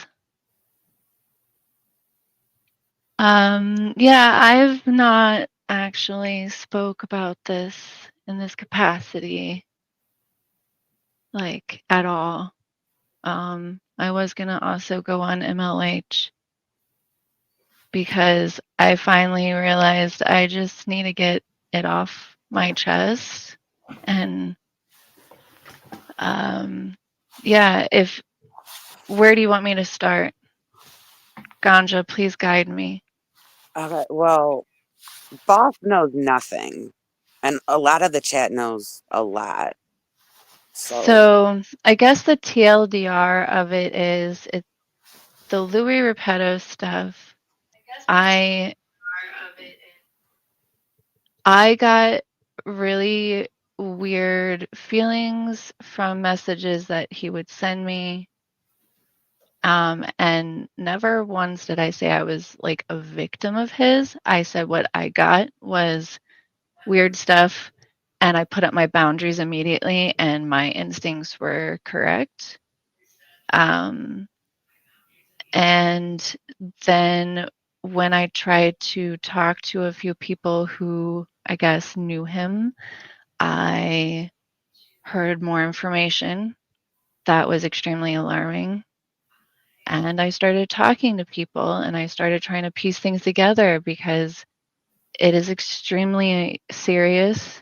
Yeah, I've not actually spoke about this in this capacity, like at all. I was gonna also go on MLH because I finally realized I just need to get it off my chest. And yeah, where do you want me to start? Ganja, please guide me. Okay, well, Boss knows nothing, and a lot of the chat knows a lot. So So I guess the TLDR of it is the Louis Repetto stuff. I got really weird feelings from messages that he would send me. And never once did I say I was like a victim of his. I said what I got was weird stuff, and I put up my boundaries immediately, and my instincts were correct. And then when I tried to talk to a few people who I guess knew him, I heard more information that was extremely alarming. And I started talking to people and I started trying to piece things together because it is extremely serious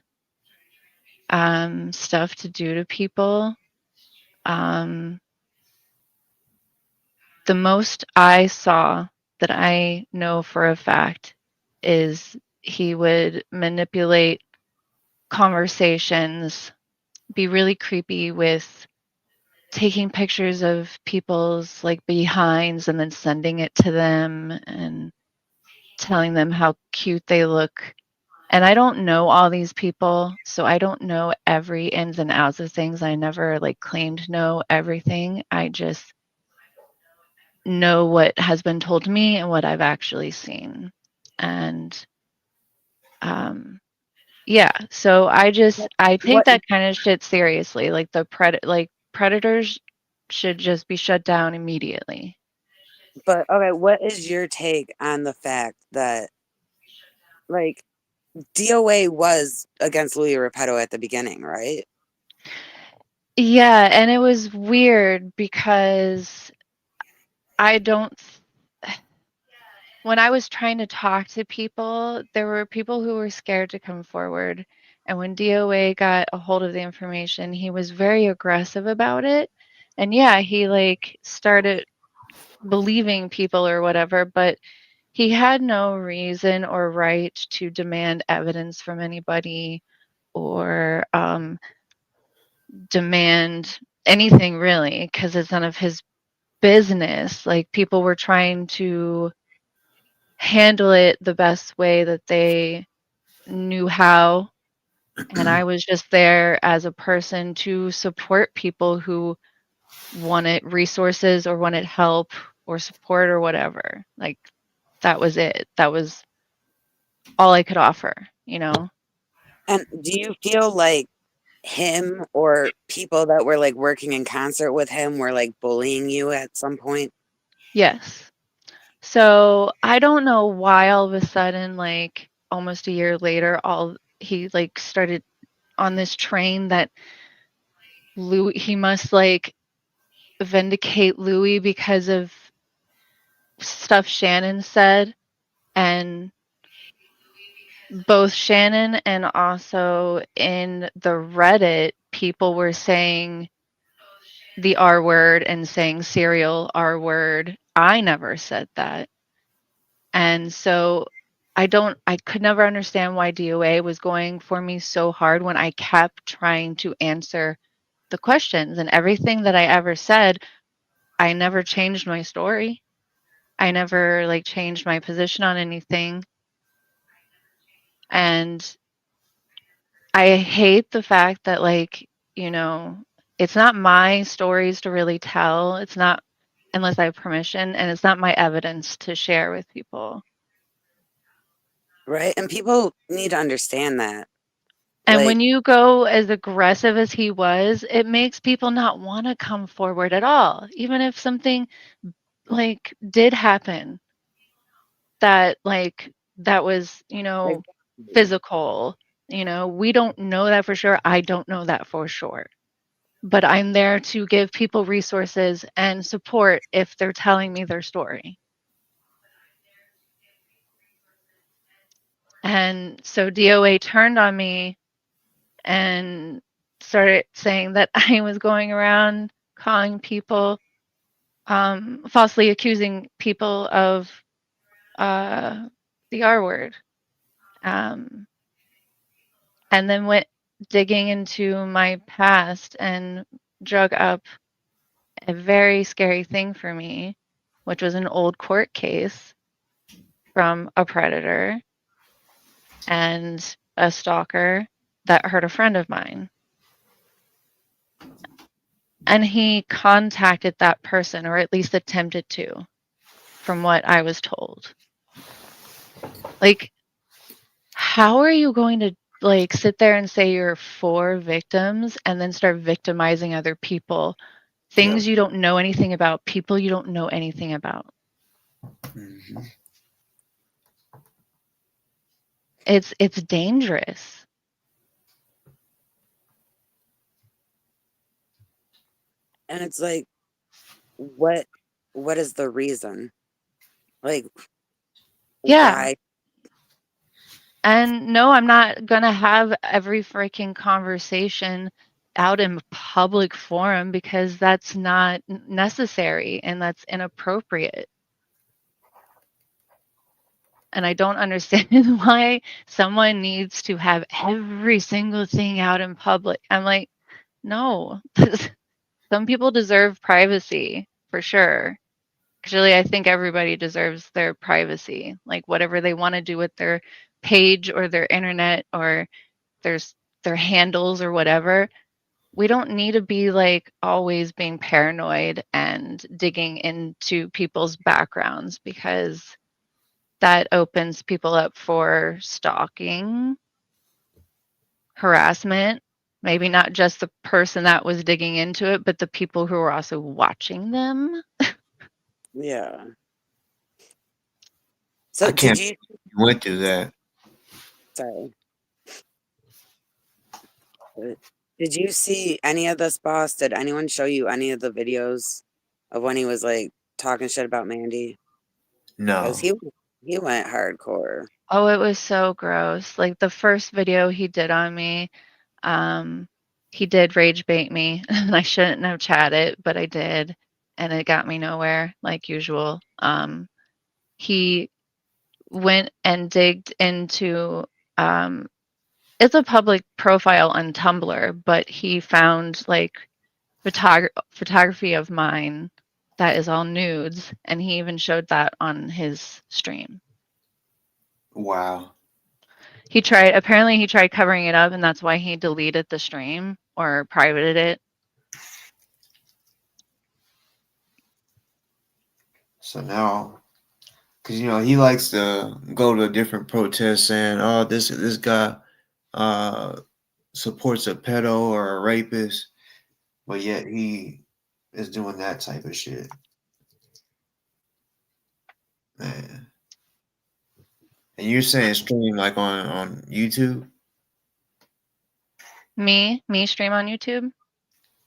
stuff to do to people. The most I saw that I know for a fact is he would manipulate conversations, be really creepy with taking pictures of people's like behinds and then sending it to them and telling them how cute they look. And I don't know all these people, so I don't know every ins and outs of things. I never like claimed to know everything. I just know what has been told to me and what I've actually seen. And yeah, so I take what? that kind of shit seriously. Like predators should just be shut down immediately. But okay, what is your take on the fact that like DoA was against Louis Repetto at the beginning, right? Yeah, and it was weird because I don't when I was trying to talk to people, there were people who were scared to come forward. And when DOA got a hold of the information, he was very aggressive about it. And yeah, he like started believing people or whatever, but he had no reason or right to demand evidence from anybody or demand anything really, because it's none of his business. Like people were trying to handle it the best way that they knew how. And I was just there as a person to support people who wanted resources or wanted help or support or whatever. Like that was it. That was all I could offer, you know? And do you feel like him or people that were like working in concert with him were like bullying you at some point? Yes. So I don't know why all of a sudden, like almost a year later, all he like started on this train that Louis, he must like vindicate Louis because of stuff Shannon said. And both Shannon and also in the Reddit, people were saying the R word and saying serial R word. I never said that. And so I could never understand why DOA was going for me so hard when I kept trying to answer the questions and everything that I ever said. I never changed my story. I never like changed my position on anything. And I hate the fact that like, you know, it's not my stories to really tell. It's not unless I have permission and it's not my evidence to share with people. Right? And people need to understand that. And Like, when you go as aggressive as he was, it makes people not want to come forward at all. Even if something like did happen that was, you know, exactly. physical, you know, we don't know that for sure. I don't know that for sure. But I'm there to give people resources and support if they're telling me their story. And so DOA turned on me and started saying that I was going around calling people, falsely accusing people of uh, the R word. Um, and then went digging into my past and drug up a very scary thing for me, which was an old court case from a predator and a stalker that hurt a friend of mine. And he contacted that person, or at least attempted to, from what I was told. Like, how are you going to like sit there and say you're for victims and then start victimizing other people? Yep. Things you don't know anything about, people you don't know anything about. Mhm. It's dangerous. And it's like, what what is the reason? Like, Yeah. why? And no, I'm not gonna have every freaking conversation out in public forum because that's not necessary and that's inappropriate. And I don't understand why someone needs to have every single thing out in public. I'm like, no, some people deserve privacy for sure. Actually, I think everybody deserves their privacy, like whatever they want to do with their page or their internet or their their handles or whatever. We don't need to be like always being paranoid and digging into people's backgrounds because that opens people up for stalking, harassment, maybe not just the person that was digging into it, but the people who were also watching them. Yeah. I So did can't you believe you went through that. sorry. Did you see any of this, boss? Did anyone show you any of the videos of when he was like talking shit about Mandy? Because No. He went hardcore. Oh, it was so gross. Like the first video he did on me, he did rage bait me, and I shouldn't have chatted, but I did, and it got me nowhere, like usual. He went and digged into it's a public profile on Tumblr, but he found like photography of mine that is all nudes, and he even showed that on his stream. Wow. Apparently he tried covering it up, and that's why he deleted the stream or privated it. So now, because he likes to go to different protests saying, "Oh, this guy supports a pedo or a rapist," but yet he is doing that type of shit. Man. And you're saying stream like on YouTube? Me stream on YouTube?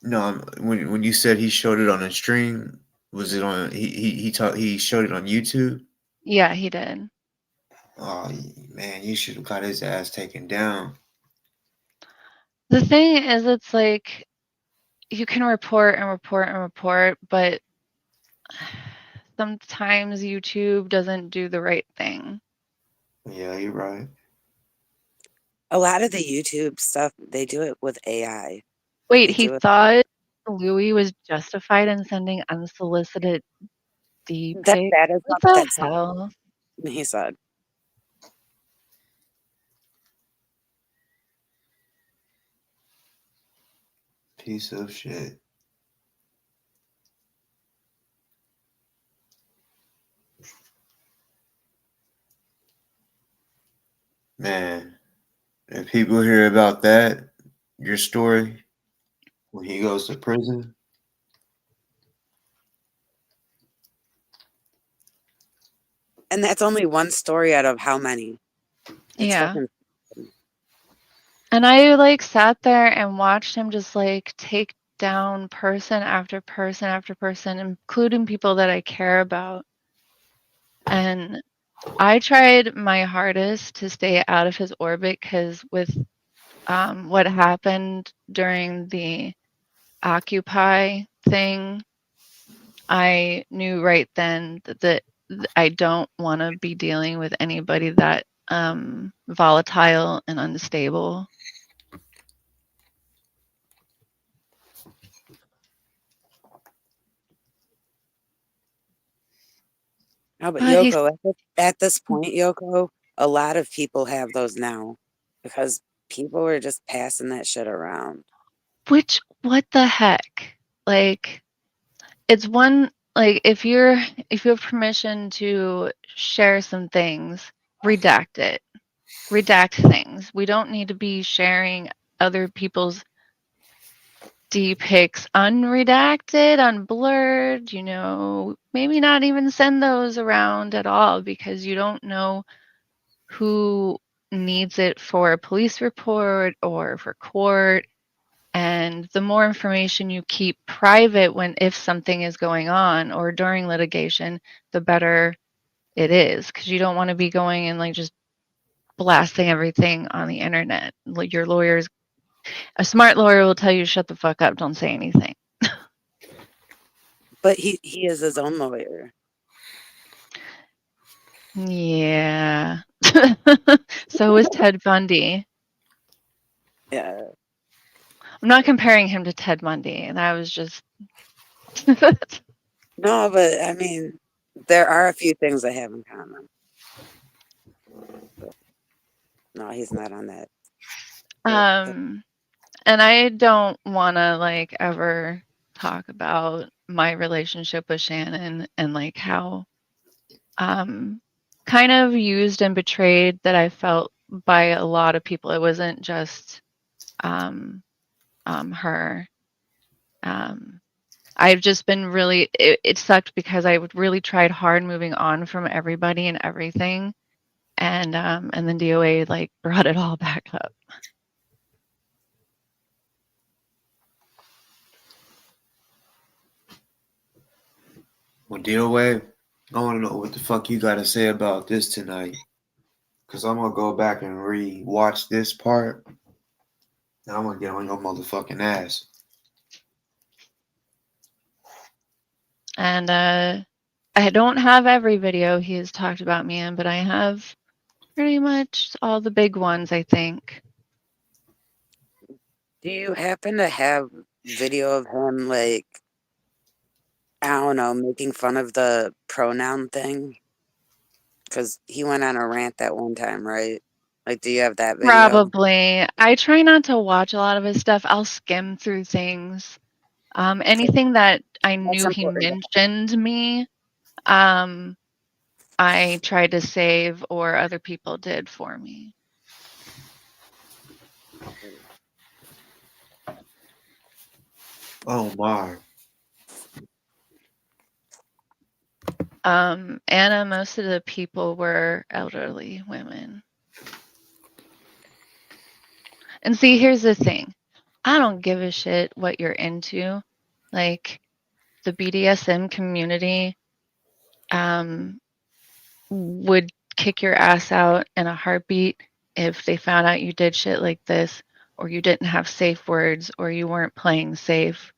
No, when you said he showed it on a stream, was it on he showed it on YouTube? Yeah, he did. Oh man, you should have got his ass taken down. The thing is, it's like you can report and report and report, but sometimes YouTube doesn't do the right thing. Yeah, you're right. A lot of the YouTube stuff, they do it with AI. Wait, They he do it. thought Louis was justified in sending unsolicited D pics? That is What the that's hell? something he said. Piece of shit. Man, if people hear about that, your story, when he goes to prison, And that's only one story out of how many? It's Yeah. fucking. And I like sat there and watched him just like take down person after person after person, including people that I care about. And I tried my hardest to stay out of his orbit because with what happened during the Occupy thing, I knew right then that I don't want to be dealing with anybody that volatile and unstable. No, but But he's Yoko, at this point, Yoko, a lot of people have those now because people are just passing that shit around. what the heck? Like it's one like if you have permission to share some things, redact it. Redact things. We don't need to be sharing other people's D pics unredacted, unblurred, maybe not even send those around at all because you don't know who needs it for a police report or for court. And the more information you keep private if something is going on or during litigation, the better it is because you don't want to be going and like just blasting everything on the internet. Like a smart lawyer will tell you, shut the fuck up, don't say anything. But he is his own lawyer. Yeah. So is Ted Bundy. Yeah. I'm not comparing him to Ted Bundy. That was just. No, but I mean, there are a few things they have in common. But no, he's not on that. And I don't want to like ever talk about my relationship with Shannon and like how kind of used and betrayed that I felt by a lot of people. It wasn't just her. I've just been really it sucked because I really tried hard moving on from everybody and everything. And then DoA like brought it all back up. well, DoA, I want to know what the fuck you got to say about this tonight. Because I'm going to go back and re-watch this part. And I'm going to get on your motherfucking ass. And I don't have every video he has talked about me in, but I have pretty much all the big ones, I think. Do you happen to have video of him, like, I don't know, making fun of the pronoun thing? Because he went on a rant that one time, right? Like, do you have that video? Probably. I try not to watch a lot of his stuff. I'll skim through things. Anything that I That's knew he important. mentioned me, um, I tried to save or other people did for me. Oh, my. Anna, most of the people were elderly women. And see, here's the thing. I don't give a shit what you're into. Like, the BDSM community would kick your ass out in a heartbeat if they found out you did shit like this, or you didn't have safe words, or you weren't playing safe.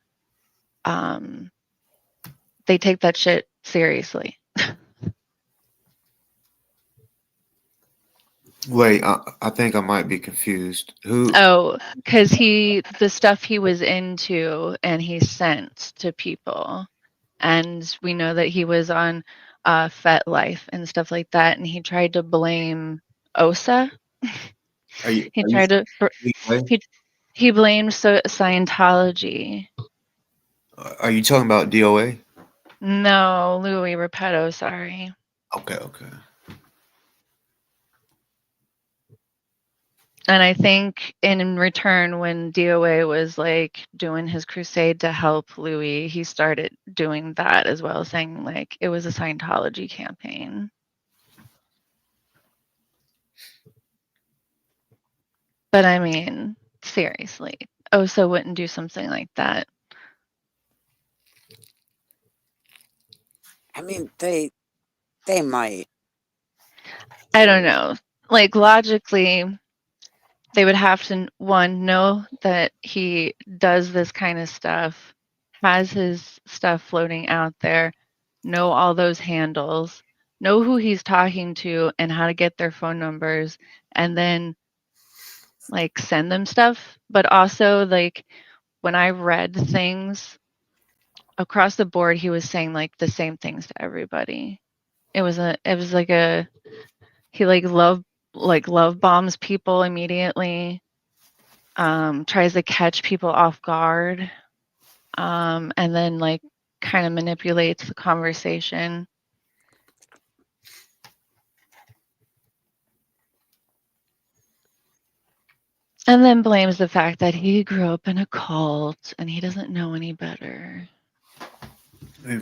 They take that shit seriously. Wait, I think I might be confused. Who? Oh, because the stuff he was into and he sent to people. And we know that he was on FetLife and stuff like that. And he tried to blame OSA. Are you? He Are you? tried to, Wait, he blamed Scientology. are you talking about DoA? No, Louis Repetto, sorry. Okay, okay. And I think in return, when DOA was like doing his crusade to help Louis, he started doing that as well, saying like it was a Scientology campaign. But I mean, seriously, OSA wouldn't do something like that. I mean, they might. I don't know. Like logically, they would have to one know that he does this kind of stuff, has his stuff floating out there, know all those handles, know who he's talking to and how to get their phone numbers, and then like send them stuff. But also like when I read things across the board, he was saying like the same things to everybody. It was like a he love bombs people immediately. Tries to catch people off guard, and then like kind of manipulates the conversation. And then blames the fact that he grew up in a cult and he doesn't know any better.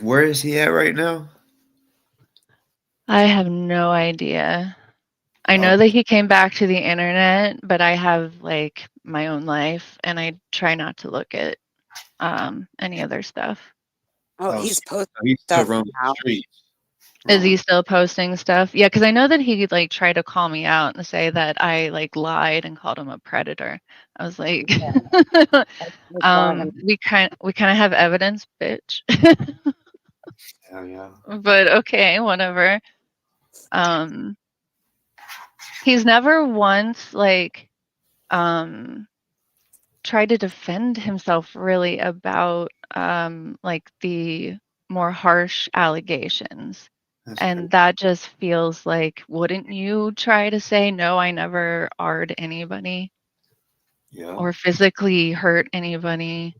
Where is he at right now? I have no idea. I Oh, know that he came back to the internet, but I have like my own life and I try not to look at any other stuff. Oh, oh, he's posting he's still stuff roaming the now. streets. Is he still posting stuff? Yeah, because I know that he like tried to call me out and say that I like lied and called him a predator. I was like, I saw him. we kind of have evidence, bitch. Hell yeah. But okay, whatever. Um, he's never once like tried to defend himself really about like the more harsh allegations. That's And that just feels like, wouldn't you try to say, no, I never AR'd anybody yeah. or physically hurt anybody?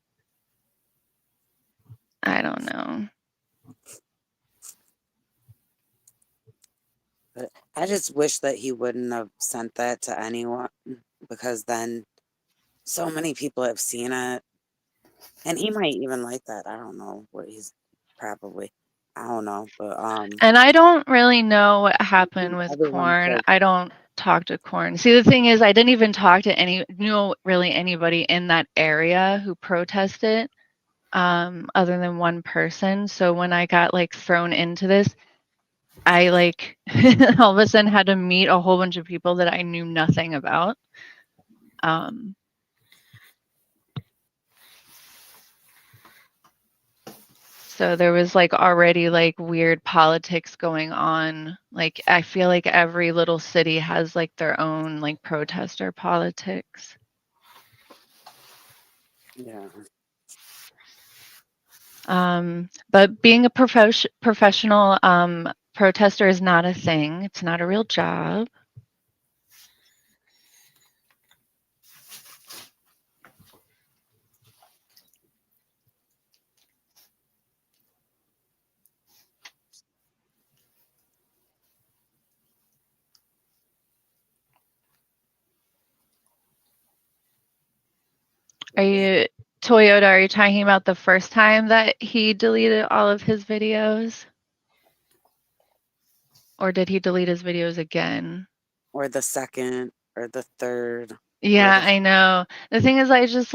I don't know. But I just wish that he wouldn't have sent that to anyone because then so many people have seen it. And he might even like that. I don't know what he's probably. I don't know. But And I don't really know what happened with everyone Corn. says, I don't talk to Corn. See, the thing is, I didn't even talk to really anybody in that area who protested, other than one person. So when I got like thrown into this, I like all of a sudden had to meet a whole bunch of people that I knew nothing about. So there was like already like weird politics going on. Like I feel like every little city has like their own like protester politics. Yeah. But being a professional protester is not a thing. It's not a real job. Are you, Toyota, are you talking about the first time that he deleted all of his videos? Or did he delete his videos again? Or the second, or the third. Yeah, I know. The thing is, I just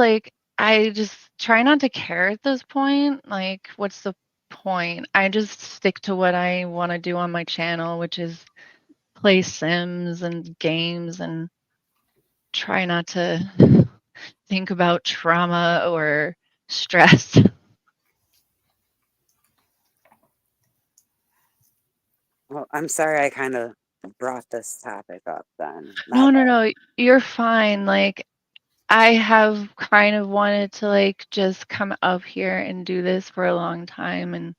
try not to care at this point. Like, what's the point? I just stick to what I want to do on my channel, which is play Sims and games and try not to think about trauma or stress. Well, I'm sorry I kind of brought this topic up then. My No, no, bad. no, you're fine. Like, I have kind of wanted to like just come up here and do this for a long time, and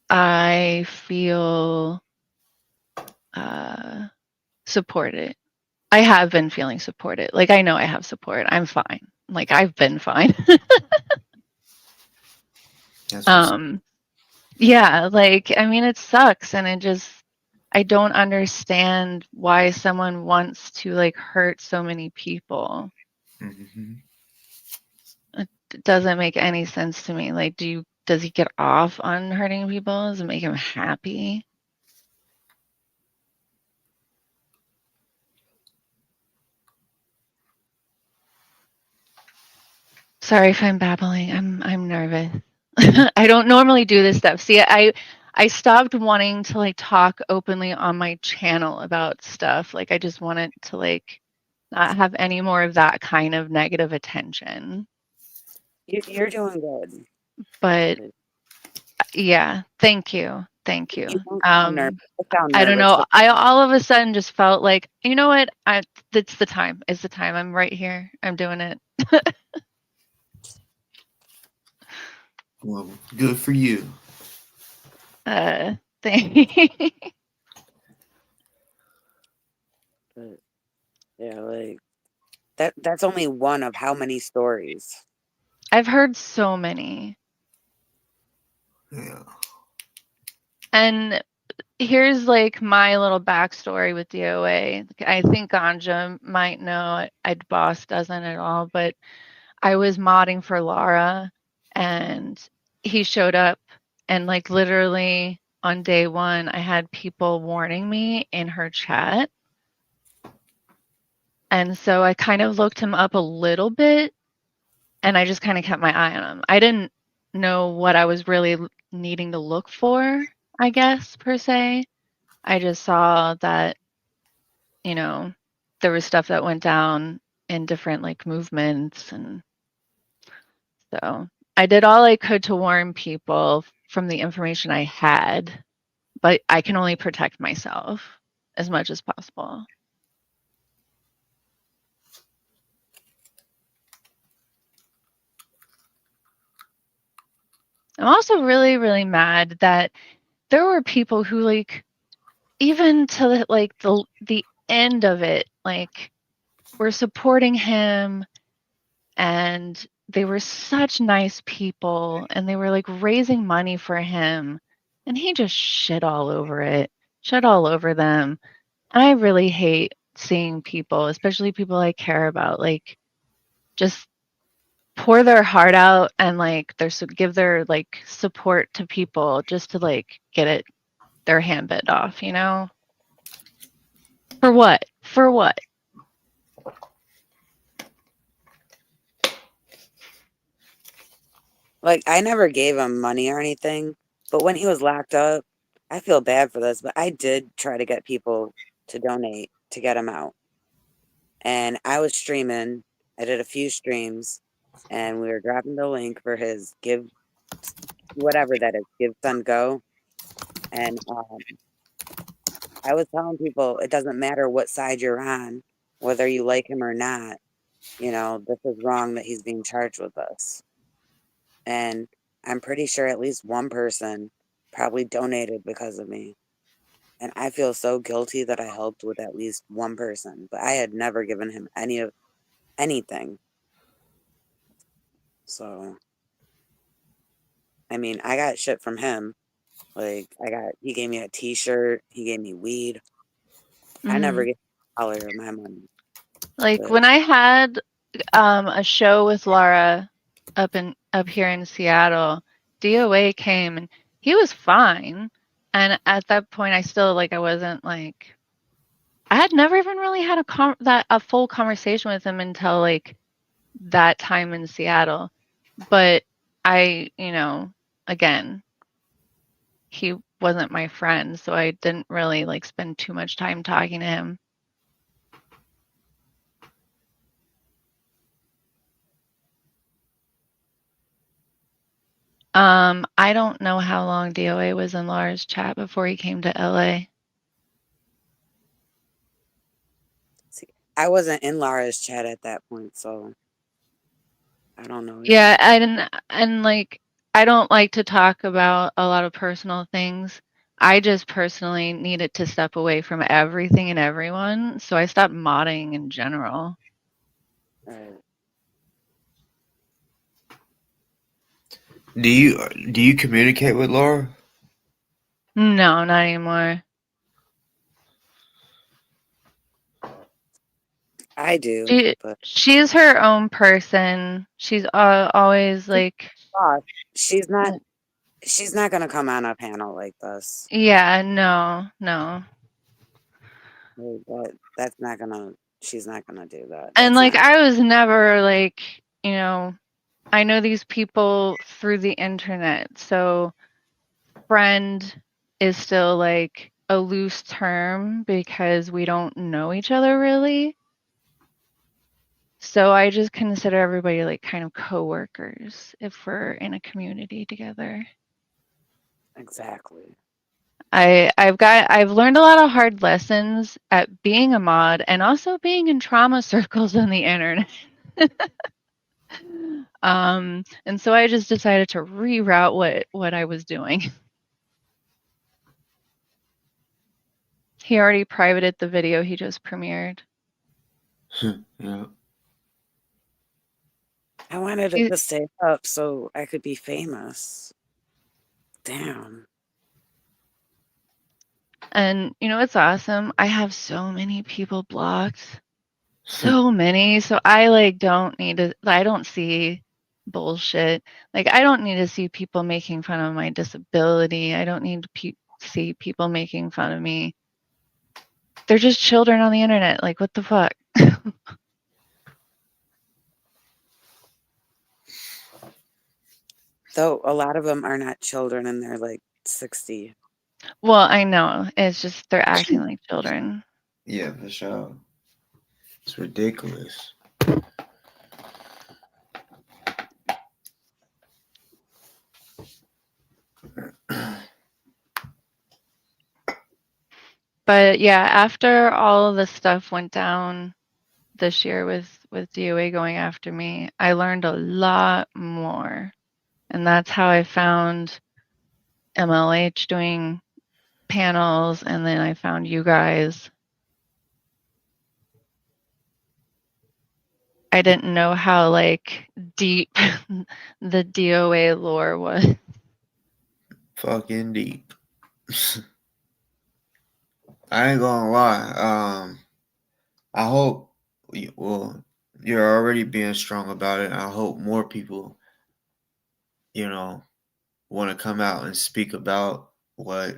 I feel supported. I have been feeling supported. Like I know I have support. I'm fine. Like I've been fine. That's what's Yeah, like I mean it sucks and I don't understand why someone wants to like hurt so many people. mm-hmm. It doesn't make any sense to me. Like does he get off on hurting people? Does it make him happy? Sorry if I'm babbling. I'm nervous. I don't normally do this stuff. See, I stopped wanting to like talk openly on my channel about stuff. Like I just wanted to like not have any more of that kind of negative attention. You're doing good. But yeah, thank you. Thank you. You don't sound nervous. You sound I don't nervous. know. I all of a sudden just felt like, you know what? It's the time. It's the time. I'm right here. I'm doing it. Well, good for you. Thank But, yeah, like that's only one of how many stories. I've heard so many. Yeah. And here's like my little backstory with DoA. I think Ganja might know. Boss doesn't at all, but I was modding for Laura and he showed up and like literally on day one, I had people warning me in her chat. And so I kind of looked him up a little bit and I just kind of kept my eye on him. I didn't know what I was really needing to look for, I guess, per se. I just saw that, you know, there was stuff that went down in different like movements. And so I did all I could to warn people from the information I had, but I can only protect myself as much as possible. I'm also really, really mad that there were people who like even to like the end of it, like were supporting him and they were such nice people and they were like raising money for him and he just shit all over it, shit all over them. And I really hate seeing people, especially people I care about, like just pour their heart out and like give their like support to people just to like get it their hand bit off, you know? For what? For what? Like, I never gave him money or anything, but when he was locked up, I feel bad for this, but I did try to get people to donate to get him out. And I was streaming. I did a few streams, and we were dropping the link for his give, whatever that is, give, send, go. And I was telling people it doesn't matter what side you're on, whether you like him or not. This is wrong that he's being charged with this. And I'm pretty sure at least one person probably donated because of me. And I feel so guilty that I helped with at least one person, but I had never given him anything. So, I mean, I got shit from him. Like, he gave me a t-shirt, he gave me weed. I never Mhm. get $1 of my money. Like But when I had a show with Laura up here in Seattle, DoA came and he was fine. And at that point, I still I wasn't like I had never even really had a full conversation with him until that time in Seattle. But I, again, he wasn't my friend, so I didn't really spend too much time talking to him. I don't know how long DoA was in Laura's chat before he came to LA. see, I wasn't in Laura's chat at that point, so I don't know either. Yeah, I didn't, and I don't like to talk about a lot of personal things. I just personally needed to step away from everything and everyone, so I stopped modding in general. Right. Do you communicate with Laura? No, not anymore. I do, She but she's her own person. She's always boss, she's not she's not gonna come on a panel like this. yeah, no, no. That's not gonna she's not gonna do that. And That's not I was never I know these people through the internet, so friend is still a loose term because we don't know each other really. So I just consider everybody kind of coworkers if we're in a community together. exactly. I've learned a lot of hard lessons at being a mod and also being in trauma circles on the internet. And so I just decided to reroute what I was doing. He already privated the video he just premiered. Yeah. I wanted it He, to stay up so I could be famous. Damn. and it's awesome. I have so many people blocked. So many. So I don't need to I don't see bullshit. I don't need to see people making fun of my disability. I don't need to see people making fun of me. They're just children on the internet. What the fuck? Though a lot of them are not children and they're 60. Well, I know. It's just they're acting like children. Yeah, for sure. It's ridiculous. But yeah, after all of the stuff went down this year with DOA going after me, I learned a lot more. And that's how I found MLH doing panels, and then I found you guys. I didn't know how deep the DOA lore was. Fucking deep. I ain't gonna lie. I hope. Well, you're already being strong about it. I hope more people, want to come out and speak about what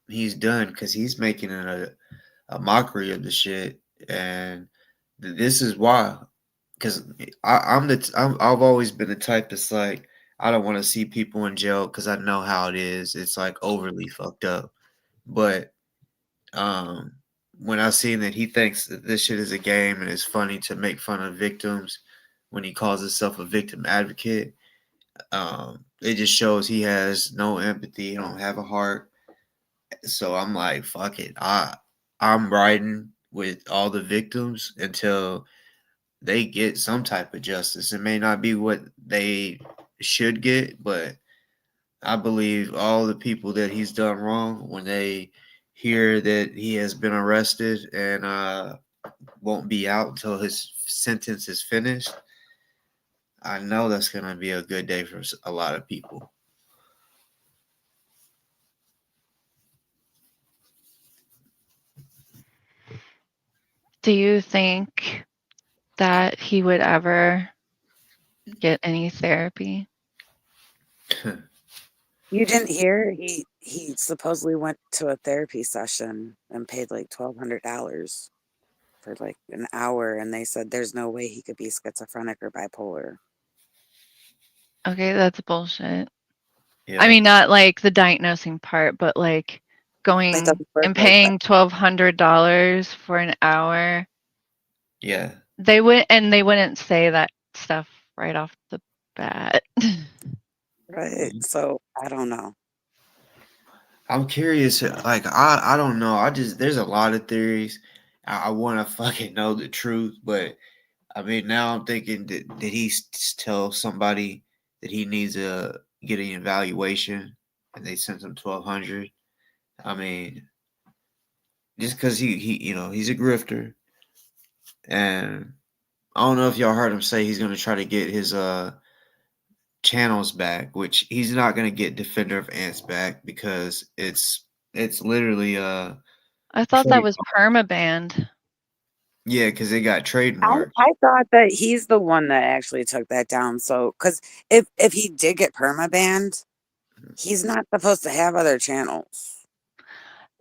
he's done because he's making it a mockery of the shit, and this is why. Because I've always been the type that's like I don't want to see people in jail because I know how it is. It's like overly fucked up. But um, when I seen that he thinks that this shit is a game and it's funny to make fun of victims when he calls himself a victim advocate, it just shows he has no empathy. He don't have a heart. So I'm like, fuck it. I'm riding with all the victims until they get some type of justice. It may not be what they should get, but I believe all the people that he's done wrong, when they hear that he has been arrested and won't be out until his sentence is finished, I know that's going to be a good day for a lot of people. Do you think that he would ever get any therapy? You didn't hear he supposedly went to a therapy session and paid like $1,200 for like an hour, and they said there's no way he could be schizophrenic or bipolar. Okay, that's bullshit. I Yeah, mean, not like the diagnosing part, but like It going doesn't work and like that. paying $1,200 for an hour. yeah. They wouldn't say that stuff right off the bat. Right. So I don't know. I'm curious. Like, I don't know. I just there's a lot of theories. I want to fucking know the truth, but I mean, now I'm thinking that did he tell somebody that he needs to get an evaluation, and they sent him 1,200? I mean, just because he he's a grifter, and I don't know if y'all heard him say he's gonna try to get his channels back, which he's not gonna get Defender of Ants back because it's literally I thought that trade. was permabanned. Yeah, because it got I trademarked. I thought that he's the one that actually took that down. So, because if he did get permabanned, he's not supposed to have other channels.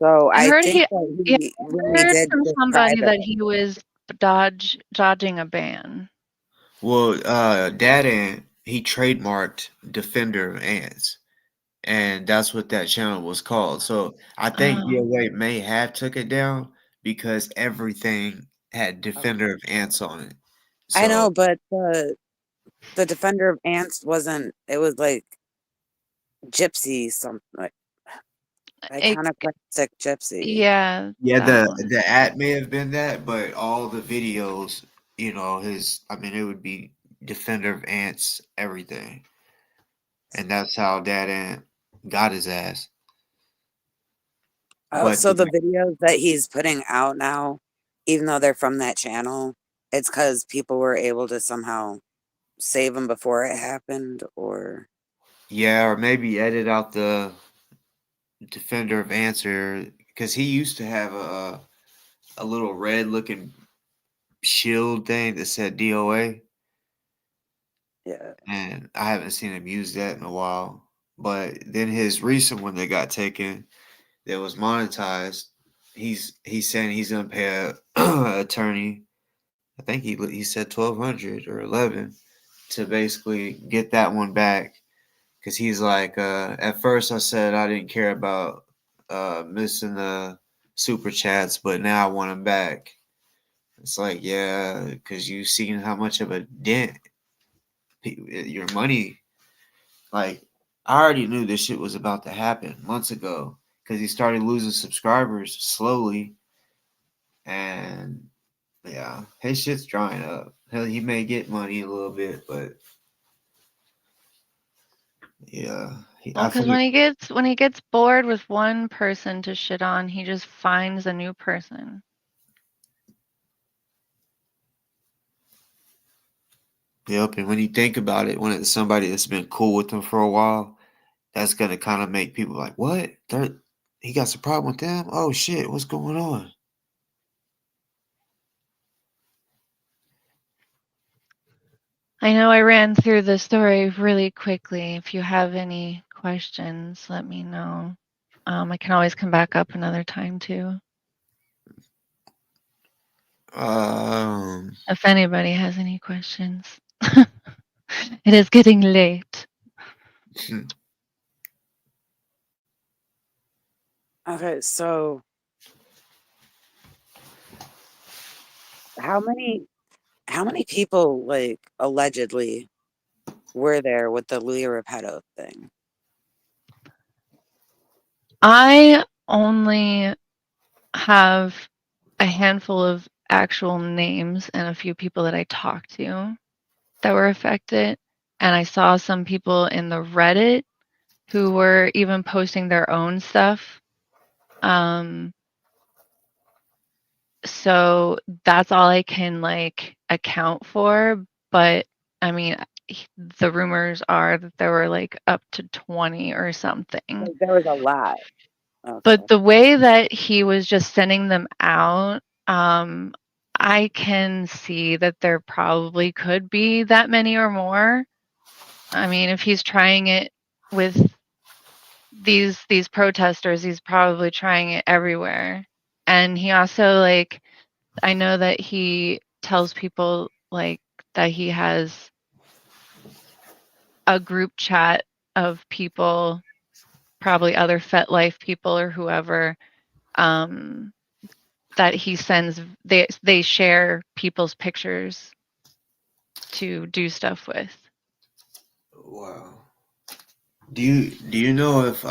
So I I heard think he that Yeah, he I really heard did from describe somebody it. that he was dodging a ban. Well, Dad Ant, he trademarked Defender of Ants, and that's what that channel was called. So I think Oh, DoA may have took it down because everything had Defender of Ants on it. I know, So but the Defender of Ants wasn't. It was like Gypsy, something like it, iconoclastic Gypsy. yeah, yeah, that the one. at may have been that, but all the videos, his I mean it would be Defender of Ants, everything. And that's how Dad Ant got his ass. Oh, But so the videos that he's putting out now, even though they're from that channel, it's because people were able to somehow save them before it happened, or yeah, or maybe edit out the Defender of Answer because he used to have a little red looking shield thing that said DOA, yeah. and I haven't seen him use that in a while. But then his recent one that got taken that was monetized, he's saying he's gonna pay a attorney. I think he said 1,200 or 11 to basically get that one back because he's like, at first I said I didn't care about missing the super chats, but now I want them back. It's like, yeah, because you've seen how much of a dent your money. Like, I already knew this shit was about to happen months ago because he started losing subscribers slowly, and yeah, his shit's drying up. Hell, he may get money a little bit, but yeah, Well, I because think. when he gets bored with one person to shit on, he just finds a new person. Yep, and when you think about it, when it's somebody that's been cool with them for a while, that's gonna kind of make people like, "What? He got some problem with them? Oh shit, what's going on?" I know I ran through the story really quickly. If you have any questions, let me know. I can always come back up another time too. Um, If anybody has any questions. It is getting late. Okay, so how many people like allegedly were there with the Louis Repetto thing? I only have a handful of actual names and a few people that I talked to that were affected. And I saw some people in the Reddit who were even posting their own stuff. So that's all I can like account for. But I mean, the rumors are that there were like up to 20 or something. Like, there was a lot. But Okay. the way that he was just sending them out, I can see that there probably could be that many or more. I mean, if he's trying it with these protesters, he's probably trying it everywhere. And he also like I know that he tells people like that he has a group chat of people, probably other FetLife people or whoever, um, that he sends. They share people's pictures to do stuff with. Wow. Do you know if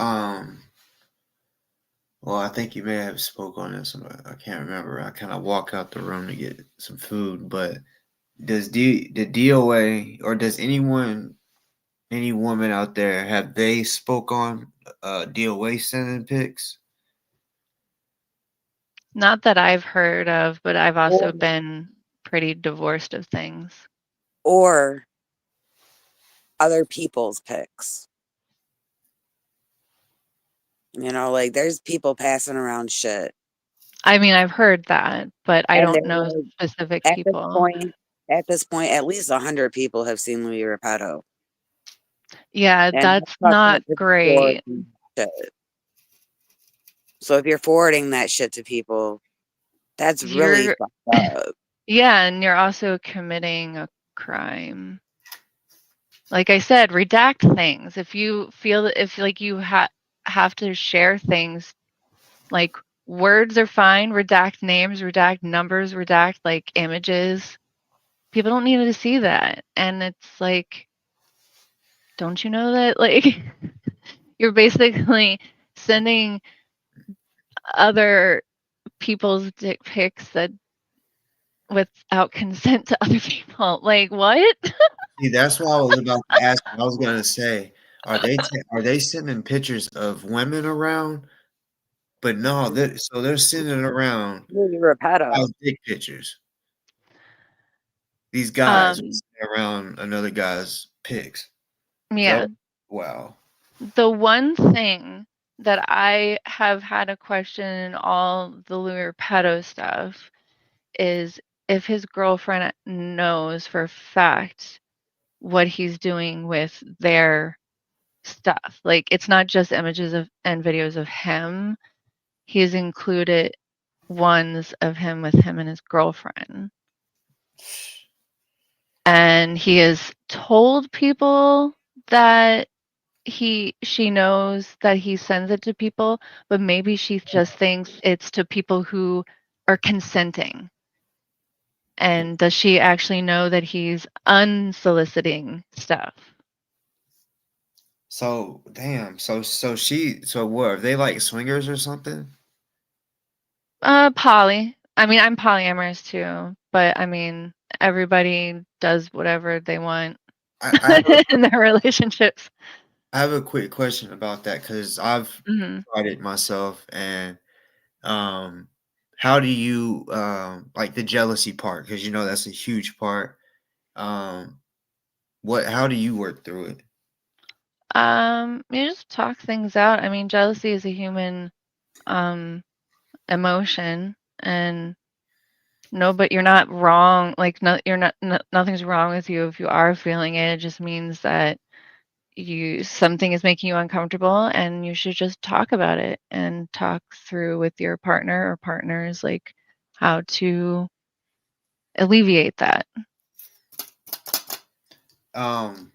well, I think you may have spoke on this. I can't remember. I kind of walk out the room to get some food, but the DOA or does any woman out there have they spoke on DOA sending pics? Not that I've heard of, but I've Or, also been pretty divorced of things. or other people's pics. You know, like there's people passing around shit. I mean, I've heard that, but I And don't they're know like, specific at this people. point, at this point, at least 100 people have seen Louis Repetto. Yeah, And that's I'm talking not about just great. forwarding shit. So if you're forwarding that shit to people, that's really You're fucked up. Yeah, and you're also committing a crime. Like I said, redact things. If you feel that if like you have to share things, like words are fine, redact names, redact numbers, redact like images. People don't need to see that. And it's like, don't you know that like you're basically sending other people's dick pics that without consent to other people. Like what? See, that's what I was about to ask. I was gonna say, are they sending pictures of women around? But no, they're sending around Louis Repetto. guys' dick pictures. These guys are um sending around another guy's pics. Is that yeah. wow? The one thing that I have had a question in all the Louis Pedo stuff is if his girlfriend knows for a fact what he's doing with their stuff. Like it's not just images of and videos of him. He's included ones of him with him and his girlfriend. And he has told people that she knows that he sends it to people, but maybe she just thinks it's to people who are consenting. And does she actually know that he's unsoliciting stuff? So damn. So what? Are they like swingers or something? Poly. I mean, I'm polyamorous too, but I mean, everybody does whatever they want I have a, in their relationships. I have a quick question about that because I've Mhm. tried it myself, and um, how do you like the jealousy part? Because you know that's a huge part. Um, what? How do you work through it? You just talk things out. I mean, jealousy is a human um emotion, and no, but you're not wrong. Like, no, you're not. No, nothing's wrong with you if you are feeling it. It just means that you something is making you uncomfortable, and you should just talk about it and talk through with your partner or partners, like how to alleviate that. Um,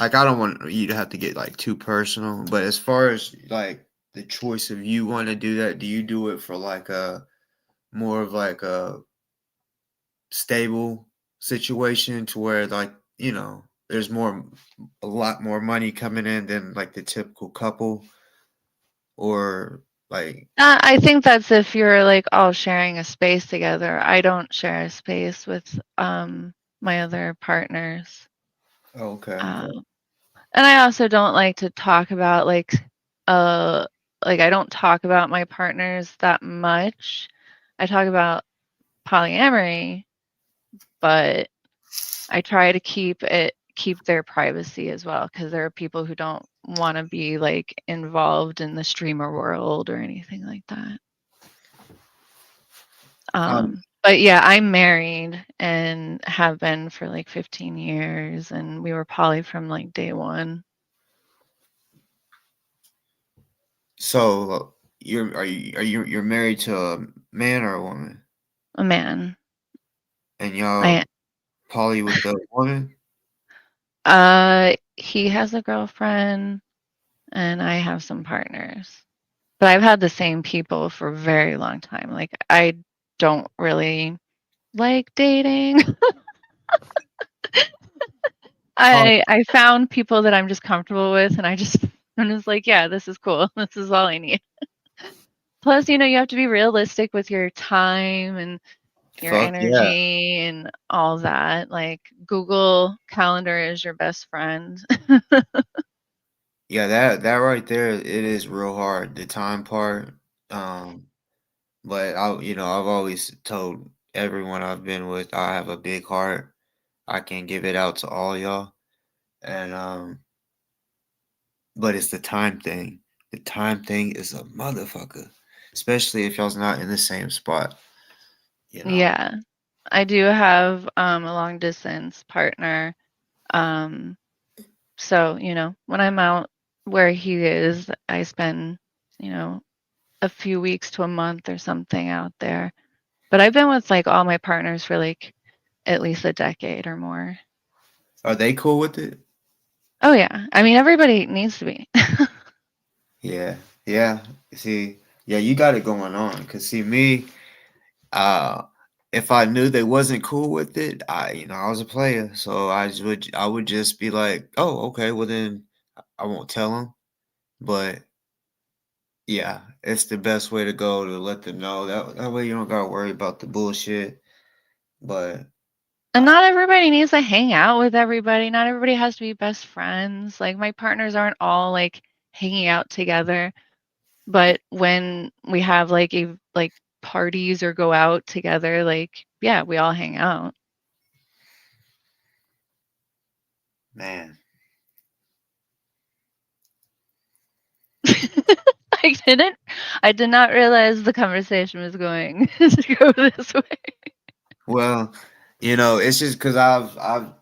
like I don't want you to have to get like too personal, but as far as like the choice of you want to do that, do you do it for like a more of like a stable situation to where like there's a lot more money coming in than like the typical couple, or like I think that's if you're like all sharing a space together. I don't share a space with my other partners. okay. Um, and I also don't like to talk about uh I don't talk about my partners that much. I talk about polyamory, but I try to keep their privacy as well, because there are people who don't want to be like involved in the streamer world or anything like that. um But yeah, I'm married and have been for like 15 years, and we were poly from like day one. so you're married to a man or a woman, A man. and y'all I poly with the woman? he has a girlfriend and I have some partners. But I've had the same people for a very long time. Like I don't really like dating. Oh, I found people that I'm just comfortable with, and I'm just like, yeah, this is cool. This is all I need. Plus, you have to be realistic with your time and your fuck yeah. energy and all that. Like Google Calendar is your best friend. Yeah, that right there, it is real hard, the time part. Um, but I've always told everyone I've been with, I have a big heart. I can give it out to all y'all. And but it's the time thing. The time thing is a motherfucker, especially if y'all's not in the same spot, you know. Yeah. I do have a long distance partner. Um so, when I'm out where he is, I spend, you know, a few weeks to a month or something out there. But I've been with like all my partners for like at least a decade or more. Are they cool with it? Oh yeah. I mean, everybody needs to be. Yeah. Yeah. See, yeah, you got it going on. Cause see me, Uh, if I knew they wasn't cool with it, I was a player, so I would just be like, "Oh, okay, well then I won't tell them." But yeah, it's the best way to go to let them know that way you don't gotta worry about the bullshit. But And uh, not everybody needs to hang out with everybody. Not everybody has to be best friends. Like my partners aren't all like hanging out together. But when we have like parties or go out together, like yeah, we all hang out. man, I didn't I did not realize the conversation was going to go this way. well, it's just because I've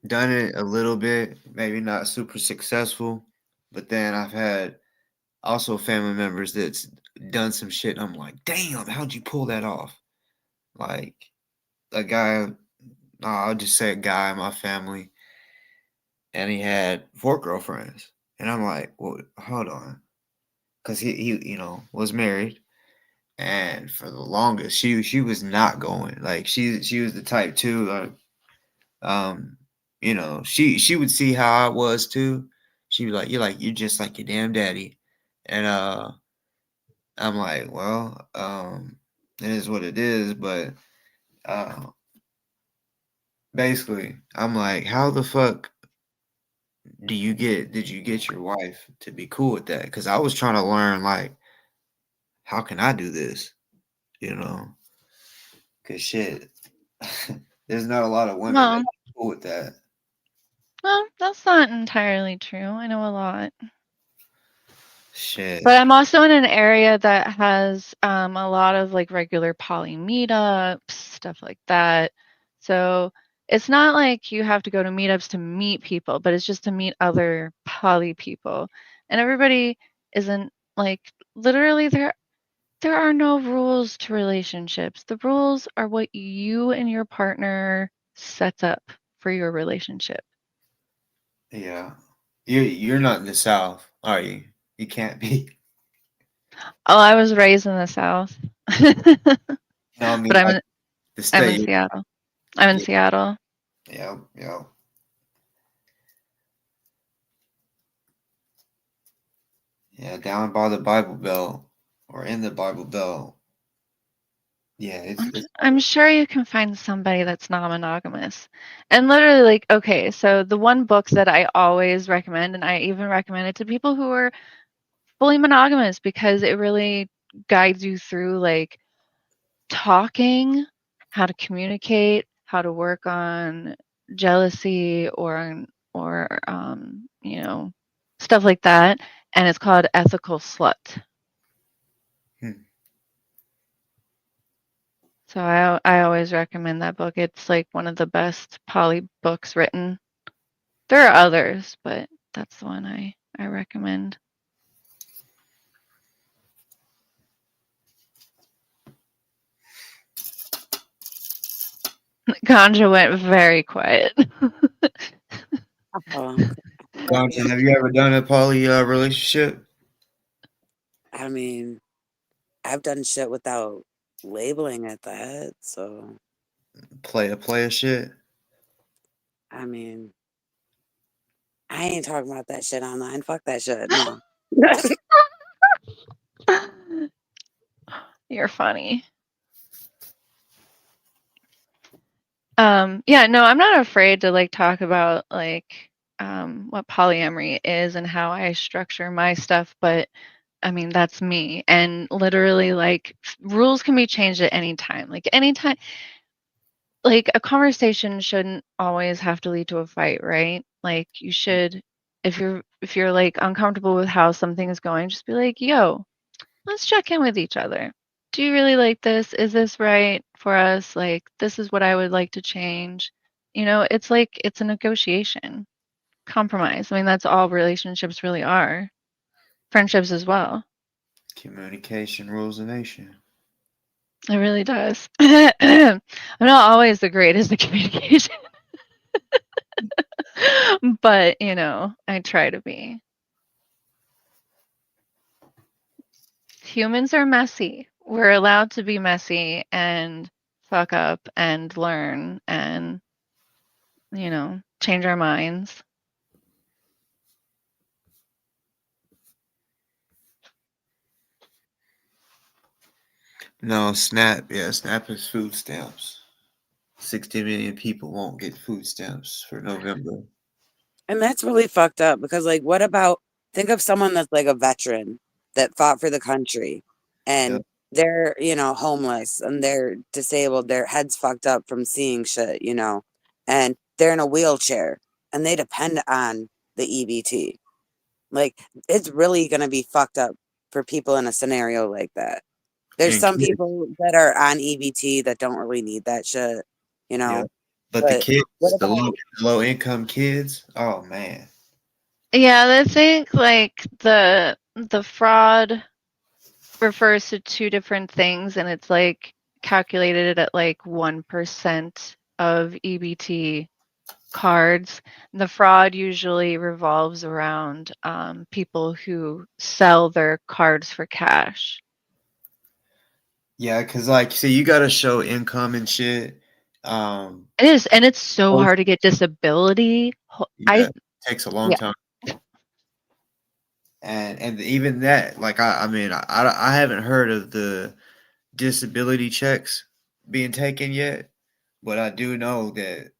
done it a little bit, maybe not super successful, but then I've had also family members that's done some shit. And I'm like, damn, how'd you pull that off? Like a guy, I'll just say a guy in my family, and he had 4 girlfriends, and I'm like, well, hold on, because he was married, and for the longest she was not going. Like she was the type too. Like she would see how I was too. She'd be like, you're just like your damn daddy, and I'm like, well, it is what it is, but uh, basically, I'm like, how the fuck did you get your wife to be cool with that? Because I was trying to learn, like, how can I do this? You know, because shit, there's not a lot of women that Well, are cool with that. well, that's not entirely true. I know a lot. But Shit. I'm also in an area that has a lot of like regular poly meetups, stuff like that. So it's not like you have to go to meetups to meet people, but it's just to meet other poly people. And everybody isn't like literally there are no rules to relationships. The rules are what you and your partner sets up for your relationship. Yeah. You're not in the South, are you? You can't be. Oh, I was raised in the South. No, I But mean like the I'm in state. Seattle. I'm in Yeah, Seattle. yeah, yeah. Yeah, down by the Bible Belt or in the Bible Belt. Yeah, it's I'm sure you can find somebody that's non-monogamous. And literally, like, okay, so the one book that I always recommend, and I even recommend it to people who are fully monogamous because it really guides you through like talking, how to communicate, how to work on jealousy or stuff like that. And it's called Ethical Slut. hmm. So I always recommend that book. It's like one of the best poly books written. There are others, but that's the one I recommend. Ganja went very quiet. Oh, Ganja, have you ever done a poly relationship? I mean, I've done shit without labeling it that. So, Play a shit? I mean, I ain't talking about that shit online. Fuck that shit. No. You're funny. Yeah, no, I'm not afraid to like talk about like what polyamory is and how I structure my stuff, but I mean, that's me. And literally like rules can be changed at any time. Like anytime like a conversation shouldn't always have to lead to a fight, right? Like you should if you're like uncomfortable with how something is going, just be like, "Yo, let's check in with each other. Do you really like this? Is this right for us? Like, this is what I would like to change." It's like it's a negotiation, compromise. I mean, that's all relationships really are. Friendships as well. Communication rules the nation. It really does. I'm not always the greatest at communication, but I try to be. Humans are messy. We're allowed to be messy and fuck up and learn and change our minds. No, SNAP. Yeah, SNAP is food stamps. 60 million people won't get food stamps for November. And that's really fucked up because, like, what about think of someone that's like a veteran that fought for the country Yep. and they're, homeless and they're disabled, their heads fucked up from seeing shit, and they're in a wheelchair and they depend on the EBT. Like, it's really going to be fucked up for people in a scenario like that. There's And some kids. people that are on EBT that don't really need that shit, you Yeah. know, But the but what kids, the about low income kids, oh man. Yeah, I think like the fraud refers to two different things, and it's like calculated at like 1% of EBT cards. The fraud usually revolves around people who sell their cards for cash. Yeah, because like, see, you got to show income and shit. It is, and it's so Most- hard to get disability. yeah, takes a long Yeah, time. And even that, like, I mean, I haven't heard of the disability checks being taken yet, but I do know that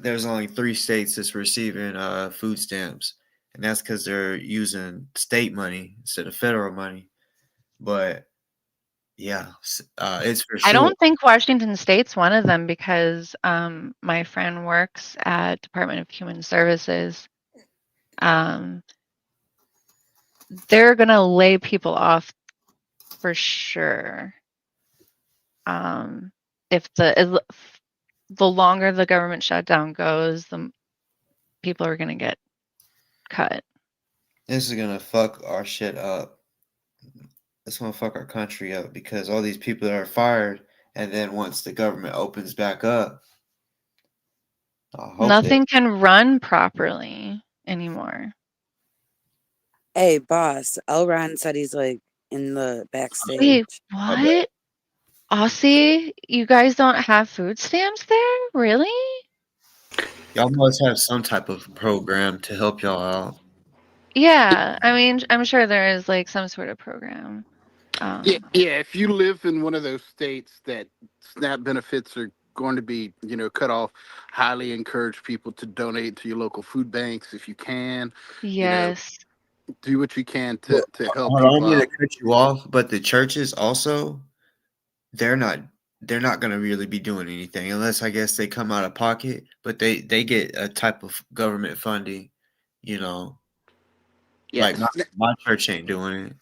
there's only 3 states that's receiving food stamps, and that's because they're using state money instead of federal money. But yeah, it's for I sure. don't think Washington State's one of them because my friend works at Department of Human Services. Um, they're gonna lay people off for sure. Um, if the longer the government shutdown goes, the people are gonna get cut. This is gonna fuck our shit up. It's gonna fuck our country up because all these people that are fired, and then once the government opens back up, I hope they Nothing can run properly. anymore. Hey, boss, Elron said he's like in the Wait, backstage. My bad. what? Aussie, you guys don't have food stamps there? Really? Y'all must have some type of program to help y'all out. Yeah, I mean, I'm sure there is like some sort of program. Yeah, Um, yeah. If you live in one of those states that SNAP benefits are going to be, cut off, highly encourage people to donate to your local food banks if you can. You know, yes. do what you can Well, to help hold on, I don't people mean to out. cut you off, but the churches also they're not they're not gonna really be doing anything unless I guess they come out of pocket, but they get a type of government funding, you know. Like Yes. my church ain't doing it.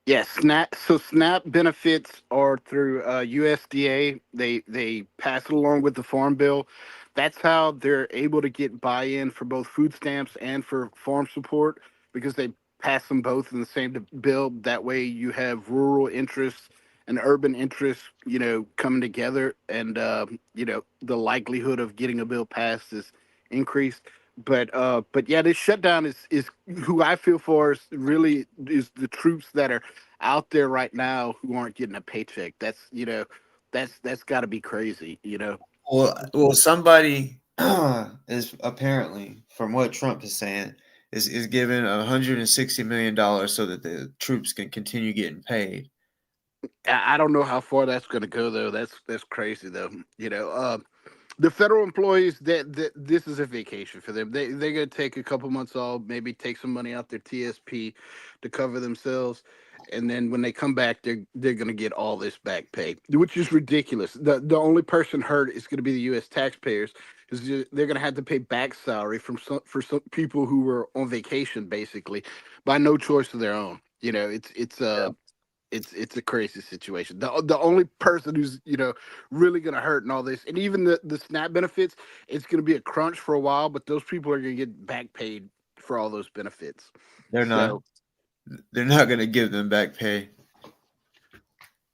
Yes, SNAP benefits are through USDA. They pass it along with the Farm Bill. That's how they're able to get buy-in for both food stamps and for farm support because they pass them both in the same bill. That way, you have rural interests and urban interests, coming together, and the likelihood of getting a bill passed is increased. But yeah, this shutdown is who I feel for is really is the troops that are out there right now who aren't getting a paycheck. That's got to be crazy. Well, somebody is apparently, from what Trump is saying, is giving $160 million so that the troops can continue getting paid. I don't know how far that's going to go though. That's crazy though. The federal employees that this is a vacation for them. They're gonna take a couple months off, maybe take some money out their TSP to cover themselves, and then when they come back, they're gonna get all this back pay, which is ridiculous. The only person hurt is gonna be the U.S. taxpayers because they're gonna have to pay back salary for some people who were on vacation basically by no choice of their own. It's a crazy situation. The only person who's really gonna hurt in all this, and even the SNAP benefits, it's gonna be a crunch for a while, but those people are gonna get back paid for all those benefits. They're not. So They're not gonna give them back pay.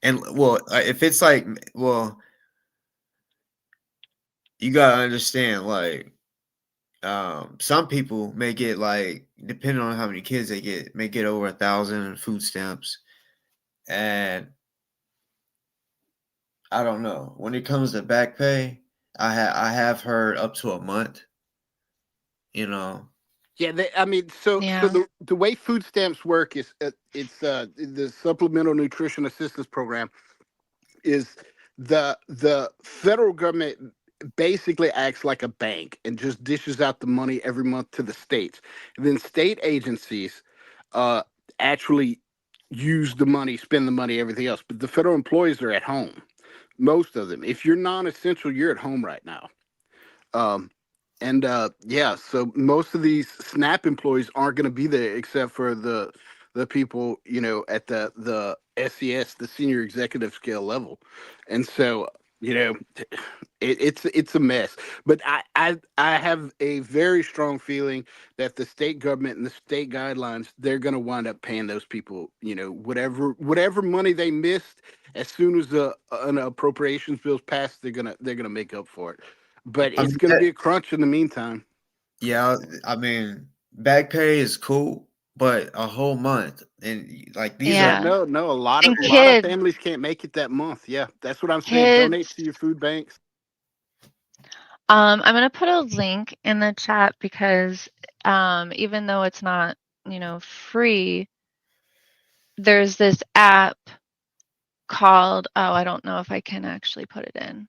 And well, if it's like, well, you gotta understand, like, some people may get like, depending on how many kids they get, may get over 1,000 in food stamps, and I don't know. When it comes to back pay, I have heard up to a month. You know, yeah, I mean, so Yeah. the way food stamps work is it's the Supplemental Nutrition Assistance Program is the federal government basically acts like a bank and just dishes out the money every month to the states. And then state agencies uh, actually use the money, spend the money, everything else. But the federal employees are at home, most of them. If you're non-essential, you're at home right now. Um, and yeah, so most of these SNAP employees aren't going to be there except for the people at the SES, the senior executive scale level, and so you know it's a mess. But I have a very strong feeling that the state government and the state guidelines they're going to wind up paying those people whatever money they missed as soon as an appropriations bill's passed they're gonna make up for it, but I it's mean, going to be a crunch in the meantime. yeah, I mean, back pay is cool, but a whole month, and like these are, No, Yeah. no, no. A lot of And a lot of kids, families can't make it that month. Yeah, that's what I'm saying. Donate kids, to your food banks. I'm gonna put a link in the chat because even though it's not, free, there's this app called, oh, I don't know if I can actually put it in.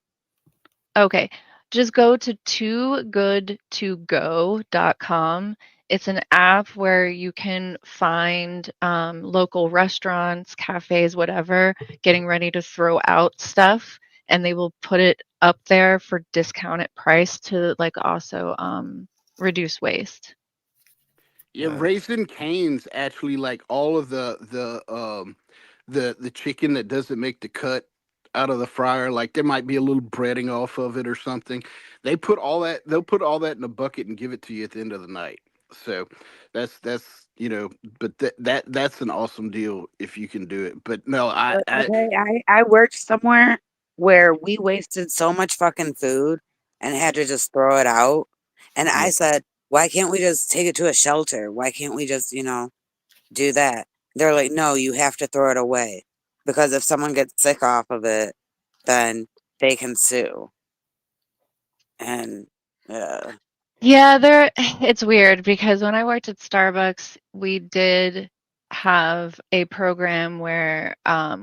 Okay, just go to toogoodtogo.com. It's an app where you can find local restaurants, cafes, whatever, getting ready to throw out stuff, and they will put it up there for discounted price to like also reduce waste. Yeah, Raising Cane's actually like all of the chicken that doesn't make the cut out of the fryer. Like there might be a little breading off of it or something. They'll put all that in a bucket and give it to you at the end of the night. So that's but that's an awesome deal if you can do it. But no, But okay, I worked somewhere where we wasted so much fucking food and had to just throw it out. And yeah. I said, Why can't we just take it to a shelter? Why can't we just, do that? They're like, no, you have to throw it away. Because if someone gets sick off of it, then they can sue. And Yeah, it's weird because when I worked at Starbucks, we did have a program where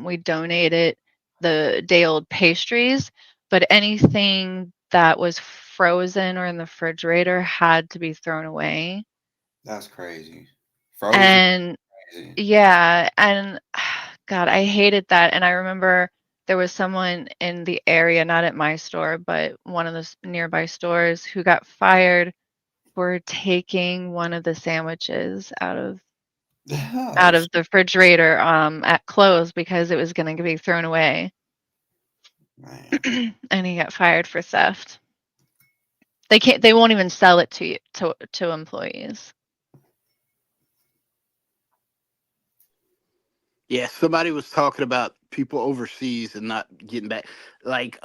we donated the day-old pastries, but anything that was frozen or in the refrigerator had to be thrown away. That's crazy. Frozen And crazy. yeah, and God, I hated that. And I remember there was someone in the area, not at my store, but one of the nearby stores, who got fired for taking one of the sandwiches Oh, out of the refrigerator at close because it was going to be thrown away. man. And he got fired for theft. They won't even sell it to employees. Yeah, somebody was talking about people overseas and not getting back. Like,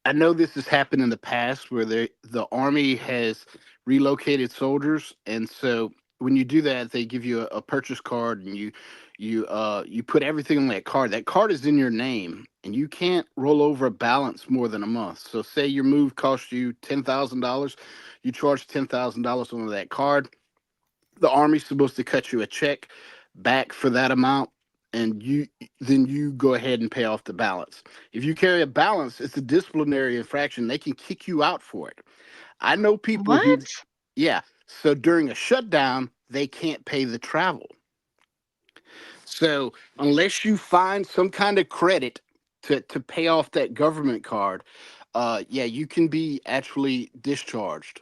I know this has happened in the past where the army has relocated soldiers, and so when you do that, they give you a purchase card, and you put everything on that card. That card is in your name, and you can't roll over a balance more than a month. So, say your move cost you $10,000, you charge $10,000 onto that card. The army's supposed to cut you a check back for that amount, and you go ahead and pay off the balance. If you carry a balance, it's a disciplinary infraction. They can kick you out for it. I know people who, What? yeah. So during a shutdown, they can't pay the travel. So unless you find some kind of credit to pay off that government card, yeah, you can be actually discharged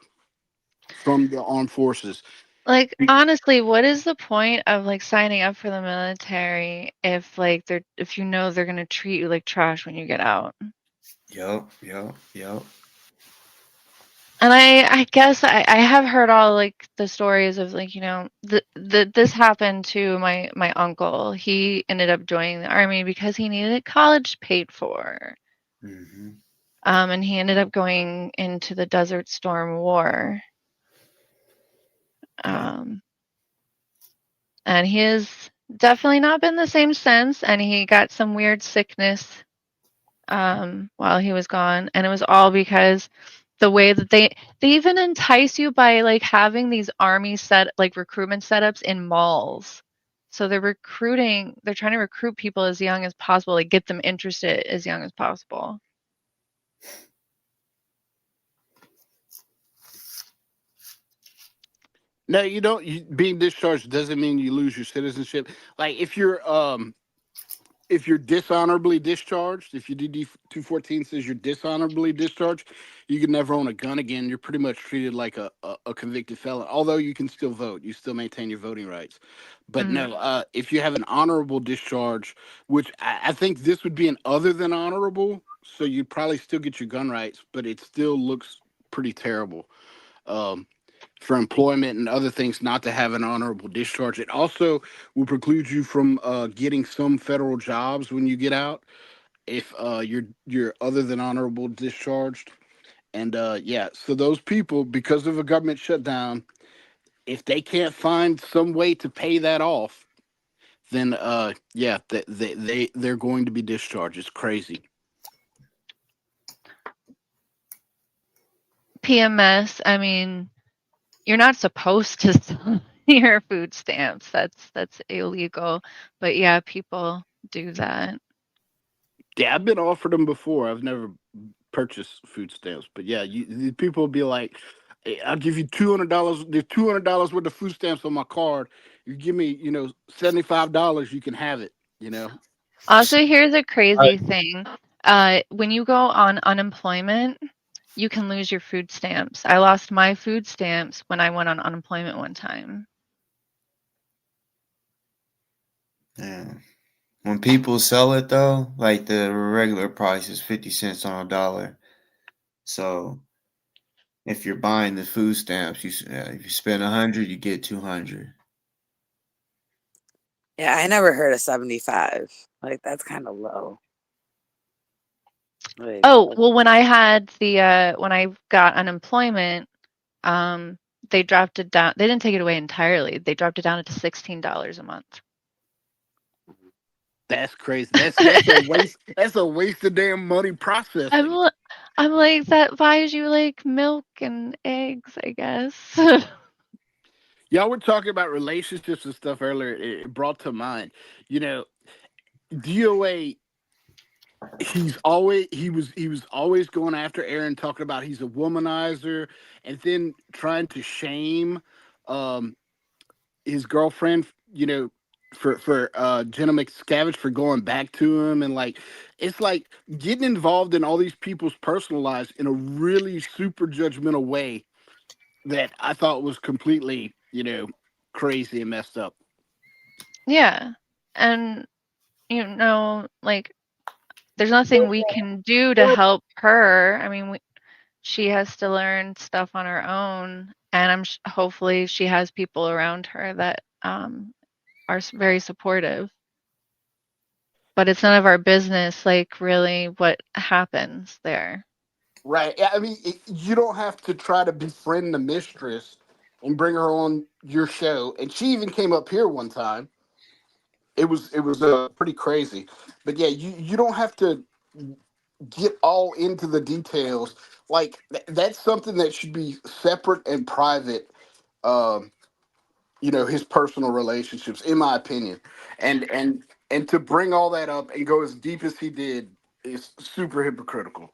from the armed forces. Like, honestly, what is the point of like signing up for the military if like if you know they're gonna treat you like trash when you get out? Yep. And I guess I have heard all like the stories of like, this happened to my uncle. He ended up joining the army because he needed college paid for. Hmm. And he ended up going into the Desert Storm War. Yeah. Um, and he has definitely not been the same since. And he got some weird sickness while he was gone, and it was all because the way that they even entice you by like having these army set like recruitment setups in malls. So they're trying to recruit people as young as possible, like get them interested as young as possible. No, you don't. Being discharged doesn't mean you lose your citizenship. Like if you're dishonorably discharged, if your DD 214 says you're dishonorably discharged, you can never own a gun again. You're pretty much treated like a convicted felon. Although you can still vote, you still maintain your voting rights. But Mm. no, if you have an honorable discharge, which I think this would be an other than honorable, so you'd probably still get your gun rights, but it still looks pretty terrible. Um, for employment and other things not to have an honorable discharge. It also will preclude you from getting some federal jobs when you get out if you're other than honorable discharged. And yeah, so those people, because of a government shutdown, if they can't find some way to pay that off, then yeah, they're going to be discharged. It's crazy. PMS, I mean, you're not supposed to sell your food stamps. That's illegal. But yeah, people do that. Yeah, I've been offered them before. I've never purchased food stamps, but yeah, people will be like, "Hey, I'll give you $200. There's $200 worth of food stamps on my card. You give me, $75. You can have it. You know." Also, here's a crazy thing. When you go on unemployment, you can lose your food stamps. I lost my food stamps when I went on unemployment one time. Yeah. When people sell it though, like the regular price is 50 cents on a dollar. So if you're buying the food stamps, if you spend 100, you get 200. yeah, I never heard of 75. Like, that's kind of low. Like, Oh, well, when I got unemployment, They dropped it down. They didn't take it away entirely. They dropped it down to $16 a month. That's crazy. That's a waste. That's a waste of damn money I'm processing. li- I'm like, that buys you like milk and eggs, I guess. Y'all were talking about relationships and stuff earlier. It brought to mind, you know, DOA. He was always going after Aaron, talking about he's a womanizer, and then trying to shame um his girlfriend, for Jenna McScavage for going back to him, and like it's like getting involved in all these people's personal lives in a really super judgmental way that I thought was completely, crazy and messed up. Yeah. And, like, there's nothing we can do to help her. I mean, she has to learn stuff on her own, and hopefully she has people around her that are very supportive. But it's none of our business, like, really what happens there. Right. I mean, you don't have to try to befriend the mistress and bring her on your show. And she even came up here one time. It was pretty crazy. But yeah, you don't have to get all into the details. Like that's something that should be separate and private. Um, his personal relationships, in my opinion, and to bring all that up and go as deep as he did is super hypocritical.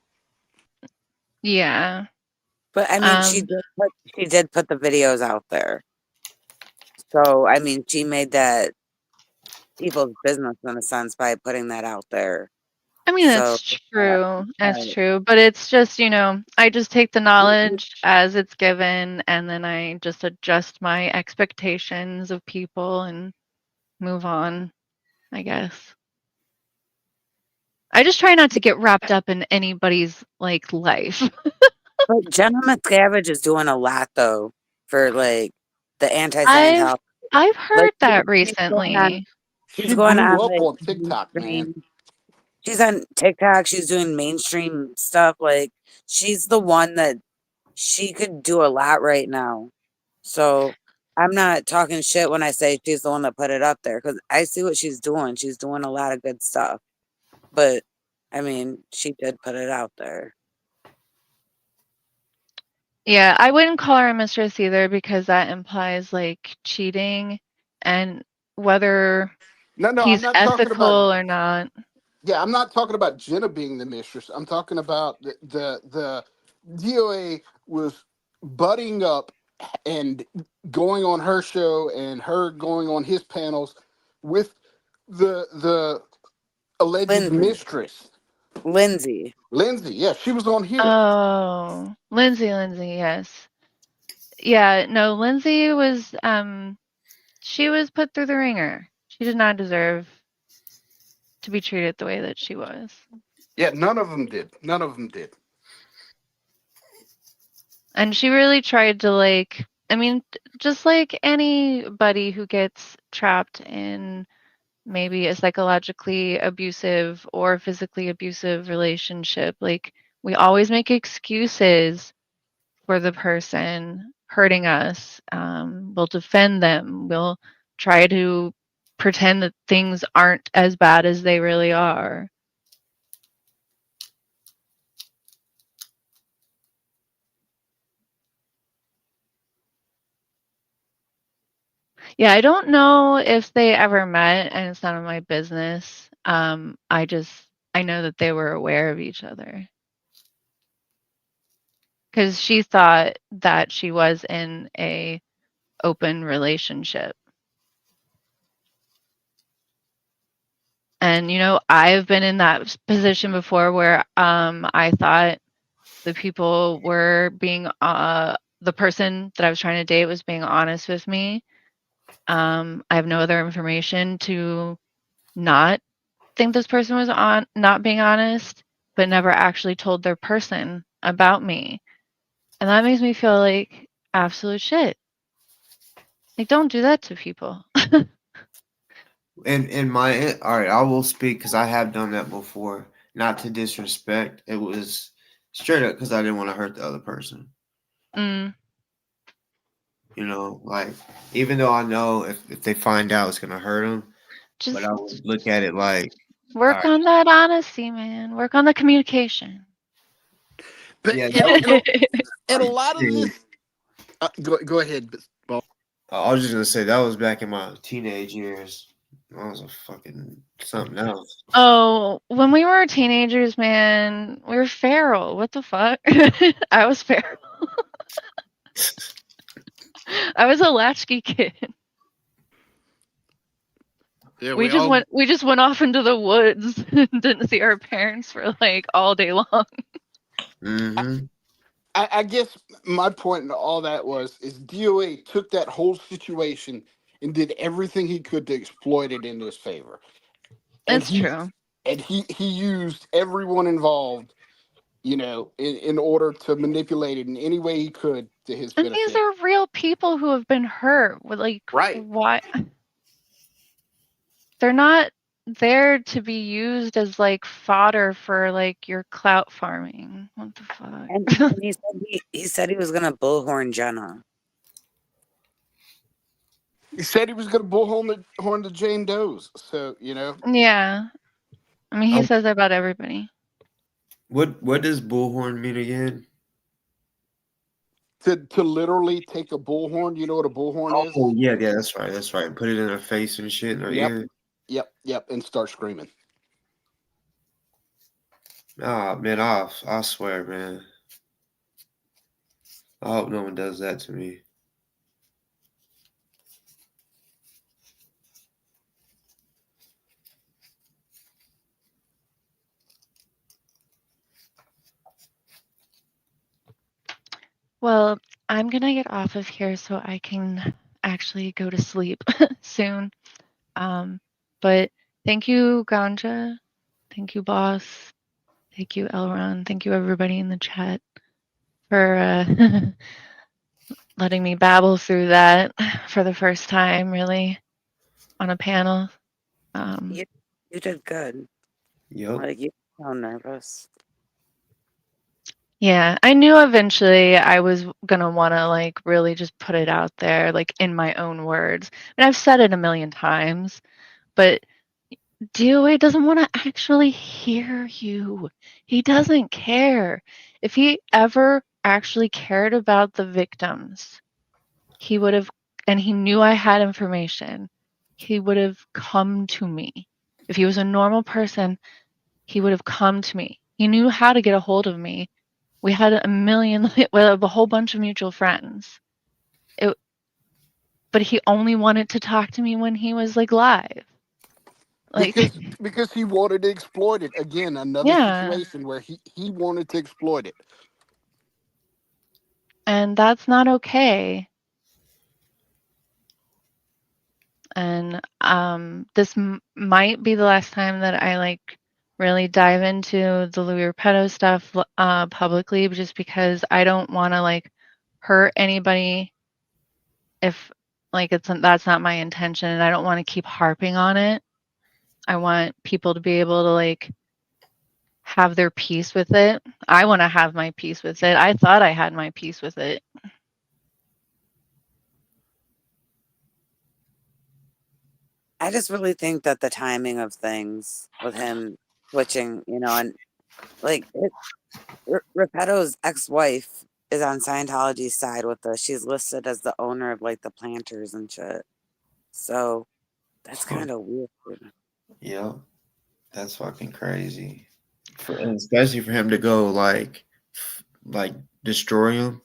Yeah. But I mean, Um, she did put the videos out there. So I mean, she made that people's business in a sense by putting that out there. I mean, So that's true. That's uh, true. But it's just, I just take the knowledge as it's given, and then I just adjust my expectations of people and move on, I guess. I just try not to get wrapped up in anybody's like life. but Jenna McScavage is doing a lot though for like the I've anti-Scientology. I've Like heard that recently. she's She going blew on up like on TikTok, man. mainstream. She's on TikTok. She's doing mainstream stuff. Like she's the one that she could do a lot right now. So I'm not talking shit when I say she's the one that put it up there because I see what she's doing. She's doing a lot of good stuff. But I mean, she did put it out there. Yeah, I wouldn't call her a mistress either because that implies like cheating and whether No, I'm he's not talking about. ethical or not. Yeah, I'm not talking about Jenna being the mistress. I'm talking about the DOA was butting up and going on her show and her going on his panels with the alleged Lindsay. mistress, Lindsay. Lindsay. Yeah, she was on here. Oh, Lindsay, yes. Yeah, no, Lindsay was she was put through the ringer. She did not deserve to be treated the way that she was. Yeah, none of them did. None of them did. And she really tried to like, I mean, just like anybody who gets trapped in maybe a psychologically abusive or physically abusive relationship, like we always make excuses for the person hurting us. We'll defend them. We'll try to pretend that things aren't as bad as they really are. Yeah, I don't know if they ever met, and it's none of my business. I know that they were aware of each other because she thought that she was in a open relationship. And I've been in that position before where I thought the people were being the person that I was trying to date was being honest with me. I have no other information to not think this person was not being honest, but never actually told their person about me. And that makes me feel like absolute shit. Like, don't do that to people. In my all right, I will speak because I have done that before. Not to disrespect, it was straight up because I didn't want to hurt the other person. Mm. You know, like even though I know if they find out it's gonna hurt them, but Just I would look at it like, all work right, on that honesty, man. Work on the communication. But yeah, that and was and a lot of this. Go ahead, Paul. I was just gonna say that was back in my teenage years. I was a fucking something else. Oh, when we were teenagers, man, we were feral. What the fuck? I was feral. I was a latchkey kid. Yeah, We we just all. went off into the woods and didn't see our parents for like all day long. Mm-hmm. I guess my point in all that is DOA took that whole situation and did everything he could to exploit it in his favor, and It's he true. he used everyone involved, in order to manipulate it in any way he could to his And these benefit. are real people who have been hurt. With like, Right. why? They're not there to be used as like fodder for like your clout farming. What the And, fuck? and he said he was gonna bullhorn Jenna. He said he was going to horn the Jane Does. So Yeah. I mean, he says that about everybody. What does bullhorn mean again? to literally take a bullhorn. You know what a bullhorn is? Oh yeah, yeah, that's right. Put it in their face and shit in their Yep, ear. yep, and start screaming. Ah man, I swear, man. I hope no one does that to me. Well, I'm gonna get off of here so I can actually go to sleep soon. But thank you, Ganja. Thank you, boss. Thank you, Elron. Thank you, everybody in the chat for letting me babble through that for the first time, really, on a panel. You did good. Yep. Like you sound nervous. Yeah, I knew eventually I was gonna wanna like really just put it out there, like in my own words. And I've said it a million times, but DOA doesn't want to actually hear you. He doesn't care. If he ever actually cared about the victims, he would have, and he knew I had information, he would have come to me. If he was a normal person, he would have come to me. He knew how to get a hold of me. We had a million, well, a whole bunch of mutual friends. But he only wanted to talk to me when he was like live. Like, Because he wanted to exploit it again. Another yeah. situation where he wanted to exploit it. And that's not okay. And this might be the last time that I like really dive into the Louis Repetto stuff publicly, just because I don't want to like hurt anybody if like that's not my intention, and I don't want to keep harping on it. I want people to be able to like have their peace with it. I want to have my peace with it. I thought I had my peace with it. I just really think that the timing of things with him switching, and like Repetto's ex-wife is on Scientology's side with she's listed as the owner of like the planters and shit. So that's kind of weird. Yep. That's fucking crazy. And especially for him to go like destroy him,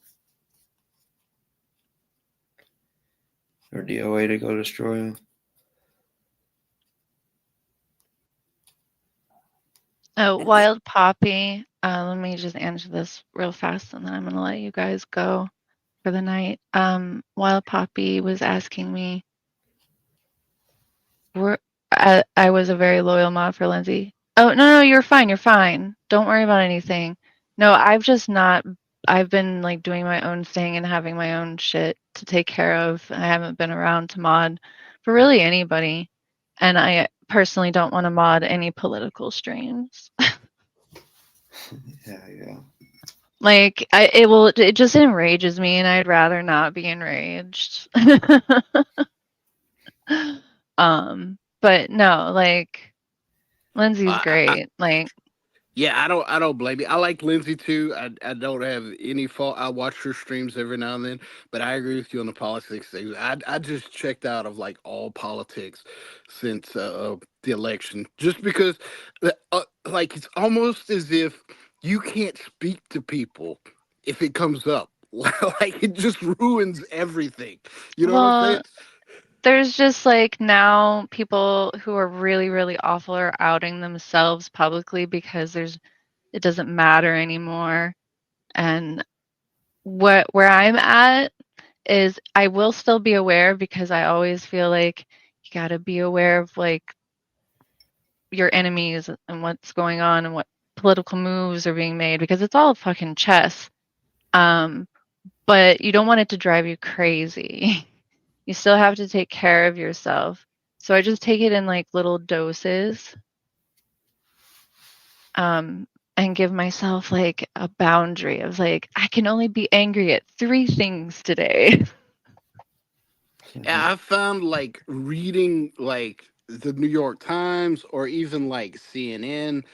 or DOA to go destroy him. Oh, Wild Poppy. Let me just answer this real fast and then I'm going to let you guys go for the night. Wild Poppy was asking me, I was a very loyal mod for Lindsay. Oh, no, you're fine. You're fine. Don't worry about anything. No, I've been like doing my own thing and having my own shit to take care of. I haven't been around to mod for really anybody. And I personally don't want to mod any political streams. Yeah, yeah. Like it just enrages me, and I'd rather not be enraged. But no, like Lindsay's I great. Like, Yeah, I don't blame you. I like Lindsay too. I don't have any fault. I watch her streams every now and then, but I agree with you on the politics thing. I just checked out of like all politics since the election, just because like it's almost as if you can't speak to people if it comes up. Like it just ruins everything. You know what I'm saying? well, there's just like now people who are really, really awful are outing themselves publicly because it doesn't matter anymore. And where I'm at is I will still be aware because I always feel like you got to be aware of like your enemies and what's going on and what political moves are being made because it's all fucking chess. Um, but you don't want it to drive you crazy. You still have to take care of yourself. So I just take it in like little doses, and give myself like a boundary of like, I can only be angry at 3 things today. Yeah, I found like reading like the New York Times or even like CNN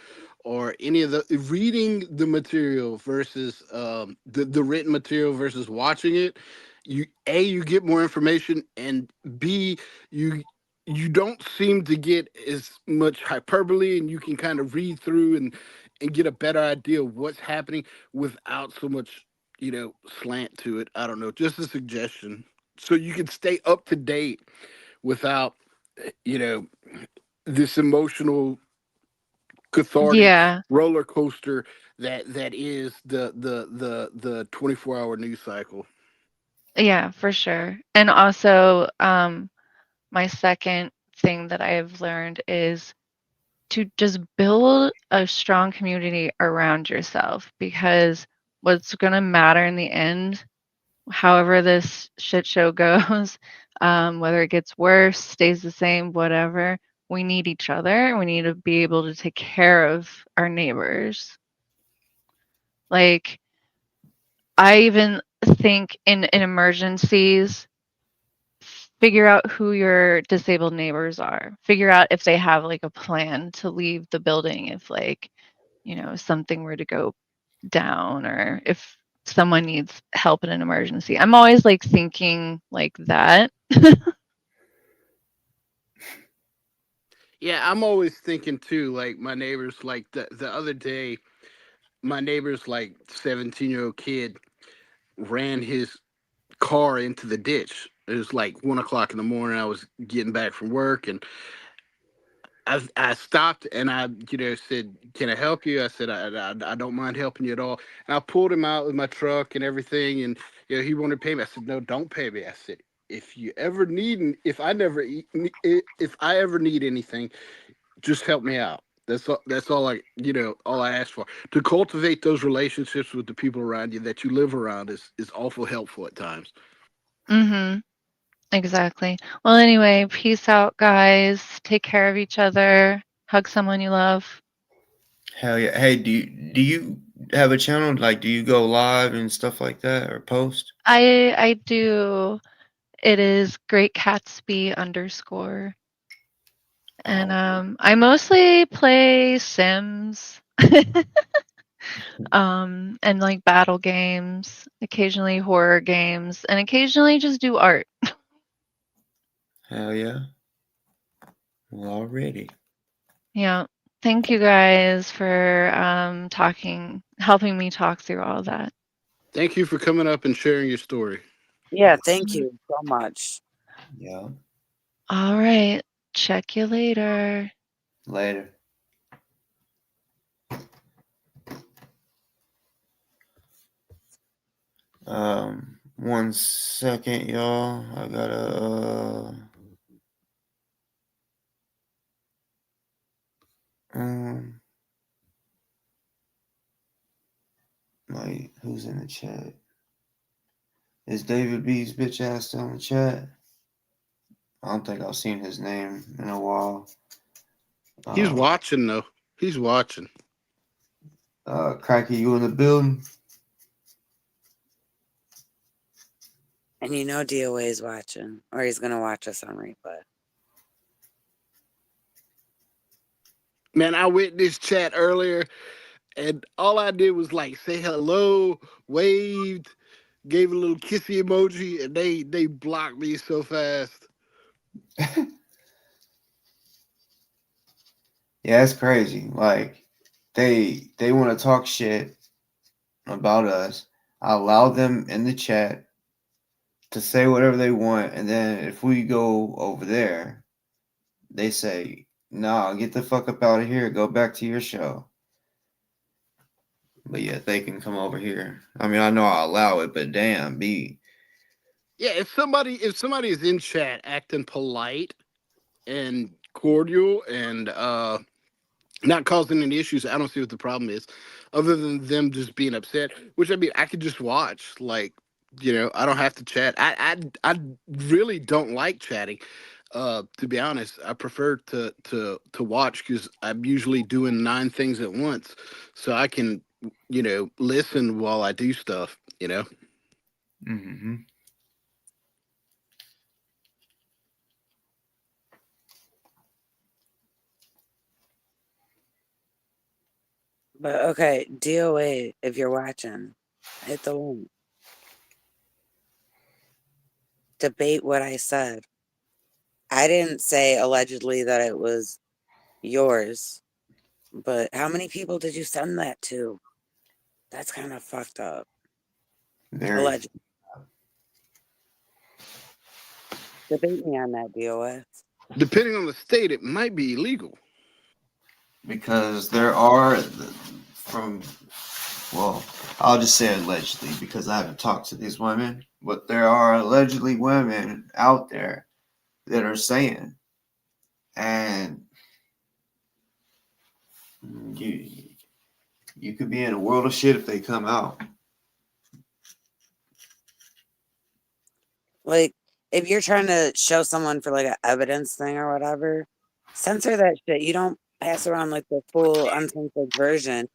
or any of the reading the material versus the written material versus watching it, you get more information, and B, you you don't seem to get as much hyperbole, and you can kind of read through and get a better idea of what's happening without so much, slant to it. I don't know, just a suggestion, so you can stay up to date without, you know this emotional cathartic Yeah, roller coaster that is the 24-hour news cycle. yeah, for sure. And also, my second thing that I've learned is to just build a strong community around yourself because what's going to matter in the end, however this shit show goes, whether it gets worse, stays the same, whatever, we need each other. We need to be able to take care of our neighbors. Like, I even think in emergencies, figure out who your disabled neighbors are. Figure out if they have like a plan to leave the building if like, something were to go down or if someone needs help in an emergency. I'm always like thinking like that. Yeah, I'm always thinking too, like my neighbors, like the other day, my neighbor's like 17-year-old kid ran his car into the ditch. It was like 1 o'clock in the morning. I was getting back from work, and I stopped, and I said, "Can I help you?" I said, I don't mind helping you at all." And I pulled him out with my truck and everything, and he wanted to pay me. I said, "No, don't pay me." I said, "If you ever need, if I ever need anything, just help me out." That's all all I ask for. To cultivate those relationships with the people around you that you live around is awful helpful at times. Mhm. Exactly. Well, anyway, peace out, guys. Take care of each other. Hug someone you love. Hell yeah. Hey, do you have a channel? Like, do you go live and stuff like that or post? I do. It is Great Catsby _ and Oh, I mostly play Sims. And like battle games, occasionally horror games, and occasionally just do art. hell yeah. Well, already. Yeah. Thank you guys for helping me talk through all that. Thank you for coming up and sharing your story. Yeah, thank you so much. Yeah. All right. Check you later. Later. One second, y'all. I gotta. Um, like, who's in the chat? Is David B's bitch ass still in the chat? I don't think I've seen his name in a while. He's Uh, watching though. He's watching. Cracky, you in the building? And you know DoA is watching, or he's gonna watch us on replay. Man, I went in this chat earlier, and all I did was like say hello, waved, gave a little kissy emoji, and they blocked me so fast. Yeah, it's crazy. Like they want to talk shit about us. I allow them in the chat to say whatever they want, and then if we go over there, they say, "Nah, get the fuck up out of here. Go back to your show." But yet they can come over here. I mean, I know I allow it, but damn, Yeah, if somebody is in chat acting polite and cordial and not causing any issues, I don't see what the problem is, other than them just being upset. Which I mean, I could just watch. Like, I don't have to chat. I really don't like chatting. To be honest, I prefer to watch because I'm usually doing 9 things at once, so I can listen while I do stuff. Mm-hmm. But okay, DoA, if you're watching, hit the link. Debate what I said. I didn't say allegedly that it was yours, but how many people did you send that to? That's kind of fucked up. Very. Allegedly. Debate me on that, DoA. Depending on the state, it might be illegal. Because there are from well, I'll just say allegedly because I haven't talked to these women, but there are allegedly women out there that are saying, and you could be in a world of shit if they come out. Like, if you're trying to show someone for like an evidence thing or whatever, censor that shit. You don't pass around like the full uncensored version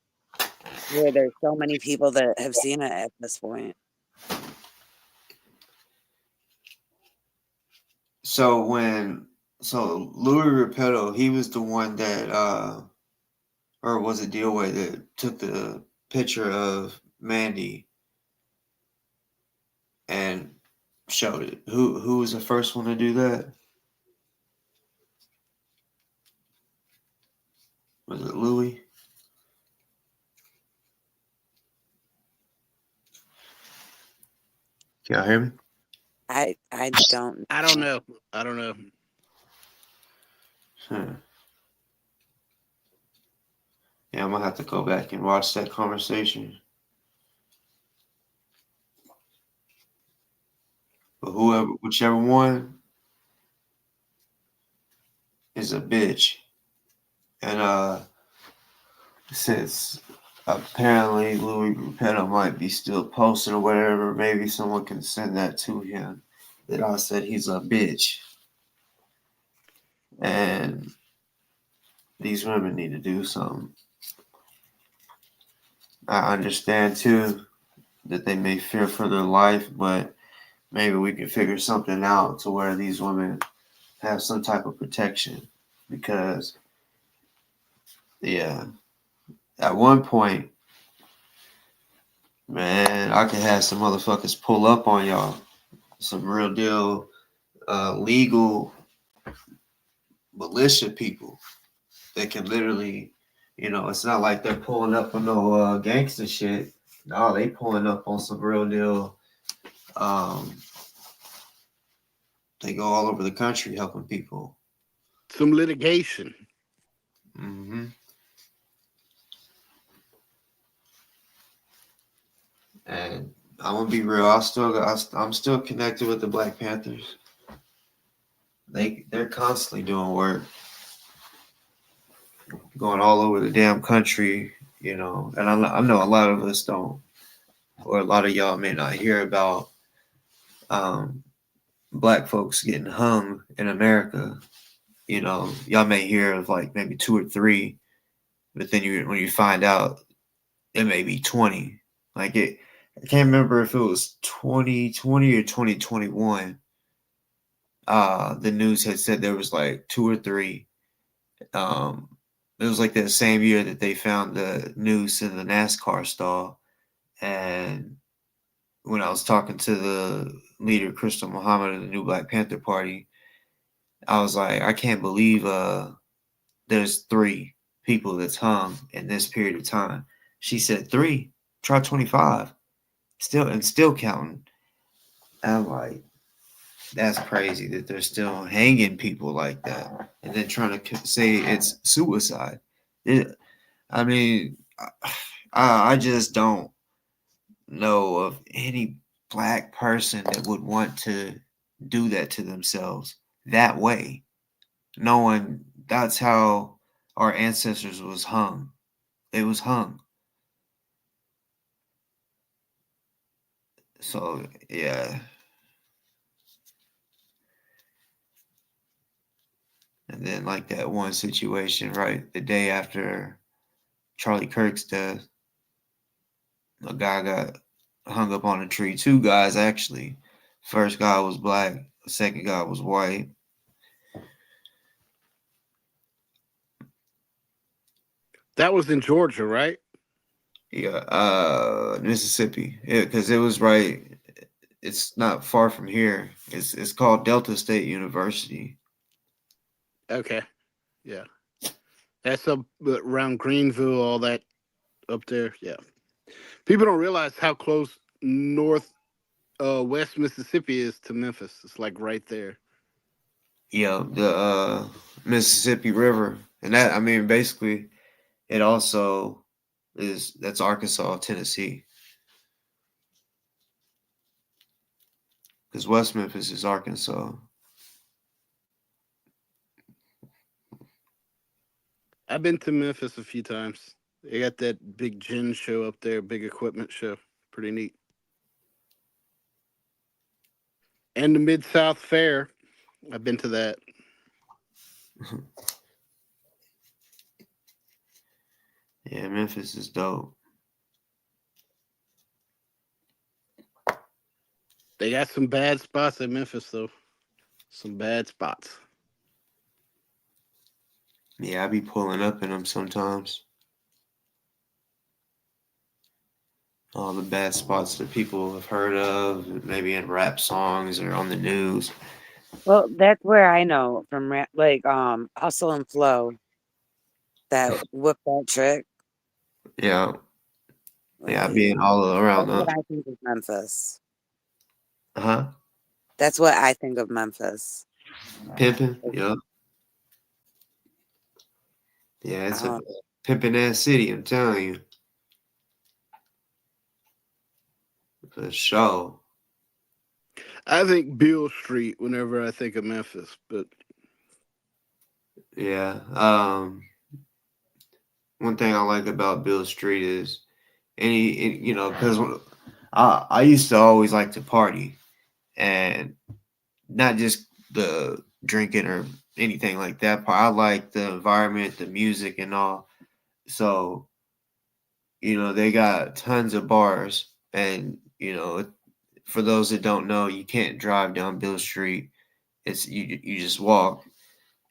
where there's so many people that have seen it at this point. So Louis Repetto, he was the one that or was it DoA that took the picture of Mandy and showed it. Who was the first one to do that? Was it Louis? Can y'all hear me? I don't. I don't know. I don't know. Yeah, I'm gonna have to go back and watch that conversation. But whichever one is a bitch. And since apparently Louis Repetto might be still posting or whatever, maybe someone can send that to him. That I said he's a bitch. And these women need to do something. I understand too that they may fear for their life, but maybe we can figure something out to where these women have some type of protection. Because, yeah, at one point, man, I could have some motherfuckers pull up on y'all. Some real deal legal militia people that can literally, it's not like they're pulling up on no gangster shit. No, they pulling up on some real deal. They go all over the country helping people. Some litigation. Mm-hmm. And I'm gonna be real. I'm still connected with the Black Panthers. They're constantly doing work, going all over the damn country. And I know a lot of us don't, or a lot of y'all may not hear about Black folks getting hung in America. Y'all may hear of like maybe 2 or 3, but then when you find out, it may be 20. Like I can't remember if it was 2020 or 2021. The news had said there was like two or three. It was like that same year that they found the noose in the NASCAR stall. And when I was talking to the leader, Crystal Muhammad, of the New Black Panther Party, I was like, I can't believe there's three people that's hung in this period of time. She said three. Try 25. Still counting. I'm like, that's crazy that they're still hanging people like that, and then trying to say it's suicide. I mean, I just don't know of any black person that would want to do that to themselves that way. No one. That's how our ancestors was hung. They was hung. So yeah. And then like that one situation, right? The day after Charlie Kirk's death, a guy got hung up on a tree. Two guys actually. First guy was black. The second guy was white. That was in Georgia, right? Yeah, Mississippi. Yeah, because it was right. It's not far from here. It's called Delta State University. Okay. Yeah. That's up around Greenville, all that up there. Yeah. People don't realize how close north West Mississippi is to Memphis. It's like right there. Yeah, the Mississippi River, and that I mean basically it also is that's Arkansas, Tennessee, because West Memphis is Arkansas. I've been to Memphis a few times. They got that big gin show up there, big equipment show. Pretty neat. And the Mid South Fair. I've been to that. Yeah, Memphis is dope. They got some bad spots in Memphis though. Some bad spots. Yeah, I be pulling up in them sometimes. All the bad spots that people have heard of, maybe in rap songs or on the news. Well, that's where I know from like Hustle and Flow, that whoop that trick. Yeah, yeah, Like being all around that's what them. I think of Memphis. Huh? That's what I think of Memphis. Pimping. Yeah, yeah, it's a Um, pimping ass city. I'm telling you, for sure. I think Beale Street whenever I think of Memphis, but Yeah. One thing I like about Bill Street is you know, because I used to always like to party, and not just the drinking or anything like that part. I like the environment, the music, and all. So, you know, they got tons of bars, and you know, for those that don't know, you can't drive down Bill Street. It's you just walk,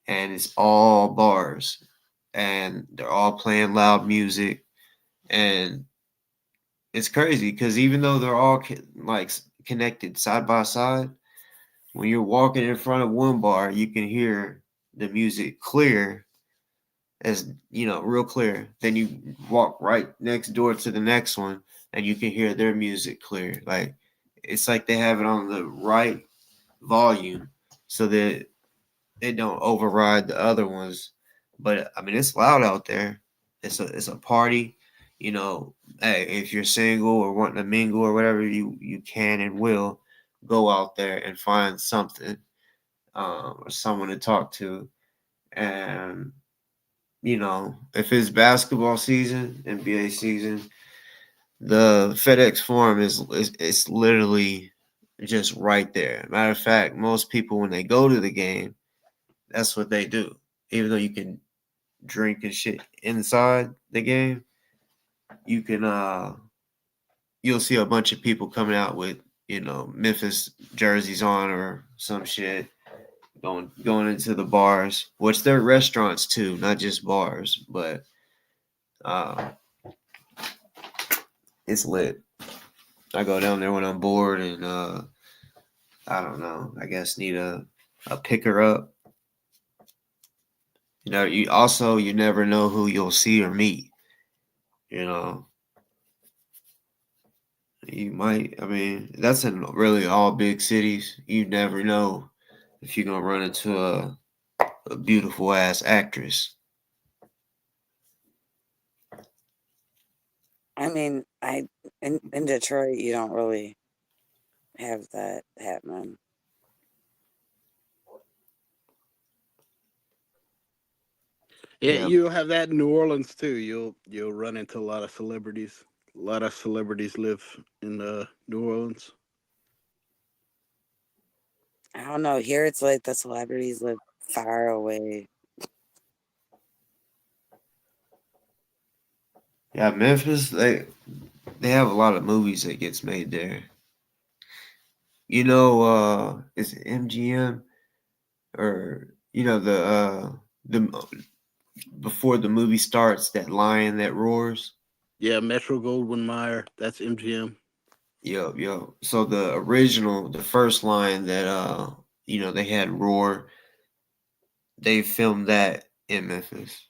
and it's all bars, and they're all playing loud music, and it's crazy because even though they're all like connected side by side, when you're walking in front of one bar, you can hear the music clear as you know, real clear. Then you walk right next door to the next one, and you can hear their music clear. Like it's like they have it on the right volume so that it don't override the other ones. But I mean, it's loud out there. It's a party. You know, hey, if you're single or wanting to mingle or whatever, you can and will go out there and find something or someone to talk to. And you know, if it's basketball season, NBA season, the FedEx Forum is it's literally just right there. Matter of fact, most people when they go to the game, that's what they do. Even though you can drink and shit inside the game, you can you'll see a bunch of people coming out with, Memphis jerseys on or some shit, going into the bars, which they're restaurants too, not just bars, but uh, it's lit. I go down there when I'm bored and I don't know. I guess need a picker up. You never know who you'll see or meet. You know, you might. I mean, that's in really all big cities. You never know if you're gonna run into a beautiful ass actress. I mean, in Detroit, you don't really have that happening. Yeah, Yeah, you'll have that in New Orleans too. You'll run into a lot of celebrities. A lot of celebrities live in New Orleans. I don't know. Here, it's like the celebrities live far away. yeah. Memphis, they have a lot of movies that gets made there. Is it MGM or the before the movie starts, that lion that roars. Yeah, Metro Goldwyn Mayer. That's MGM. Yo, yo. So the first line that they had roar. They filmed that in Memphis.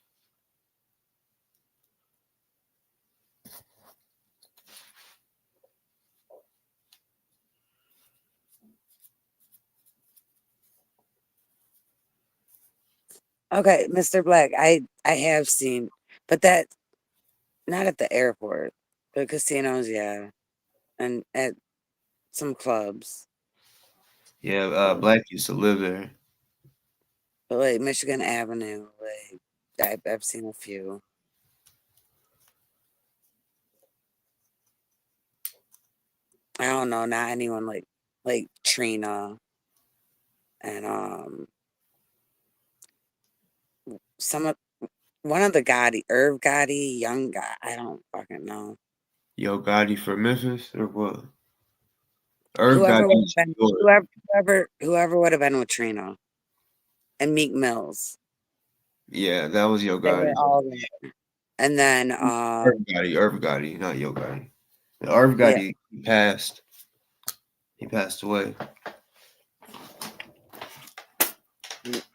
Okay, Mr. Black, I have seen, but that not at the airport, but casinos, yeah, and at some clubs, Yeah, but, Black used to live there. but like Michigan Avenue, like I've seen a few. I don't know, not anyone like Trina and some of one of the Gotti, Irv Gotti, Young Gotti. I don't fucking know. Yo Gotti for Memphis or what? Irv Whoever would Gotti, have been, New York. whoever would have been with Trina and Meek Mills. Yeah, that was Yo They were Gotti. all there. And then Irv Gotti, not Yo Gotti. Irv yeah, Gotti he passed. He passed away.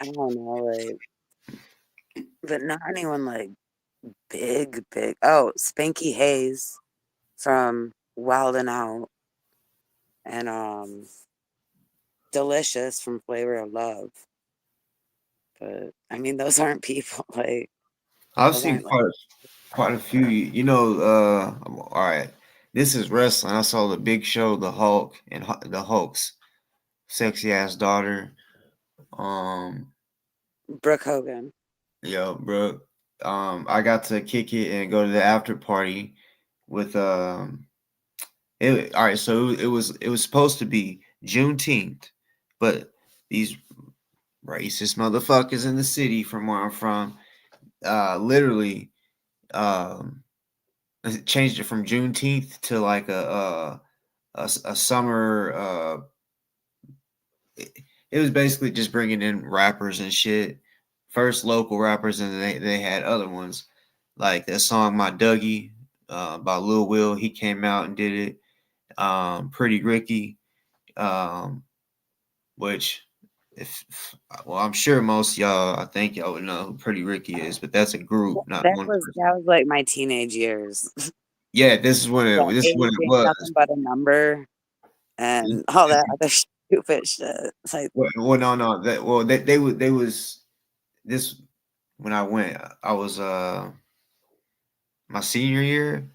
I don't know, like, but not anyone like big. Oh, Spanky Hayes from Wild and Out and Delicious from Flavor of Love. But I mean, those aren't people. Like I've those seen aren't like. quite a few. All right. This is wrestling. I saw the Big Show, the Hulk, and the Hulk's sexy ass daughter. Um, Brooke Hogan. Yo, bro. I got to kick it and go to the after party with all right, so it was supposed to be Juneteenth, but these racist motherfuckers in the city from where I'm from, literally um changed it from Juneteenth to like a summer. It was basically just bringing in rappers and shit. First local rappers, and they had other ones like that song "My Dougie" by Lil Will. He came out and did it. Pretty Ricky, um, which I'm sure most y'all, I think y'all would know who Pretty Ricky is, but that's a group, not one person. That was like my teenage years. Yeah, this is when it That this is when age it ain't was. nothing but a number and all that other stupid shit. It's like Well, no, they was this when I went. I was my senior year,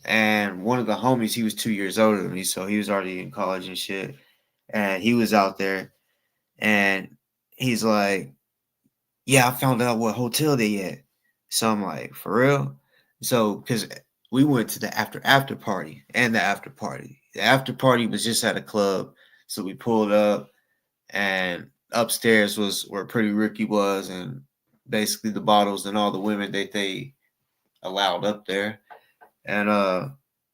and one of the homies, he was 2 years older than me, so he was already in college and shit, and he was out there, and he's like, "Yeah, I found out what hotel they at." So I'm like, "For real?" So because we went to the after party and the after party. The after party was just at a club, so we pulled up, and upstairs was where Pretty Ricky was, and basically the bottles and all the women that they allowed up there. And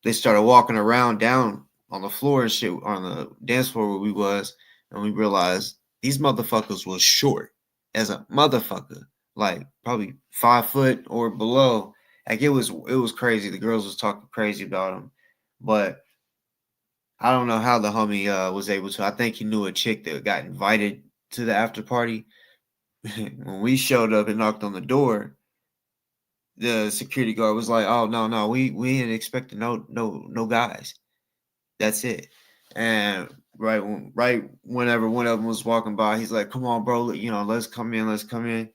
they started walking around down on the floor and shit on the dance floor where we was, and we realized these motherfuckers was short as a motherfucker, like probably 5 foot or below. Like it was crazy. The girls was talking crazy about him, but I don't know how the homie was able to. I think he knew a chick that got invited to the after party. When we showed up and knocked on the door, the security guard was like, "Oh no, we ain't expecting no guys. That's it." And right whenever one of them was walking by, he's like, "Come on, bro, let's come in, let's come in."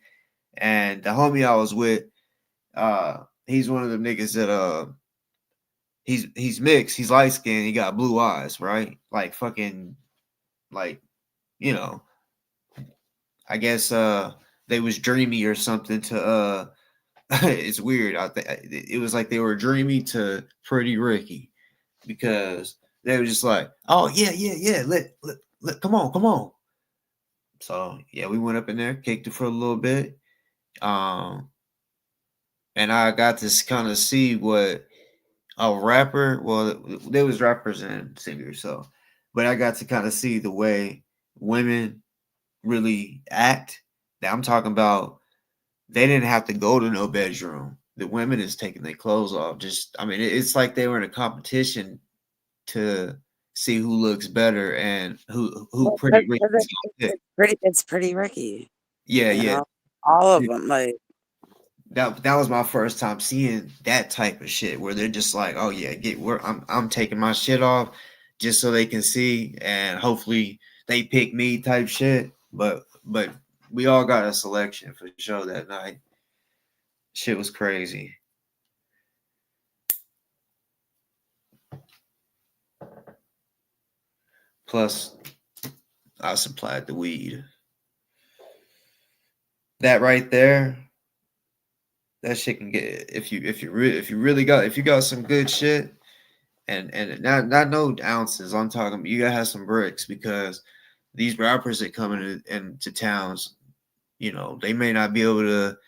And the homie I was with, he's one of the niggas that he's mixed, he's light skinned, he got blue eyes, right? Like fucking like, you know, I guess they was dreamy or something to it's weird. I think it was like they were dreamy to Pretty Ricky because they were just like, "Oh yeah, let come on." So yeah, we went up in there, kicked it for a little bit, um, and I got to kind of see what a rapper. Well, there was rappers and singers, so but I got to kind of see the way women really act. That I'm talking about. They didn't have to go to no bedroom. The women is taking their clothes off. Just, I mean, it's like they were in a competition to see who looks better and who Well, pretty rich is gonna pick. it's pretty Ricky, Yeah, you yeah. know, all of them. Like, That was my first time seeing that type of shit where they're just like, oh yeah, I'm taking my shit off just so they can see and hopefully they pick me type shit. But we all got a selection for sure that night. Shit was crazy. Plus, I supplied the weed. That right there, that shit can get if you got some good shit and not no ounces. I'm talking you gotta have some bricks because these rappers that come into towns, they may not be able to.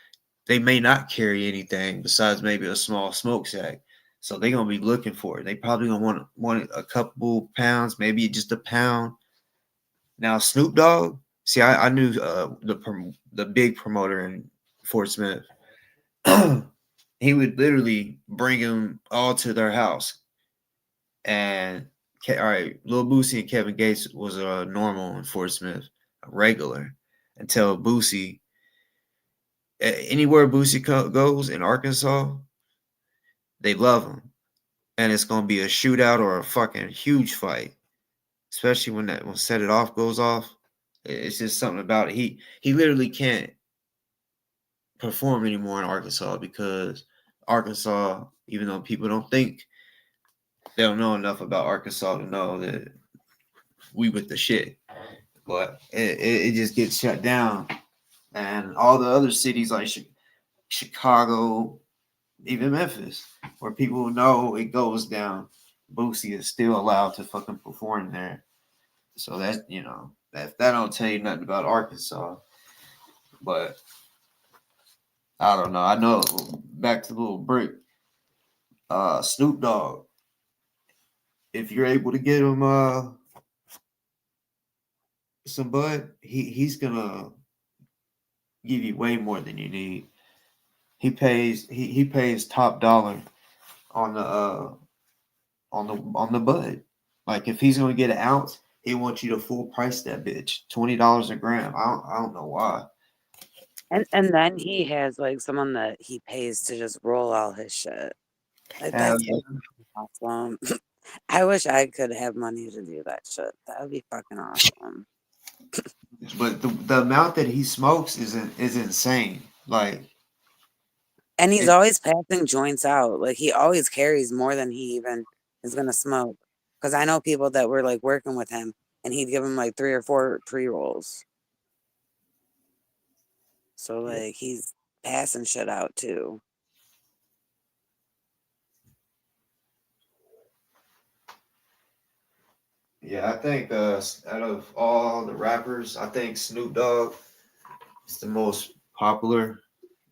They may not carry anything besides maybe a small smoke sack. So they're gonna be looking for it. They probably gonna want a couple pounds, maybe just a pound. Now Snoop Dogg, see, I knew the big promoter in Fort Smith. He would literally bring them all to their house, and all right, Lil Boosie and Kevin Gates was a normal in Fort Smith, a regular, until Boosie. Anywhere Boosie goes in Arkansas, they love him, and it's gonna be a shootout or a fucking huge fight, especially when Set It Off goes off. It's just something about it. He literally can't perform anymore in Arkansas because Arkansas, even though people don't think they don't know enough about Arkansas to know that we with the shit, but it just gets shut down, and all the other cities like Chicago, even Memphis, where people know it goes down, Boosie is still allowed to fucking perform there. So that that don't tell you nothing about Arkansas, but I don't know. I know back to Little Brick, Snoop Dogg. If you're able to get him some bud, he's gonna give you way more than you need. He pays top dollar on the bud. Like if he's gonna get an ounce, he wants you to full price that bitch, $20 a gram. I don't know why. and then he has like someone that he pays to just roll all his shit. Like Hell that's yeah. awesome. I wish I could have money to do that shit. That would be fucking awesome. But the amount that he smokes is insane. Like And he's it, always passing joints out. Like he always carries more than he even is gonna smoke. Because I know people that were like working with him, and he'd give them like 3 or 4 pre rolls. So like he's passing shit out too. yeah, I think out of all the rappers, I think Snoop Dogg is the most popular.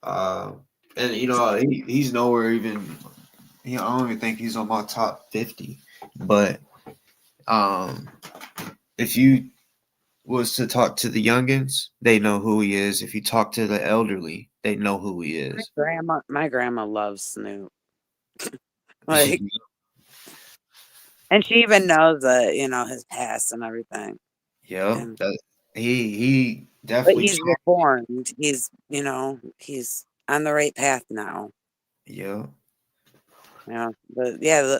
Uh, and he's nowhere even I don't even think he's on my top 50. But if you was to talk to the youngins, they know who he is. If you talk to the elderly, they know who he is. My grandma loves Snoop. Like, and she even knows that, his past and everything. Yeah, And that he but definitely he's reformed. He's on the right path now. yeah. Yeah. But yeah,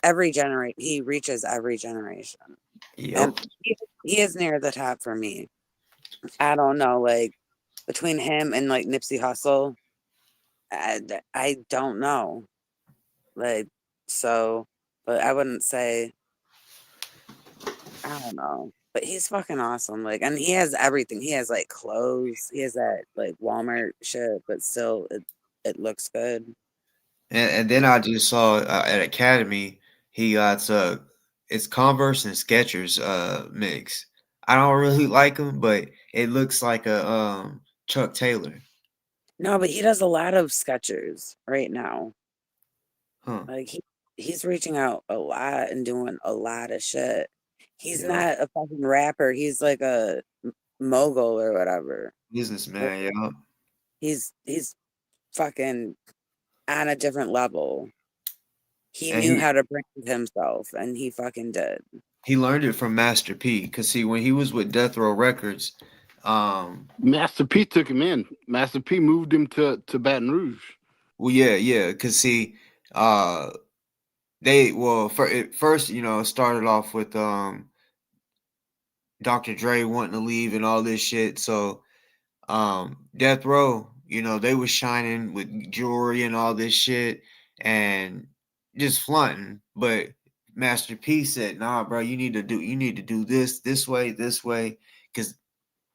every generation he reaches every generation. And Yep. he is near the top for me. I don't know, like between him and like Nipsey Hussle, I don't know. Like, so, but I wouldn't say, I don't know. But he's fucking awesome. Like, and he has everything. He has like clothes. He has that like Walmart shit, but still, it looks good. And then I just saw at Academy he got it's Converse and Skechers mix. I don't really like them, but it looks like a Chuck Taylor. No, but he does a lot of sketchers right now. Huh. Like he's reaching out a lot and doing a lot of shit. He's Yeah. not a fucking rapper. He's like a mogul or whatever. Like, Businessman, yeah. he's fucking on a different level. He And knew how to brand himself, and he fucking did. he learned it from Master P. Cause see, when he was with Death Row Records, um, Master P took him in. Master P moved him to Baton Rouge. well, yeah. Cause see, uh, first, it started off with Dr. Dre wanting to leave and all this shit. So Death Row, they was shining with jewelry and all this shit and just flaunting. But Master P said, "Nah, bro, you need to do this way, because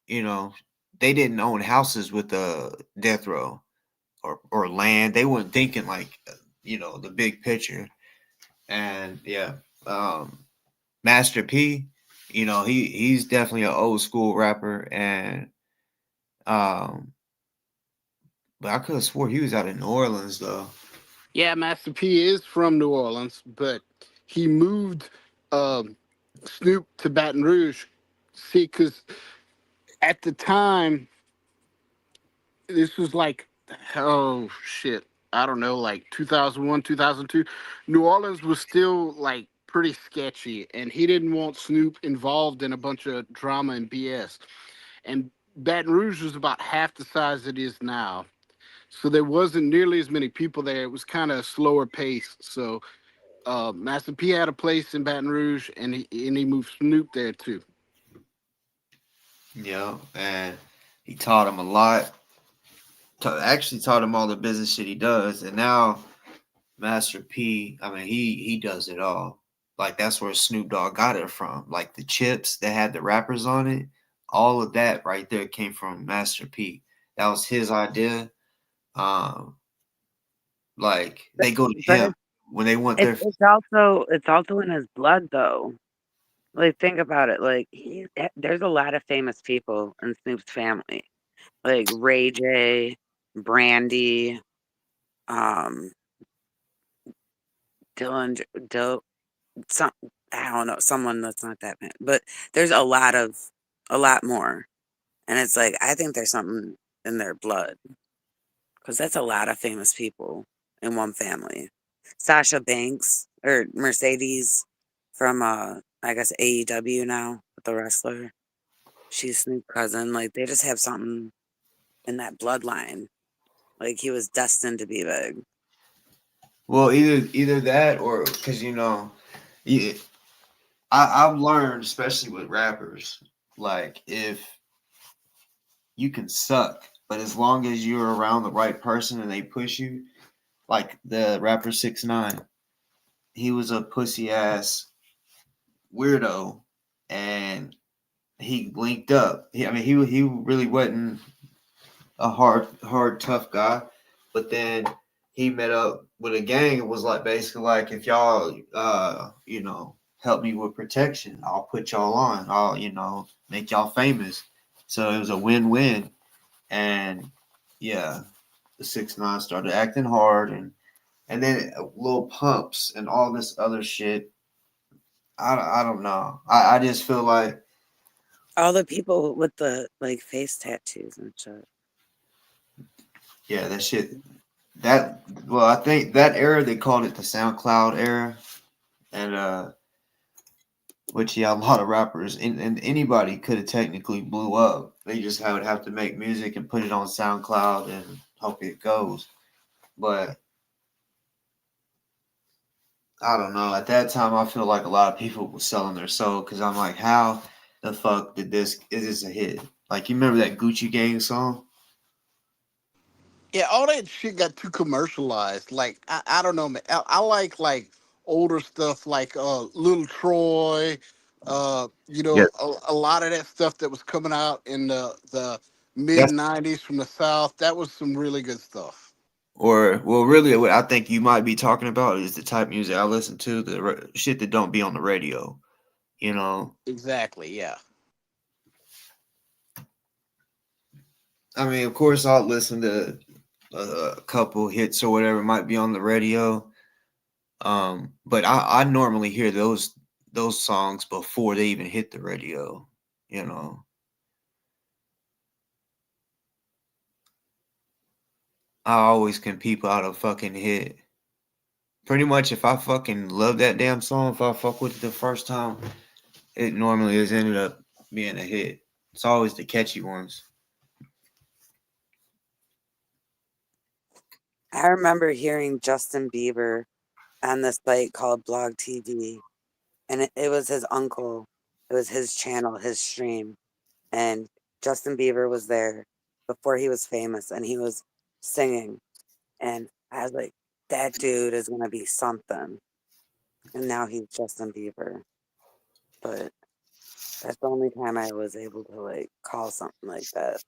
they didn't own houses with the Death Row or land. They weren't thinking like the big picture." And yeah, Master P, he's definitely an old school rapper, and um but I could have swore he was out in New Orleans though. Yeah, Master P is from New Orleans, but he moved um, Snoop to Baton Rouge. See, because at the time, this was like, oh shit, I don't know, like 2001, 2002. New Orleans was still like pretty sketchy, and he didn't want Snoop involved in a bunch of drama and BS. And Baton Rouge was about half the size it is now. So there wasn't nearly as many people there. It was kind of a slower pace. So Master P had a place in Baton Rouge, and he moved Snoop there too. And he taught him a lot. Actually taught him all the business shit he does, and now Master P, I mean, he does it all. Like that's where Snoop Dogg got it from. Like the chips that had the rappers on it, all of that right there came from Master P. That was his idea. Um, like But, they go to but him when they want it's their it's also in his blood though. Like think about it. Like there's a lot of famous people in Snoop's family, like Ray J, Brandy, um, Dylan, Dil, some I don't know, someone that's not that bad, but there's a lot more, and it's like I think there's something in their blood because that's a lot of famous people in one family. Sasha Banks or Mercedes from I guess AEW now with the wrestler. She's Snoop's cousin. Like they just have something in that bloodline. Like he was destined to be big. well, either that or because yeah, I've learned, especially with rappers, like if you can suck, but as long as you're around the right person and they push you, like the rapper 6ix9ine, he was a pussy ass weirdo, and he linked up. He really wasn't a hard tough guy, but then he met up with a gang and was like basically like, if y'all help me with protection, I'll put y'all on. I'll make y'all famous. So it was a win-win, and yeah, the 6ix9ine started acting hard, and and then little pumps and all this other shit. I don't know. I just feel like All the people with the like face tattoos and shit. yeah, that shit. That well, I think that era they called it the SoundCloud era, and which yeah, a lot of rappers and anybody could have technically blew up. They just would have to make music and put it on SoundCloud and hope it goes. But I don't know. At that time, I feel like a lot of people were selling their soul because I'm like, how the fuck did this? Is this a hit? Like you remember that Gucci Gang song? Yeah, all that shit got too commercialized. Like I don't know, man. I like older stuff like Little Troy, Yeah, a lot of that stuff that was coming out in the mid that's '90s from the South. That was some really good stuff. or well, really, what I think you might be talking about is the type of music I listen to, the shit that don't be on the radio. You know, Exactly. Yeah. I mean, of course, I'll listen to a couple hits or whatever might be on the radio. But I normally hear those songs before they even hit the radio. You know, I always can peep out a fucking hit. Pretty much, if I fucking love that damn song, if I fuck with it the first time, it normally has ended up being a hit. It's always the catchy ones. I remember hearing Justin Bieber on this site called Blog TV, and it was his uncle. It was his channel, his stream, and Justin Bieber was there before he was famous, and he was singing, and I was like, that dude is gonna be something. And now he's Justin Bieber, but that's the only time I was able to like call something like that.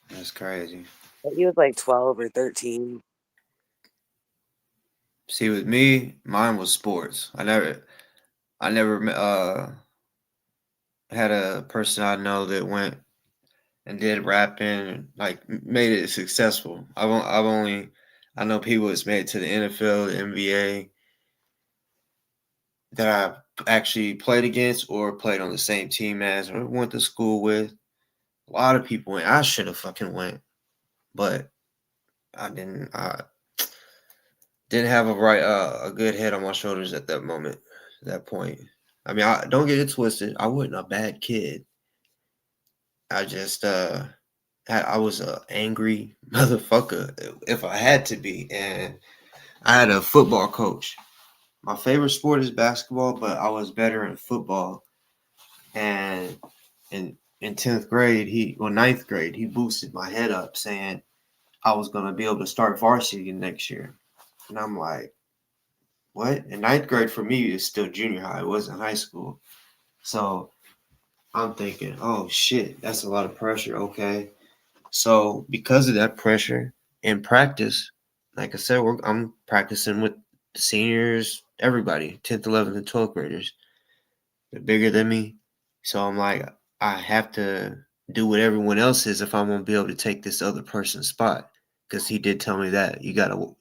That's crazy. But he was like 12 or 13. See, with me, mine was sports. I never had a person I know that went and did rapping and like made it successful. I've only I know people that's made it to the NFL, the NBA that I actually played against or played on the same team as or went to school with. A lot of people went. I should have fucking went, but I didn't. I didn't have a good head on my shoulders at that moment, at that point. I mean, I don't get it twisted. I wasn't a bad kid. I just I was a angry motherfucker if I had to be, and I had a football coach. My favorite sport is basketball, but I was better in football. And in 10th grade, ninth grade, he boosted my head up saying I was gonna be able to start varsity next year. And I'm like, what? And ninth grade for me is still junior high. It wasn't high school. So I'm thinking, oh shit, that's a lot of pressure. Okay. So because of that pressure in practice, like I said, I'm practicing with the seniors, everybody, 10th, 11th, and 12th graders. They're bigger than me. So I'm like, I have to do what everyone else is if I'm gonna be able to take this other person's spot. Because he did tell me that you gotta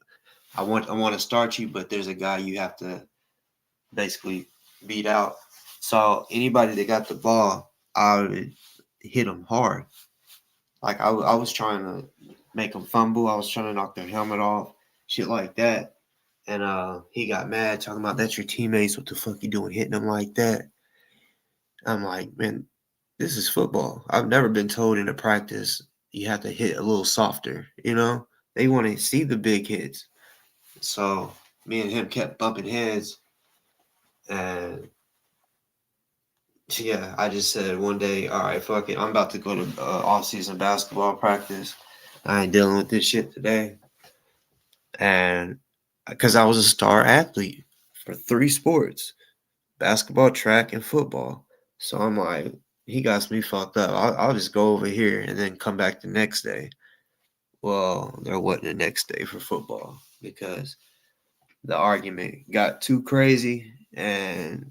I want to start you, but there's a guy you have to basically beat out. So anybody that got the ball, I would hit them hard. Like I was trying to make them fumble. I was trying to knock their helmet off, shit like that. And he got mad, talking about that's your teammates. What the fuck you doing, hitting them like that? I'm like, man, this is football. I've never been told in a practice you have to hit a little softer. You know, they want to see the big hits. So me and him kept bumping heads, and yeah, I just said one day, all right, fuck it. I'm about to go to off-season basketball practice. I ain't dealing with this shit today. And because I was a star athlete for 3 sports, basketball, track, and football. So I'm like, he got me fucked up. I'll just go over here and then come back the next day. Well, there wasn't a next day for football because the argument got too crazy and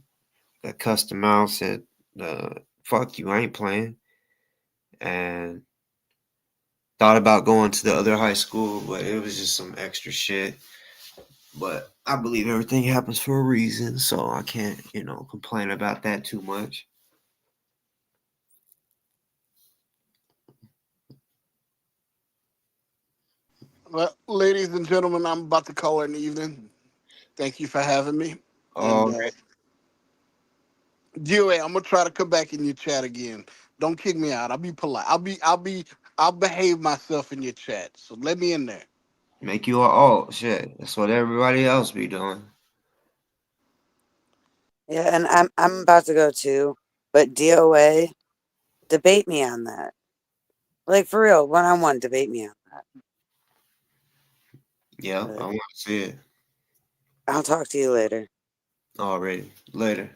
the customer out said, fuck you, I ain't playing. And thought about going to the other high school, but it was just some extra shit. But I believe everything happens for a reason, so I can't, complain about that too much. Well, ladies and gentlemen, I'm about to call it an evening. Thank you for having me. All And right. DoA, I'm gonna try to come back in your chat again. Don't kick me out. I'll be polite. I'll behave myself in your chat. So let me in there. Make you alt. Shit. That's what everybody else be doing. Yeah, and I'm about to go too, but DOA, debate me on that. Like for real, one-on-one, debate me on that. Yeah, I want to see it. I'll talk to you later. Already. Later.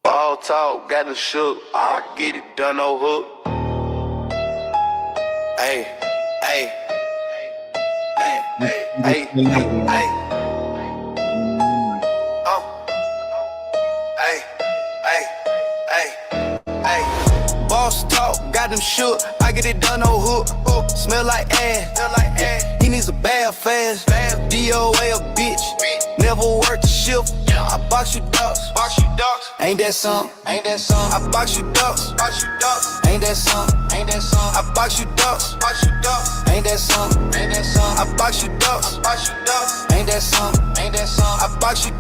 All talk, got them shook. I get it done, no hook. Hey, hey, hey, hey, hey, hey. Hey, hey, hey, hey. Boss talk, got them shook. I get it done, no hook. Smell like ass. He needs a bath fast. DOA a bitch. Never worked a shift. I box you ducks. Ain't that something? I box you ducks. Ain't that something? I box you ducks. Ain't that something? I box you ducks. Ain't that something? I box you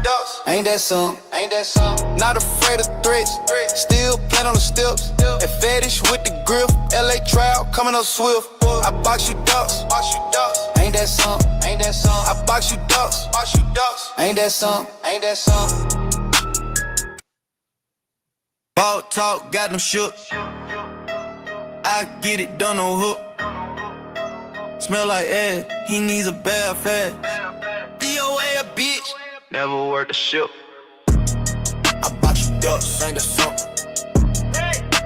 ducks. Ain't that something? Not afraid of threats. Still playing on the steps. A fetish with the grip. LA trial coming up swift. I box you ducks. Ain't that something? I box you ducks. Ain't that something? Ball talk, got them shook. I get it done on hook. Smell like ass, he needs a bath fast. DOA a bitch, never worked a ship. I box you ducks, ain't that something?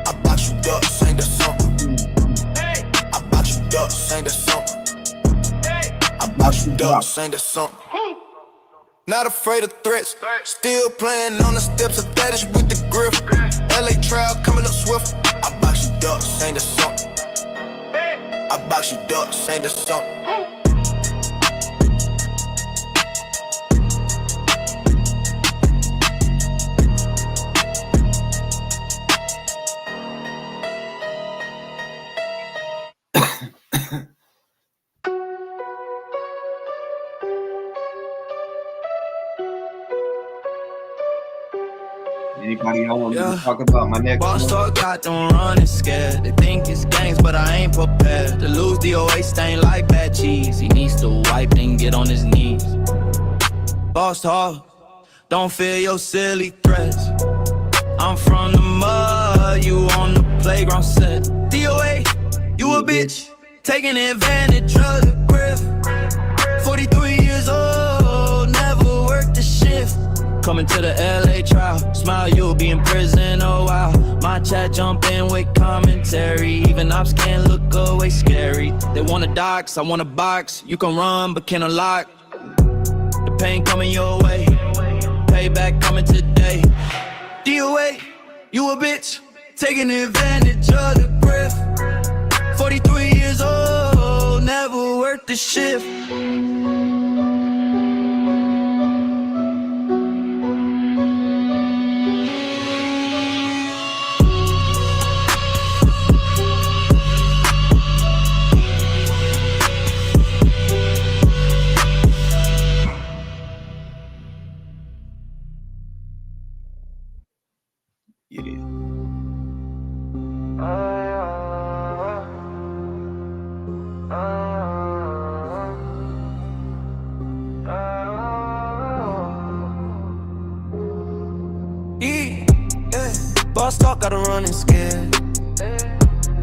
I box you ducks, ain't that something? I box you ducks, ain't that something? I box you ducks, ain't that something? Not afraid of threats. Still playing on the steps of fetish with the grip. LA trial coming up swift. I box you ducks, ain't that something? I box you ducks, ain't that something? Anybody want me to talk about my next Boss one? talk got them running scared. They think it's games, but I ain't prepared to lose. DOA stain like bad cheese. He needs to wipe and get on his knees. Boss talk, don't fear your silly threats. I'm from the mud, you on the playground set. DOA, you a bitch, taking advantage of the grift. 43 years old, never worked a shift. Coming to the LA trial, smile, you'll be in prison, oh wow. My chat jumping with commentary, even ops can't look away scary. They wanna dox, I wanna box, you can run but can't unlock. The pain coming your way, payback coming today. DOA, you a bitch, taking advantage of the grift. 43 years old, never worked the shift. Yeah. Boss talk, gotta run and scared.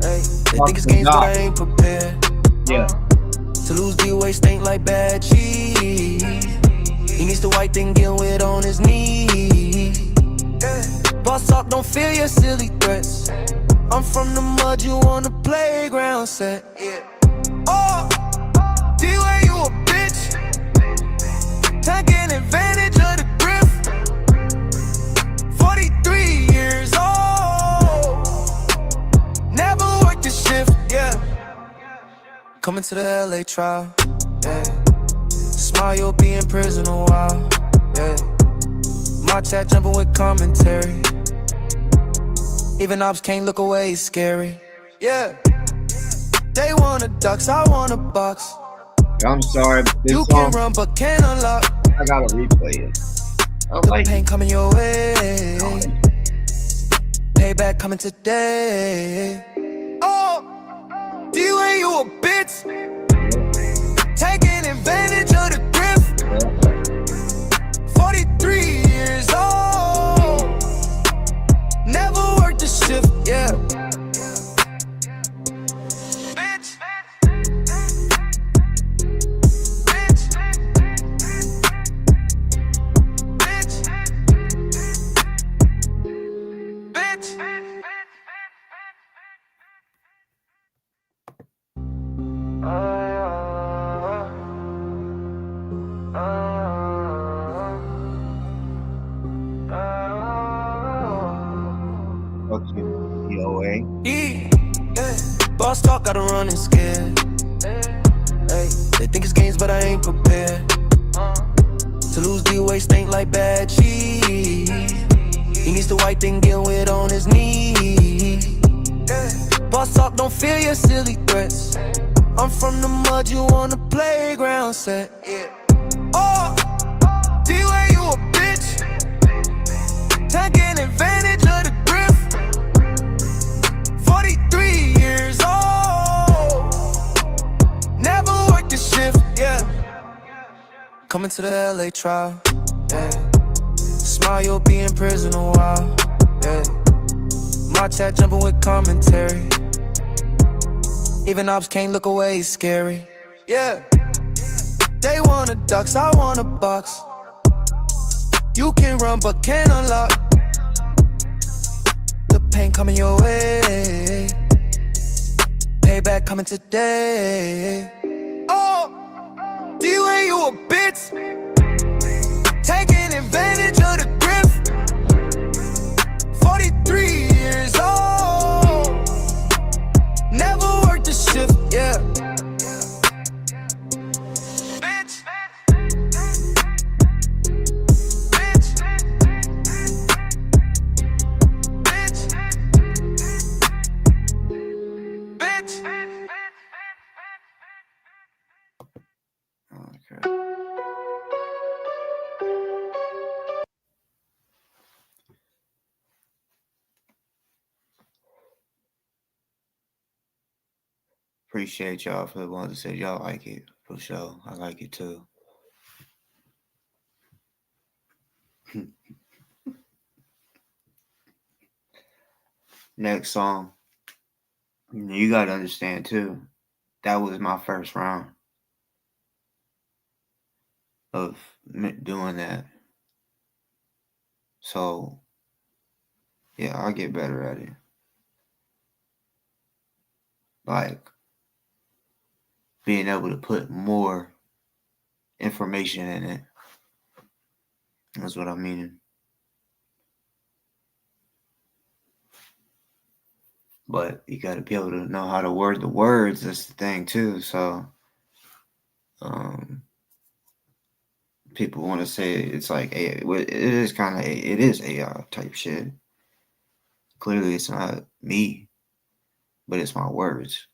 Hey, they think it's games, but I ain't prepared. Yeah. To lose DOA stink like bad cheese. He needs the white thing, get with on his knees. Boss talk, don't feel your silly threats. I'm from the mud, you on the playground set. Oh, DoA, you a bitch. Taking advantage of the grift. 43 years old. Never worked a shift, yeah. Coming to the LA trial, yeah. Smile, you'll be in prison a while, yeah. My chat jumping with commentary. Even ops can't look away, it's scary, yeah. They want a ducks, I want a box. I'm sorry, but this You song, can run but can't unlock. I gotta replay it. I The like pain it. coming your way. Payback coming today. Oh, DoA, you a bitch. Taking advantage of the grift. 43 years old. Never worked a shift, yeah. Bitch. Bitch. Bitch. Bitch. Fuck you, DoA. Boss talk, gotta run and scared. Hey, they think it's games, but I ain't prepared. To lose DoA stink like bad cheese. He needs the white thing, get with on his knees. Boss talk, don't feel your silly threats. I'm from the mud, you on the playground set. Oh, DoA, you a bitch. Taking advantage of the grift. 43 years old. Never worked a shift, yeah. Coming to the LA trial, yeah. Smile, you'll be in prison a while, yeah. My chat jumping with commentary. Even ops can't look away, it's scary, yeah. They want a ducks, I want a box. You can run but can't unlock. The pain coming your way. Payback coming today. Oh, DoA, you a bitch. Taking advantage of the grift. 43 years old. Never worked a shift, yeah. Bitch. Bitch. Bitch. Okay. Appreciate y'all for the ones that said y'all like it. For sure. I like it too. Next song. You gotta understand too. That was my first round of doing that. So, yeah, I'll get better at it. Like, being able to put more information in it. That's what I'm meaning. But you got to be able to know how to word the words. That's the thing too. So, people want to say it's like AI. It is kind of it is AI type shit. Clearly, it's not me, but it's my words.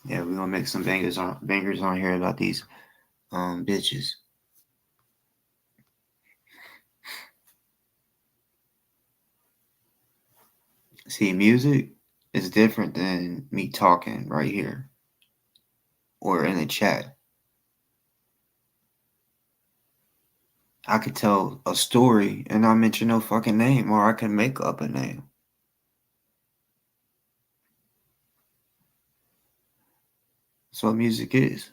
Yeah, we're gonna make some bangers on here about these bitches. See, music is different than me talking right here or in the chat. I could tell a story and not mention no fucking name, or I can make up a name. That's what music is.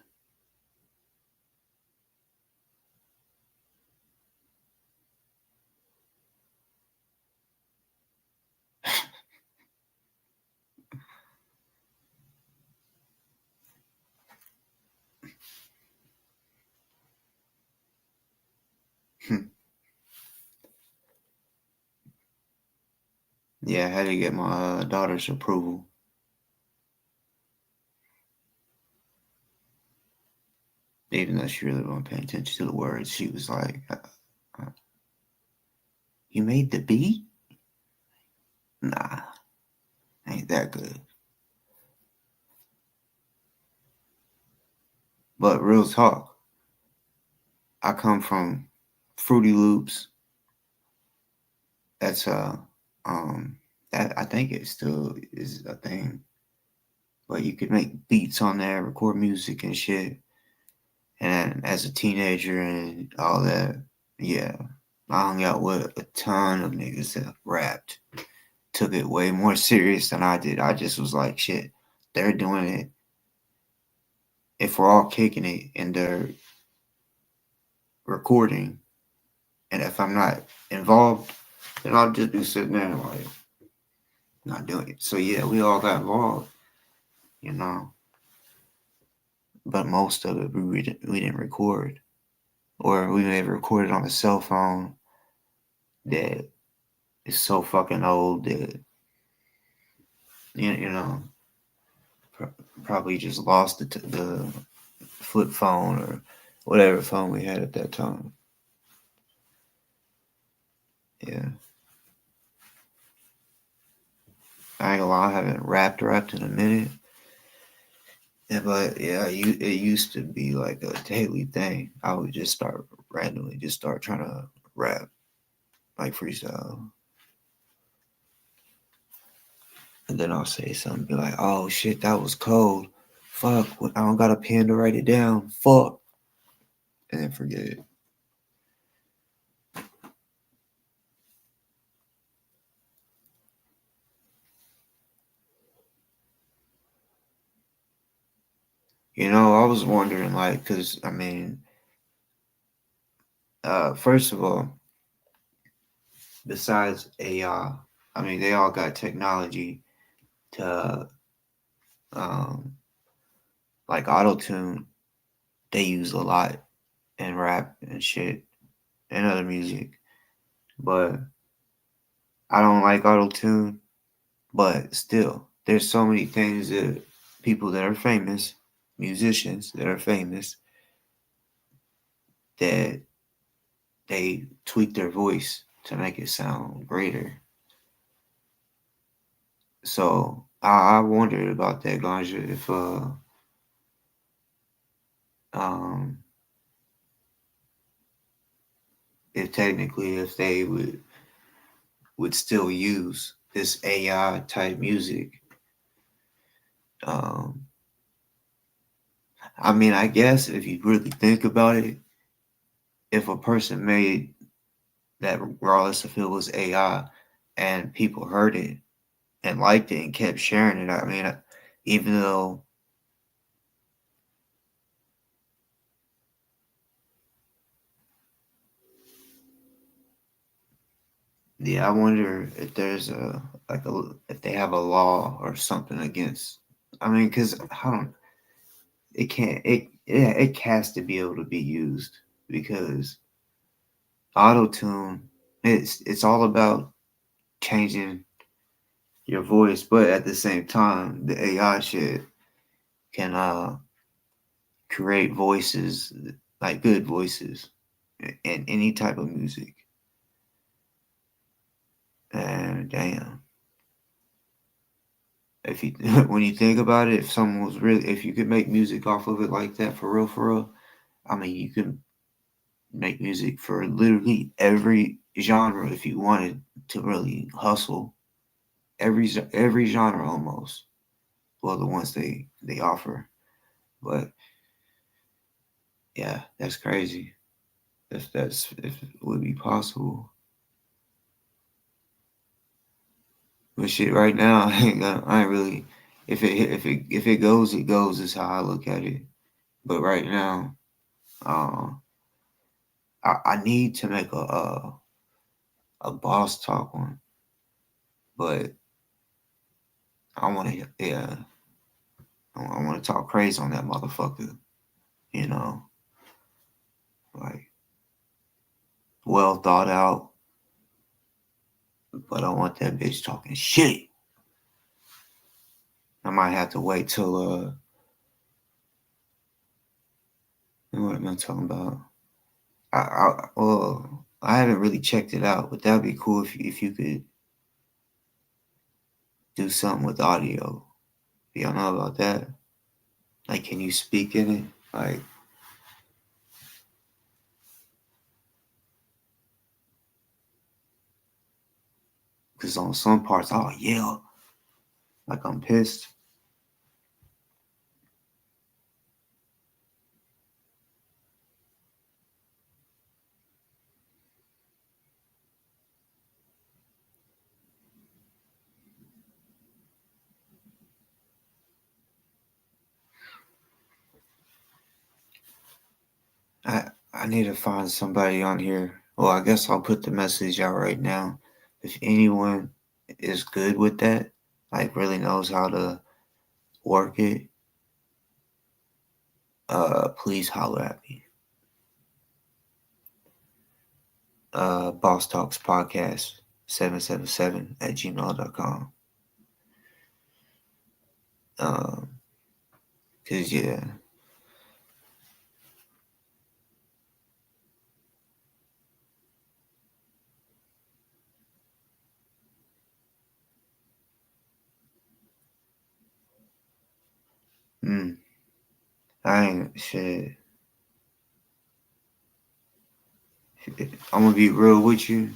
Yeah, I had to get my daughter's approval. Even though she really wasn't paying attention to the words, she was like, "You made the beat? Nah, ain't that good." But real talk, I come from Fruity Loops. That's that I think it still is a thing. But you could make beats on there, record music and shit. And as a teenager and all that, yeah, I hung out with a ton of niggas that rapped. Took it way more serious than I did. I just was like, shit, they're doing it. If we're all kicking it and they're recording, and if I'm not involved, then I'll just be sitting there like not doing it. So yeah, we all got involved, you know. But most of it we didn't record, or we may have recorded on a cell phone that is so fucking old that you know probably just lost the flip phone or whatever phone we had at that time. Yeah, I ain't gonna lie, I haven't rapped in a minute. Yeah, but yeah, it used to be like a daily thing. I would just start randomly, just start trying to rap, like freestyle. And then I'll say something, be like, oh shit, that was cold. Fuck, I don't got a pen to write it down. Fuck. And then forget it. You know, I was wondering, like, because, I mean, first of all, besides AI, I mean, they all got technology to, um, like auto tune, they use a lot in rap and shit and other music. But I don't like auto tune. But still, there's so many things that people that are famous, musicians that are famous, that they tweak their voice to make it sound greater. So I wondered about that, Ganja, um if technically if they would still use this AI type music. Um I mean, I guess if you really think about it, if a person made that regardless if it was AI and people heard it and liked it and kept sharing it. I mean, even though, yeah, I wonder if there's if they have a law or something against. I mean, because I don't, it can't, yeah, it has to be able to be used because auto tune, it's all about changing your voice, but at the same time, the AI shit can create voices like good voices in any type of music. And damn, if you when you think about it, if someone was really, if you could make music off of it like that for real, I mean, you could make music for literally every genre if you wanted to really hustle. Every genre almost. Well, the ones they offer, but yeah, that's crazy. if it would be possible. But shit, right now I ain't really. If it goes, it goes. Is how I look at it. But right now, uh, I need to make a boss talk one, but I want to I want to talk crazy on that motherfucker. You know, like well thought out. But I want that bitch talking shit. I might have to wait till what am I talking about? I haven't really checked it out, but that'd be cool if you could do something with audio. Do y'all know about that? Like, can you speak in it? Like, cause on some parts, I'll yell like I'm pissed. I need to find somebody on here. Well, I guess I'll put the message out right now. If anyone is good with that, like really knows how to work it, please holler at me. Boss Talks Podcast 777 at gmail.com. Cause yeah. I ain't shit. I'm gonna be real with you.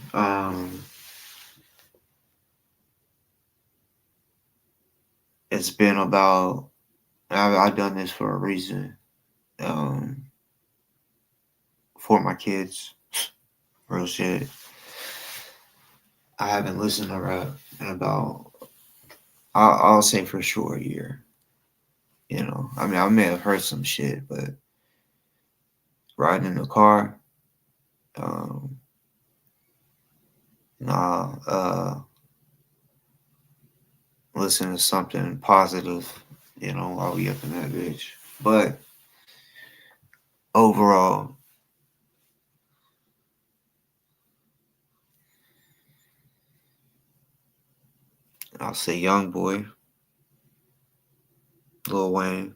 It's been about I've done this for a reason. Um, for my kids, real shit. I haven't listened to rap in about I'll say for sure a year. You know, I mean, I may have heard some shit, but riding in the car, um, nah, listen to something positive, you know, while we up in that bitch. But overall, I'll say Young Boy, Lil Wayne,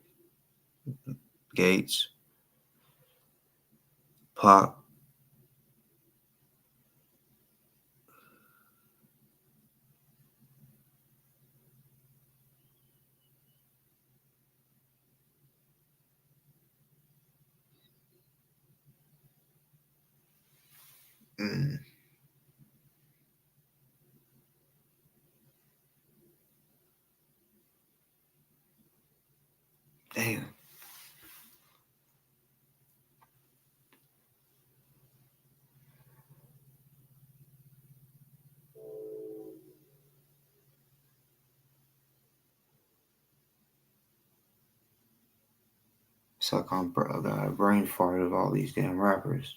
Gates, Pop. Mm, damn. It's like I got a brain fart of all these damn rappers.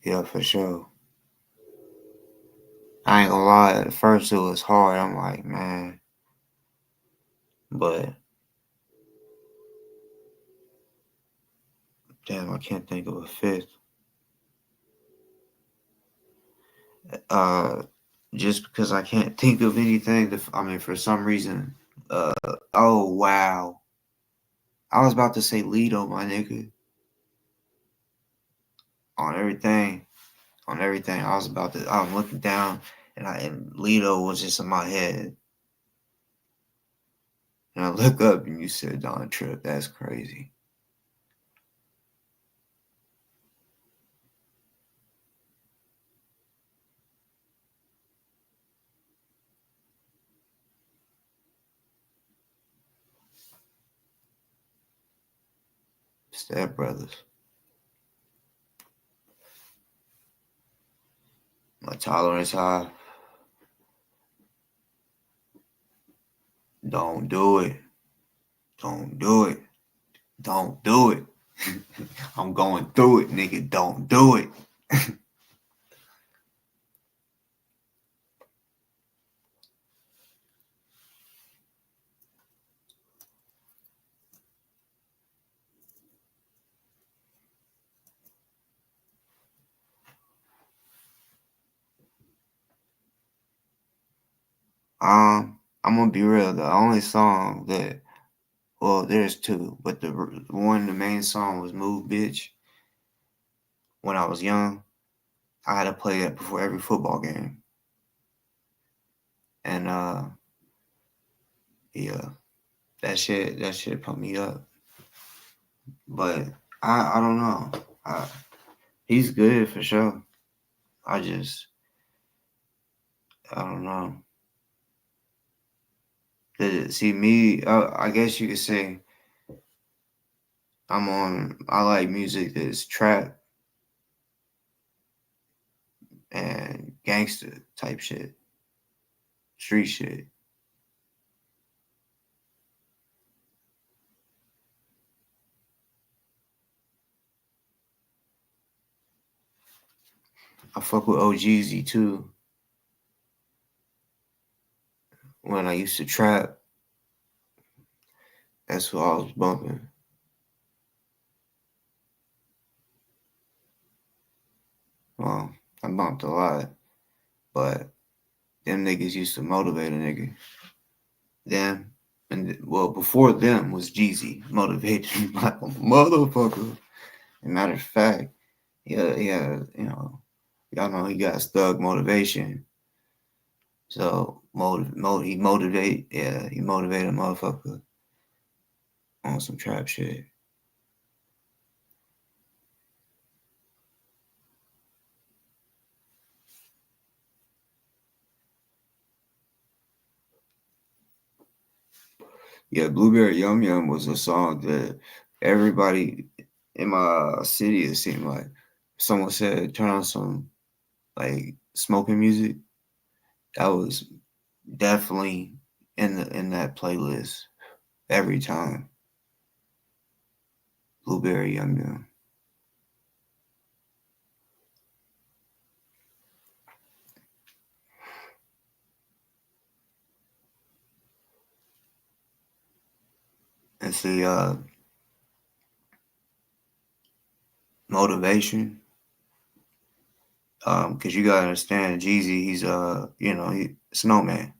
Yeah, for sure. I ain't gonna lie, at first it was hard. I'm like, man. But damn, I can't think of a fifth. Uh, just because I can't think of anything. I mean, for some reason. Oh wow. I was about to say Lido, my nigga. On everything, on everything. I'm looking down, and Lido was just in my head. And I look up, and you said Don Trip. That's crazy. Step Brothers. My tolerance high. Don't do it. Don't do it. Don't do it. I'm going through it, nigga. Don't do it. I'm gonna be real. The only song that, well, there's two, but the main song was "Move, Bitch." When I was young, I had to play that before every football game, and yeah, that shit put me up. But I don't know. He's good for sure. I don't know. See me, I guess you could say I like music that's trap and gangster type shit, street shit. I fuck with OGZ too. When I used to trap, that's what I was bumping. Well, I bumped a lot, but them niggas used to motivate a nigga. Them, and well, before them was Jeezy motivated like a motherfucker. As a matter of fact, yeah, y'all know he got thug motivation. So he motivate a motherfucker on some trap shit. Yeah, Blueberry Yum Yum was a song that everybody in my city, it seemed like someone said turn on some like smoking music. That was definitely in that playlist every time. Blueberry Yum Yum. And see, motivation. Because you gotta understand, Jeezy, he's he snowman.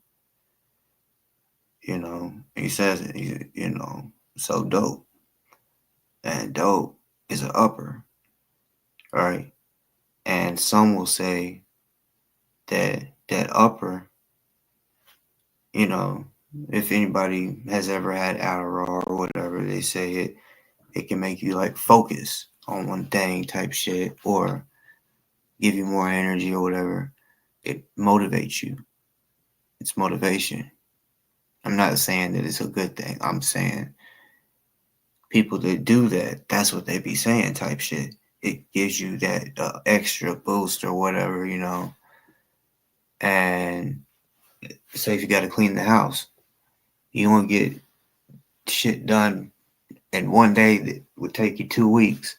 He says it. He's so dope, and dope is an upper, right? And some will say that upper, you know, if anybody has ever had Adderall or whatever, they say it can make you like focus on one thing type shit or give you more energy or whatever. It motivates you. It's motivation. I'm not saying that it's a good thing. I'm saying people that do that, that's what they be saying type shit. It gives you that extra boost or whatever, And say if you got to clean the house, you want to get shit done in one day that would take you 2 weeks.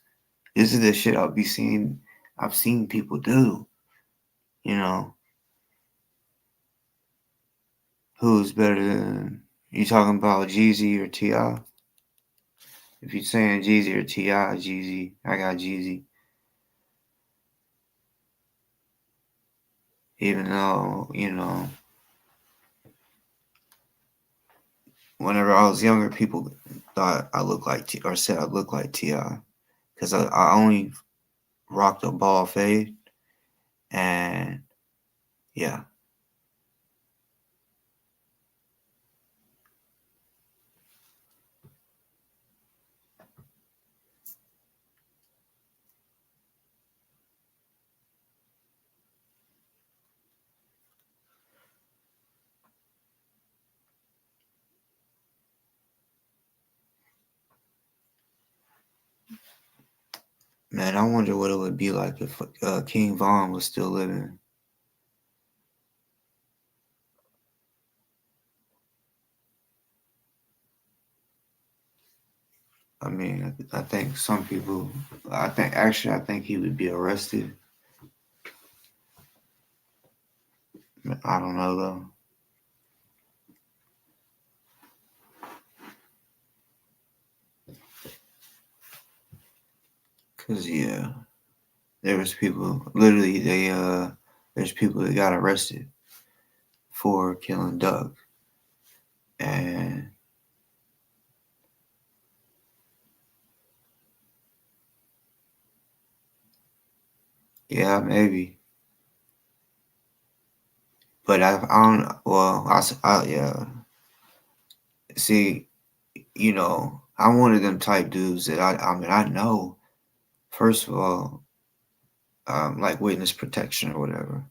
This is the shit I've seen people do, you know. Who's better than, you talking about Jeezy or T.I.? If you're saying Jeezy or T.I., Jeezy, I got Jeezy. Even though, whenever I was younger, people thought I looked like or said I looked like T.I. Because I only rocked a ball fade. And yeah. Man, I wonder what it would be like if King Von was still living. I mean, I think some people, I think he would be arrested. I don't know though. Cause yeah, there was people literally there's people that got arrested for killing Doug, and yeah, maybe. But I don't. Well, yeah. See, I'm one of them type dudes that I mean, I know. First of all, like witness protection or whatever,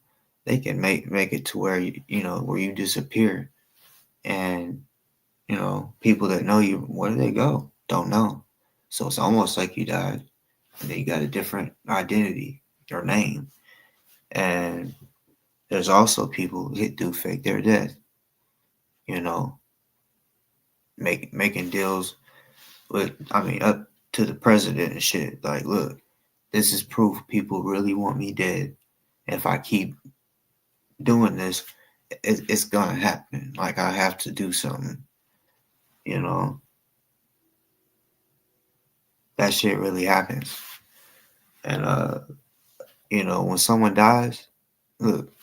they can make it to where where you disappear, and people that know you, where do they go? Don't know. So it's almost like you died, and then you got a different identity or name. And there's also people that do fake their death, you know, making deals with, I mean, up to the president and shit. Like, look, this is proof people really want me dead. If I keep doing this, it's gonna happen. Like, I have to do something, you know. That shit really happens. And when someone dies, look,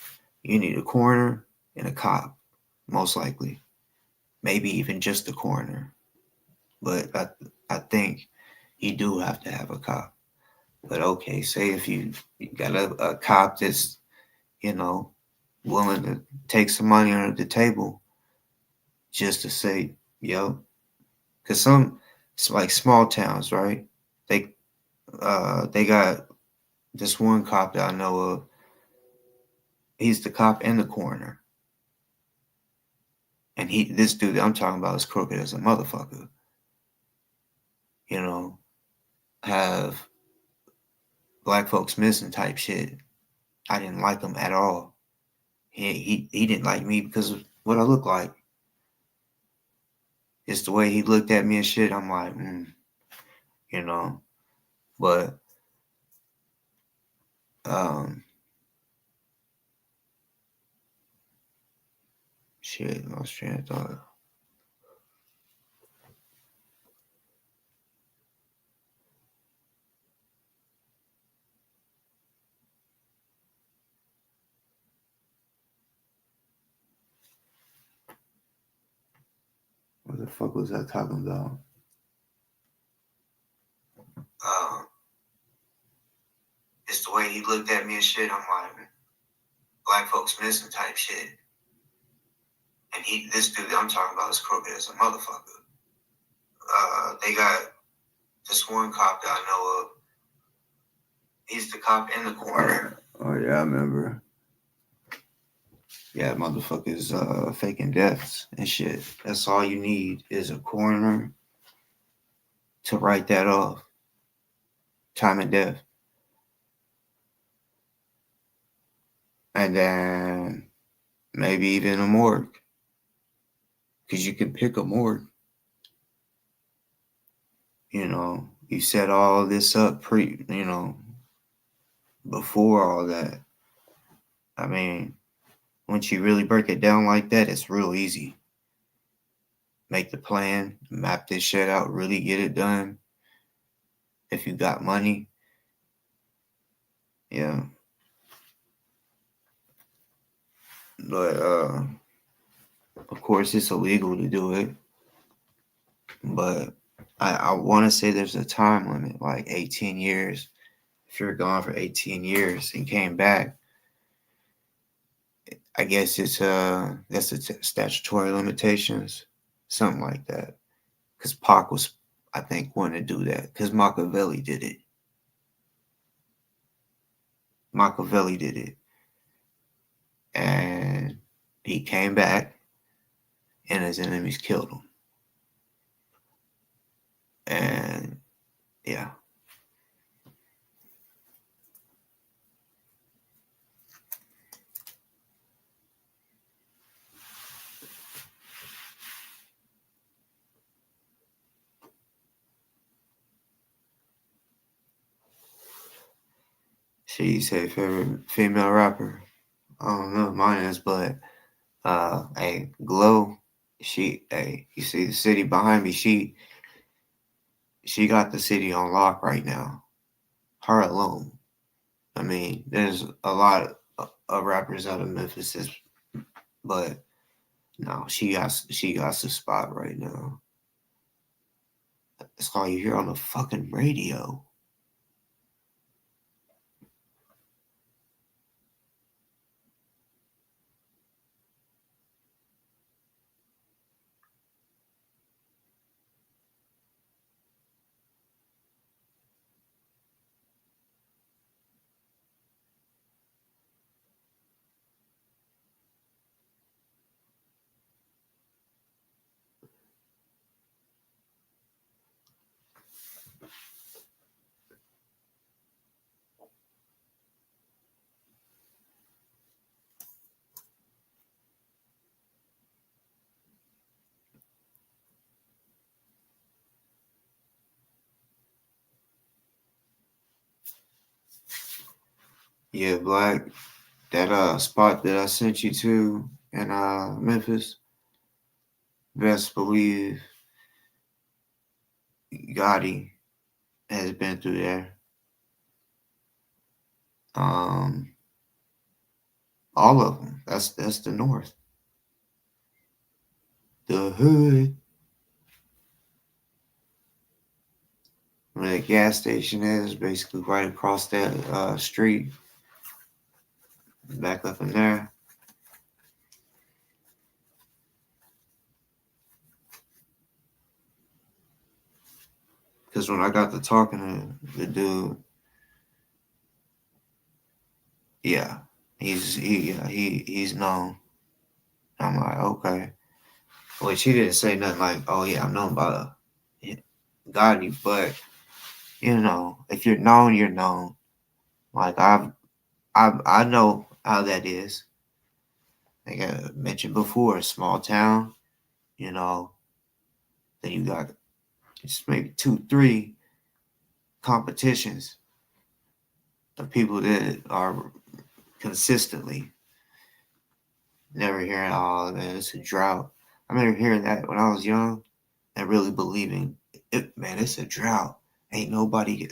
you need a coroner and a cop, most likely. Maybe even just a coroner. But I think you do have to have a cop. But okay, say if you got a cop that's, you know, willing to take some money under the table just to say, yo, because it's like small towns, right? They got this one cop that I know of. He's the cop and the coroner. And this dude that I'm talking about is crooked as a motherfucker. You know, have black folks missing type shit. I didn't like him at all. He didn't like me because of what I look like. It's the way he looked at me and shit. I'm like, you know. But shit, I was trying to thought. What the fuck was I talking about? Um, it's the way he looked at me and shit. I'm like, black folks missing type shit. And this dude that I'm talking about is crooked as a motherfucker. They got this one cop that I know of. He's the cop in the corner. Oh yeah, I remember. Yeah, motherfuckers faking deaths and shit. That's all you need is a coroner to write that off. Time and death. And then maybe even a morgue. Because you can pick a morgue. You set all this up before all that. I mean, once you really break it down like that, it's real easy. Make the plan, map this shit out, really get it done. If you got money, yeah. But of course it's illegal to do it. But I want to say there's a time limit, like 18 years. If you're gone for 18 years and came back, I guess that's the statutory limitations, something like that. Because Pac was, I think, wanting to do that because Machiavelli did it. Machiavelli did it, and he came back, and his enemies killed him. And yeah, Should you say favorite female rapper? I don't know, mine is, but hey, Glow, hey, you see the city behind me, she got the city on lock right now. Her alone. I mean, there's a lot of rappers out of Memphis, but no, she got the spot right now. That's all you hear on the fucking radio. Yeah, Black, that spot that I sent you to in Memphis, best believe Gotti has been through there. Um, all of them. That's the North, the hood. Where the gas station is, basically right across that street, back up in there. Because when I got to talking to the dude, yeah, he's known. I'm like, okay. Which he didn't say nothing like, oh yeah, I'm known by Gotti, but you know, if you're known, you're known. Like I know how that is. Like I mentioned before, a small town, you know, then you got just maybe 2, 3 competitions of people that are consistently never hearing, oh man, it's a drought. I remember hearing that when I was young and really believing it, man, it's a drought. Ain't nobody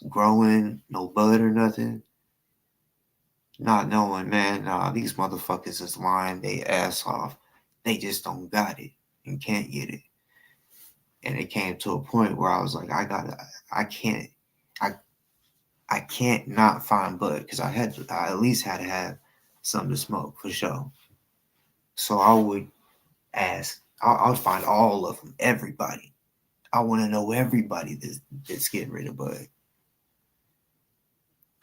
growing, no bud or nothing. Not knowing, man, nah, these motherfuckers is lying they ass off. They just don't got it and can't get it. And it came to a point where I was like, I can't, I I can't not find bud because I at least had to have something to smoke for sure. So I would ask, I'll find all of them, everybody. I want to know everybody that's getting rid of bud,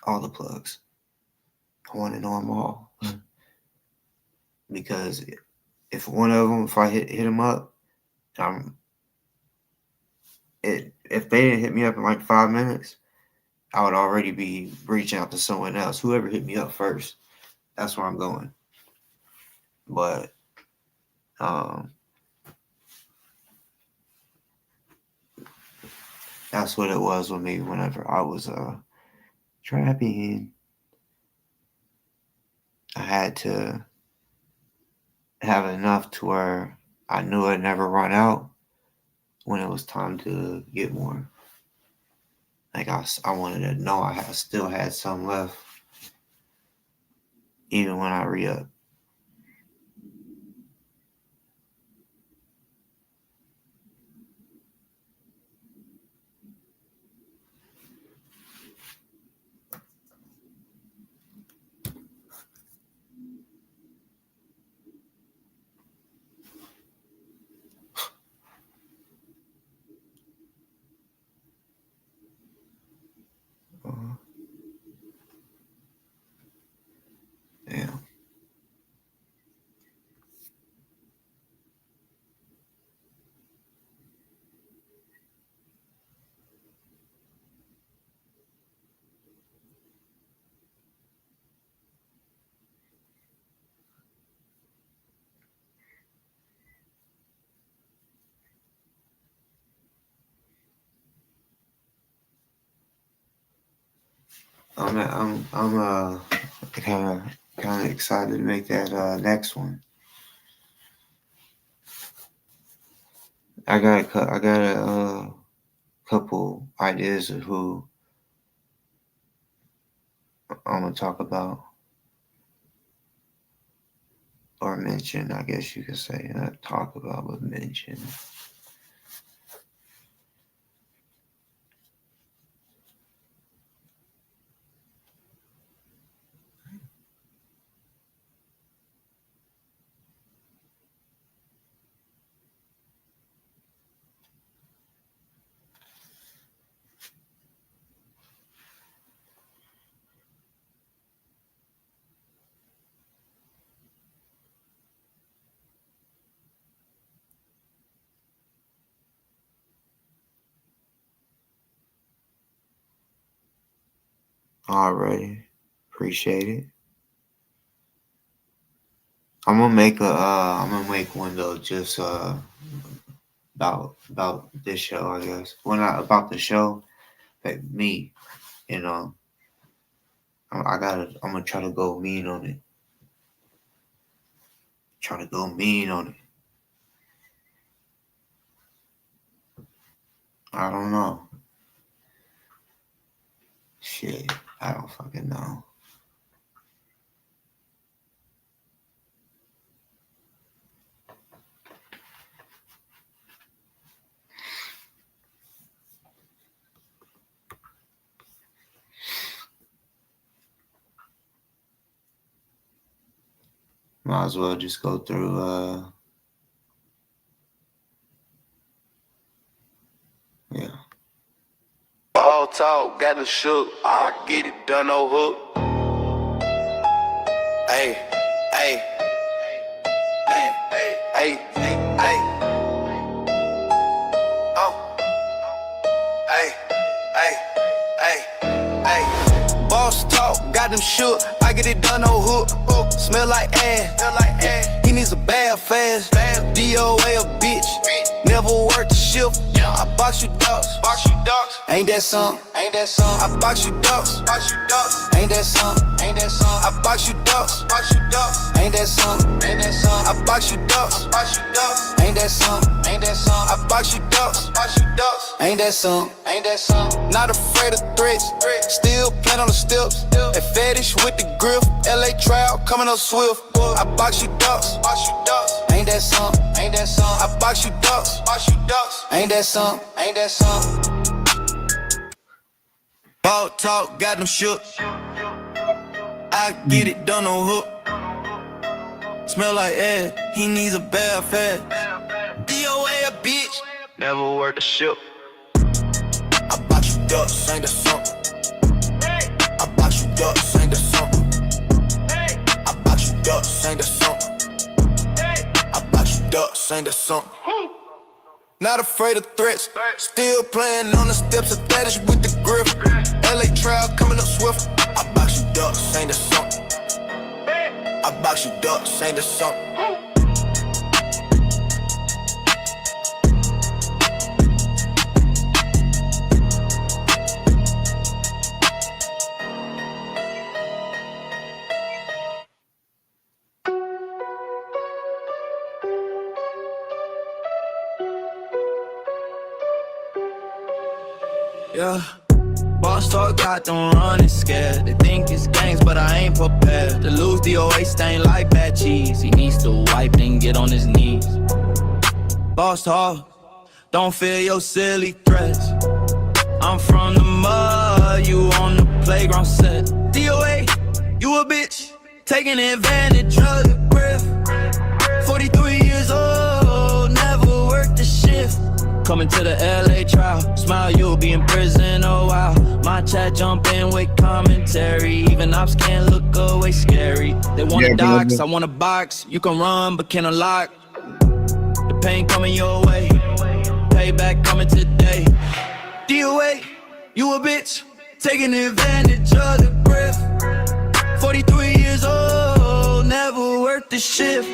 all the plugs. I want to know them all because if one of them, if I hit them up, um, if they didn't hit me up in like 5 minutes, I would already be reaching out to someone else. Whoever hit me up first, that's where I'm going. But um, that's what it was with me whenever I was trapping. I had to have enough to where I knew I'd never run out when it was time to get more. Like I wanted to know still had some left, even when I re up. Uh, yeah. I'm kind of excited to make that next one. I got a couple ideas of who I'm gonna talk about or mention. I guess you could say not talk about, but mention. Alrighty, appreciate it. I'm gonna make one though, just about this show, I guess. Well, not about the show, but me. You know, I'm gonna try to go mean on it. Try to go mean on it. I don't know. Shit, I don't fucking know. Might as well just go through yeah. All talk, got the shook. I get it done, no hook. Hey, hey, hey, hey, hey. Oh, hey, hey, hey, hey. Boss talk, got them shook. I get it done, no hook. Smell like ass. He needs a bath fast. DoA a bitch. Never worked a shift. I box you ducks. Ain't that something? I box you ducks. Ain't that something? I box you ducks. Ain't that something? I box you ducks. Ain't that something? I box you ducks. Ain't that something? Not afraid of threats. Still playing on the steps. That fetish with the grip. LA trial coming up swift. I box you ducks. Ain't that something? I box you ducks. Ain't that something? Ball talk, got them shook. I get it done on hook. Smell like ass, he needs a bath fast. DoA a bitch, never worked a ship. I box you ducks, ain't that something? I box you ducks, ain't that something? I box you ducks, ain't that something? I box you ducks, ain't that something? Not afraid of threats. Still playing on the steps of fetish with the grip. LA trial coming up swift. I box you ducks, ain't that something? I box you ducks, ain't that something? Yeah. Boss talk got them running scared. They think it's games, but I ain't prepared to lose. DoA stain like bad cheese. He needs to wipe, then get on his knees. Boss talk, don't feel your silly threats. I'm from the mud, you on the playground set. DoA, you a bitch, taking advantage of the grift. 43 years old, never worked a shift. Coming to the LA trial, smile, you'll be in prison a while. My chat jump in with commentary, even ops can't look away scary. They want a dox, I want a box. You can run, but can't unlock. The pain coming your way, payback coming today. DoA, you a bitch, taking advantage of the grift. 43 years old, never worked the shift.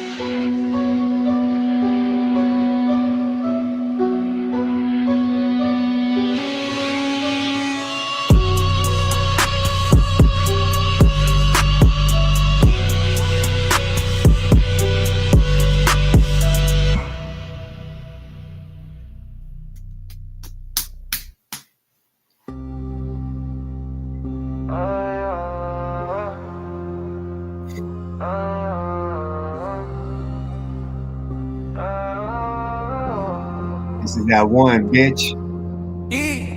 This is that one, bitch. Yeah,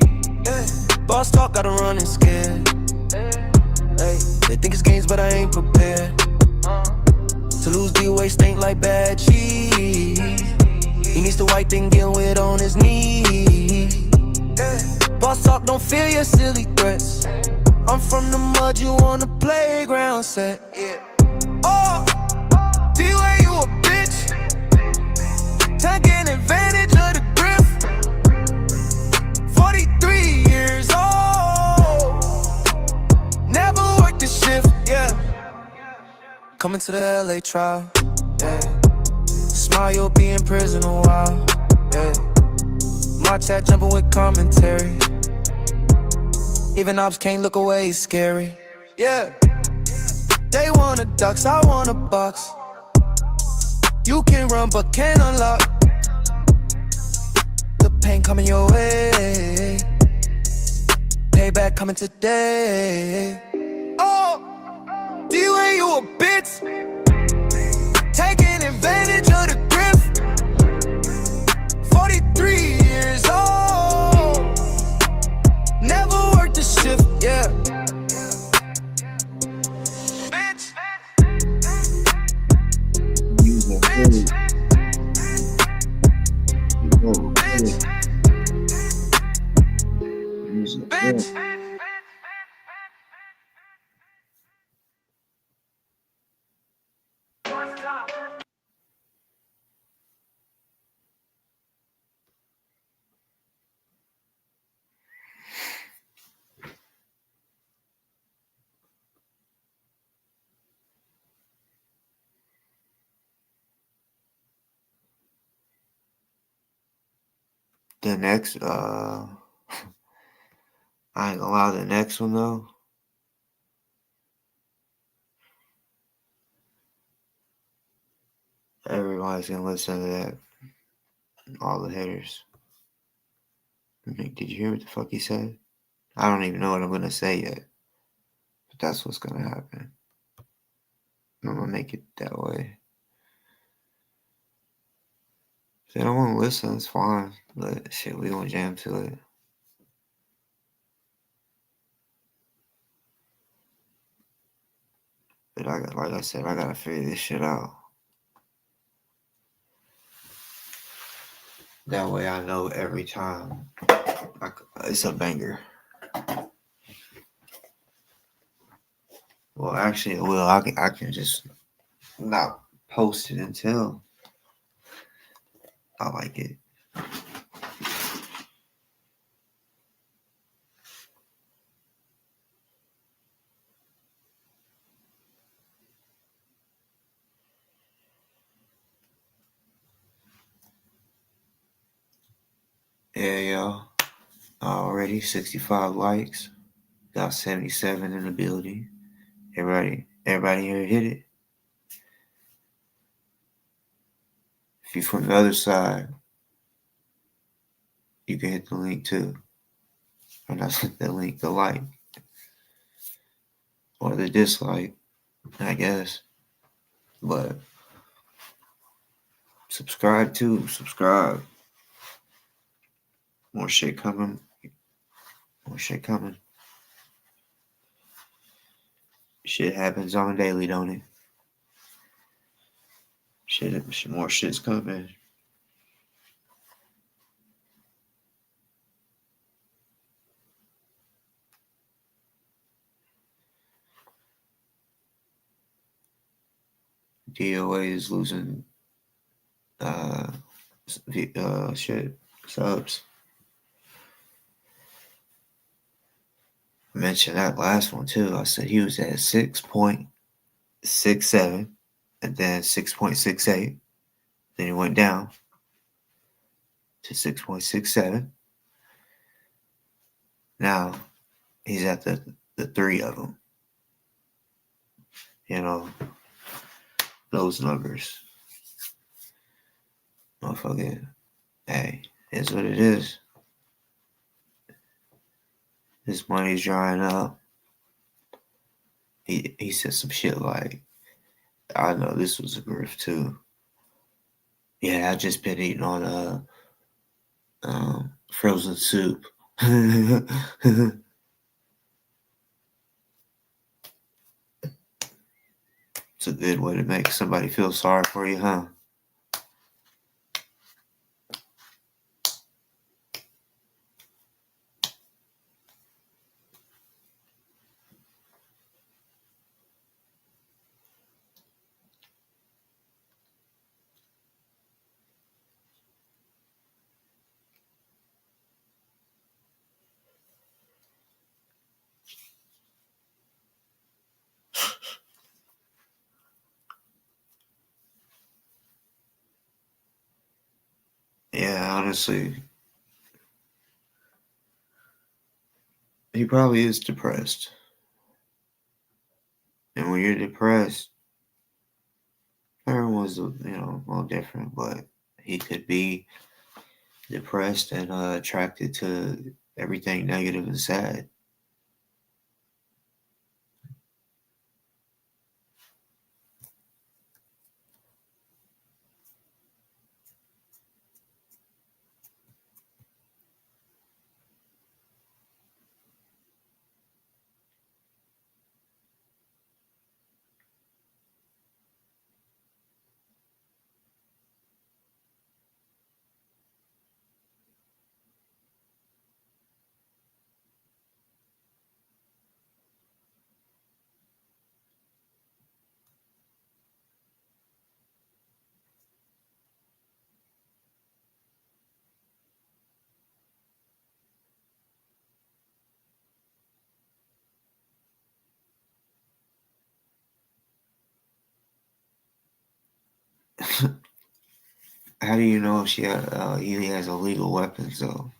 boss talk, gotta run and scared. Hey, they think it's games, but I ain't prepared. To lose DoA stink like bad cheese. He needs to wipe thing, get with on his knees. Boss talk, don't feel your silly threats. I'm from the mud, you on the playground set. Oh, DoA, you a bitch. Taking advantage of the grip. 43 years old. Never worked a shift, yeah. Coming to the LA trial, yeah. Smile, you'll be in prison a while, yeah. My chat jumping with commentary. Even ops can't look away, it's scary, yeah. They want a ducks, I want a box. You can run but can't unlock. The pain coming your way. Payback coming today. Oh, DoA, you a bitch. Taking advantage of the grip. 43 years old. Never worked a shift, yeah. Bitch. Use a hood. Use a hood. The next, I ain't gonna lie, the next one though, everybody's gonna listen to that. All the haters. Did you hear what the fuck he said? I don't even know what I'm gonna say yet. But that's what's gonna happen. I'm gonna make it that way. If they don't wanna listen, it's fine. But shit, we gonna jam to it. But like I said, I gotta figure this shit out. That way I know every time. It's a banger. Well, actually, it will. I can just not post it until I like it. Yeah, y'all. Already 65 likes. Got 77 in the building. Everybody here hit it. If you're from the other side, you can hit the link too. Or not the link, the like. Or the dislike, I guess. But subscribe too. Subscribe. More shit coming. More shit coming. Shit happens on a daily, don't it? More shit's coming. DoA is losing shit subs. I mentioned that last one too. I said he was at 6.67 and then 6.68. Then he went down to 6.67. Now he's at the three of them. You know, those numbers. Motherfucking, hey, it's what it is. His money's drying up. He said some shit like, I know this was a grift too. Yeah, I just been eating on frozen soup. It's a good way to make somebody feel sorry for you, huh? Yeah, honestly, he probably is depressed. And when you're depressed, everyone's a little different, but he could be depressed and attracted to everything negative and sad. How do you know if he has illegal weapons though?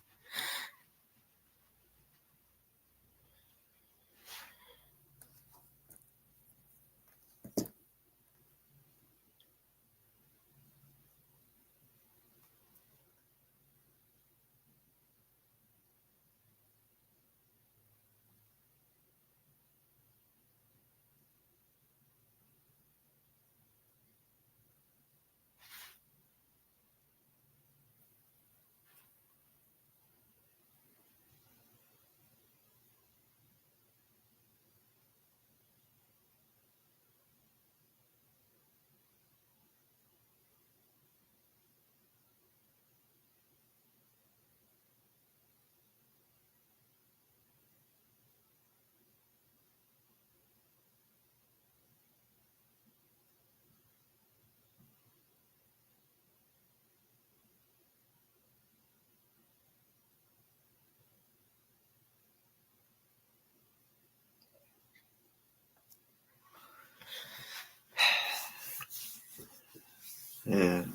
Yeah,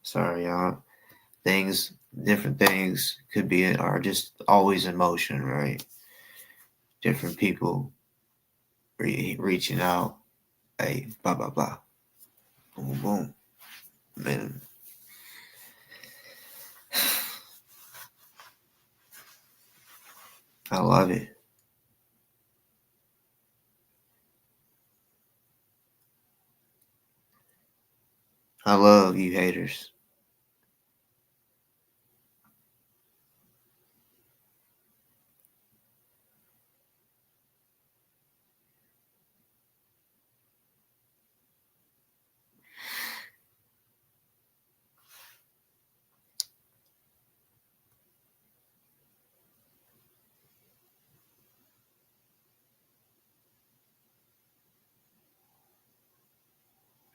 sorry, y'all. Different things could be are just always in motion, right? Different people reaching out. Hey, blah blah blah, boom boom. Man, I love it. I love you haters.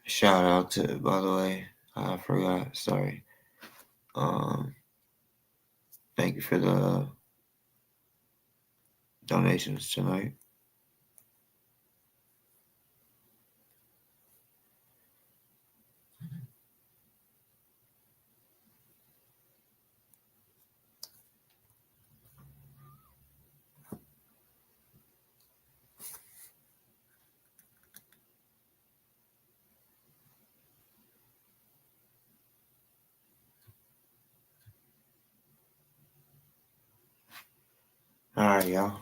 Shout out to, by the way, I forgot. Sorry. Um, Thank you for the donations tonight. All right, y'all.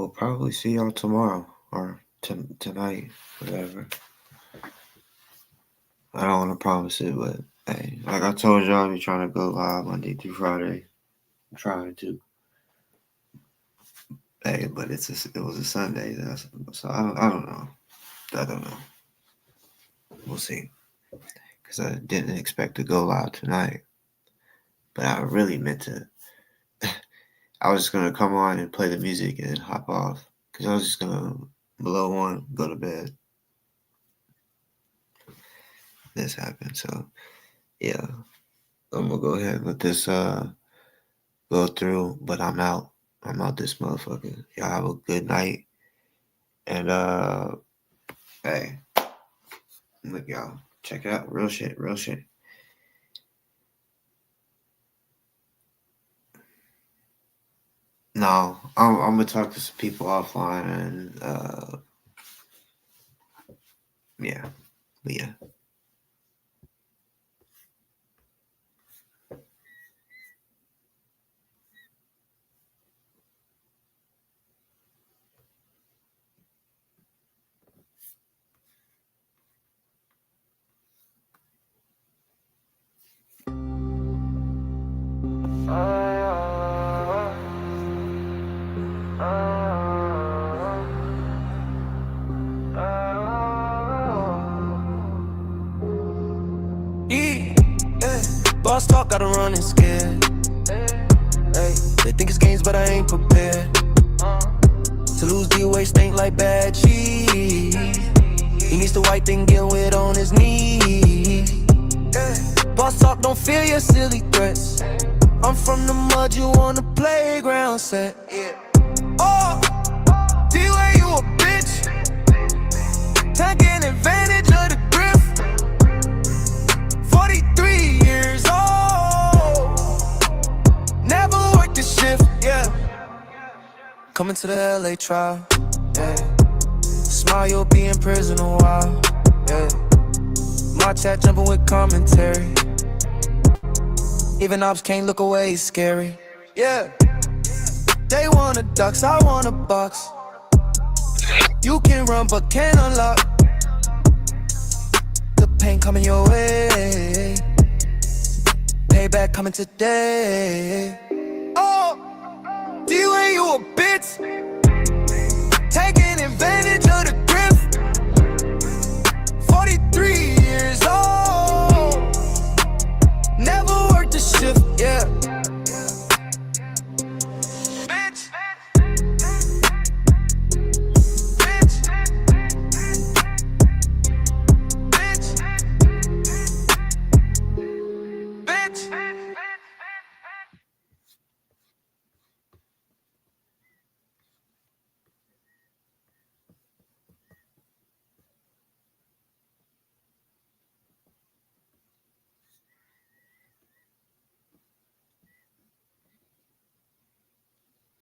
will probably see y'all tomorrow or tonight, whatever. I don't want to promise it, but hey, like I told y'all, I'll be trying to go live Monday through Friday. I'm trying to. Hey, but it was a Sunday, so I don't know. I don't know. We'll see. Because I didn't expect to go live tonight, but I really meant to. I was just gonna come on and play the music and then hop off because I was just gonna below one go to bed. This happened, so yeah, I'm gonna go ahead and let this go through. But I'm out. I'm out this motherfucker. Y'all have a good night, and hey, look, y'all, check it out. Real shit, real shit. No, I'm gonna talk to some people offline and yeah, but yeah. Boss talk, gotta run and scared. Hey, they think it's games, but I ain't prepared. To lose DoA stink like bad cheese. He needs the white thing, get with on his knees. Boss talk, don't fear your silly threats. I'm from the mud, you on the playground set. Oh, DoA, you a bitch. Taking advantage of the griff. 43 years old. Never worked the shift, yeah. Coming to the LA trial, yeah. Smile, you'll be in prison a while, yeah. My chat jumping with commentary. Even ops can't look away, it's scary, yeah. They want a ducks, I want a box. You can run but can't unlock. The pain coming your way. Payback coming today. Oh, DoA, you a bitch. Taking advantage of the grift. 43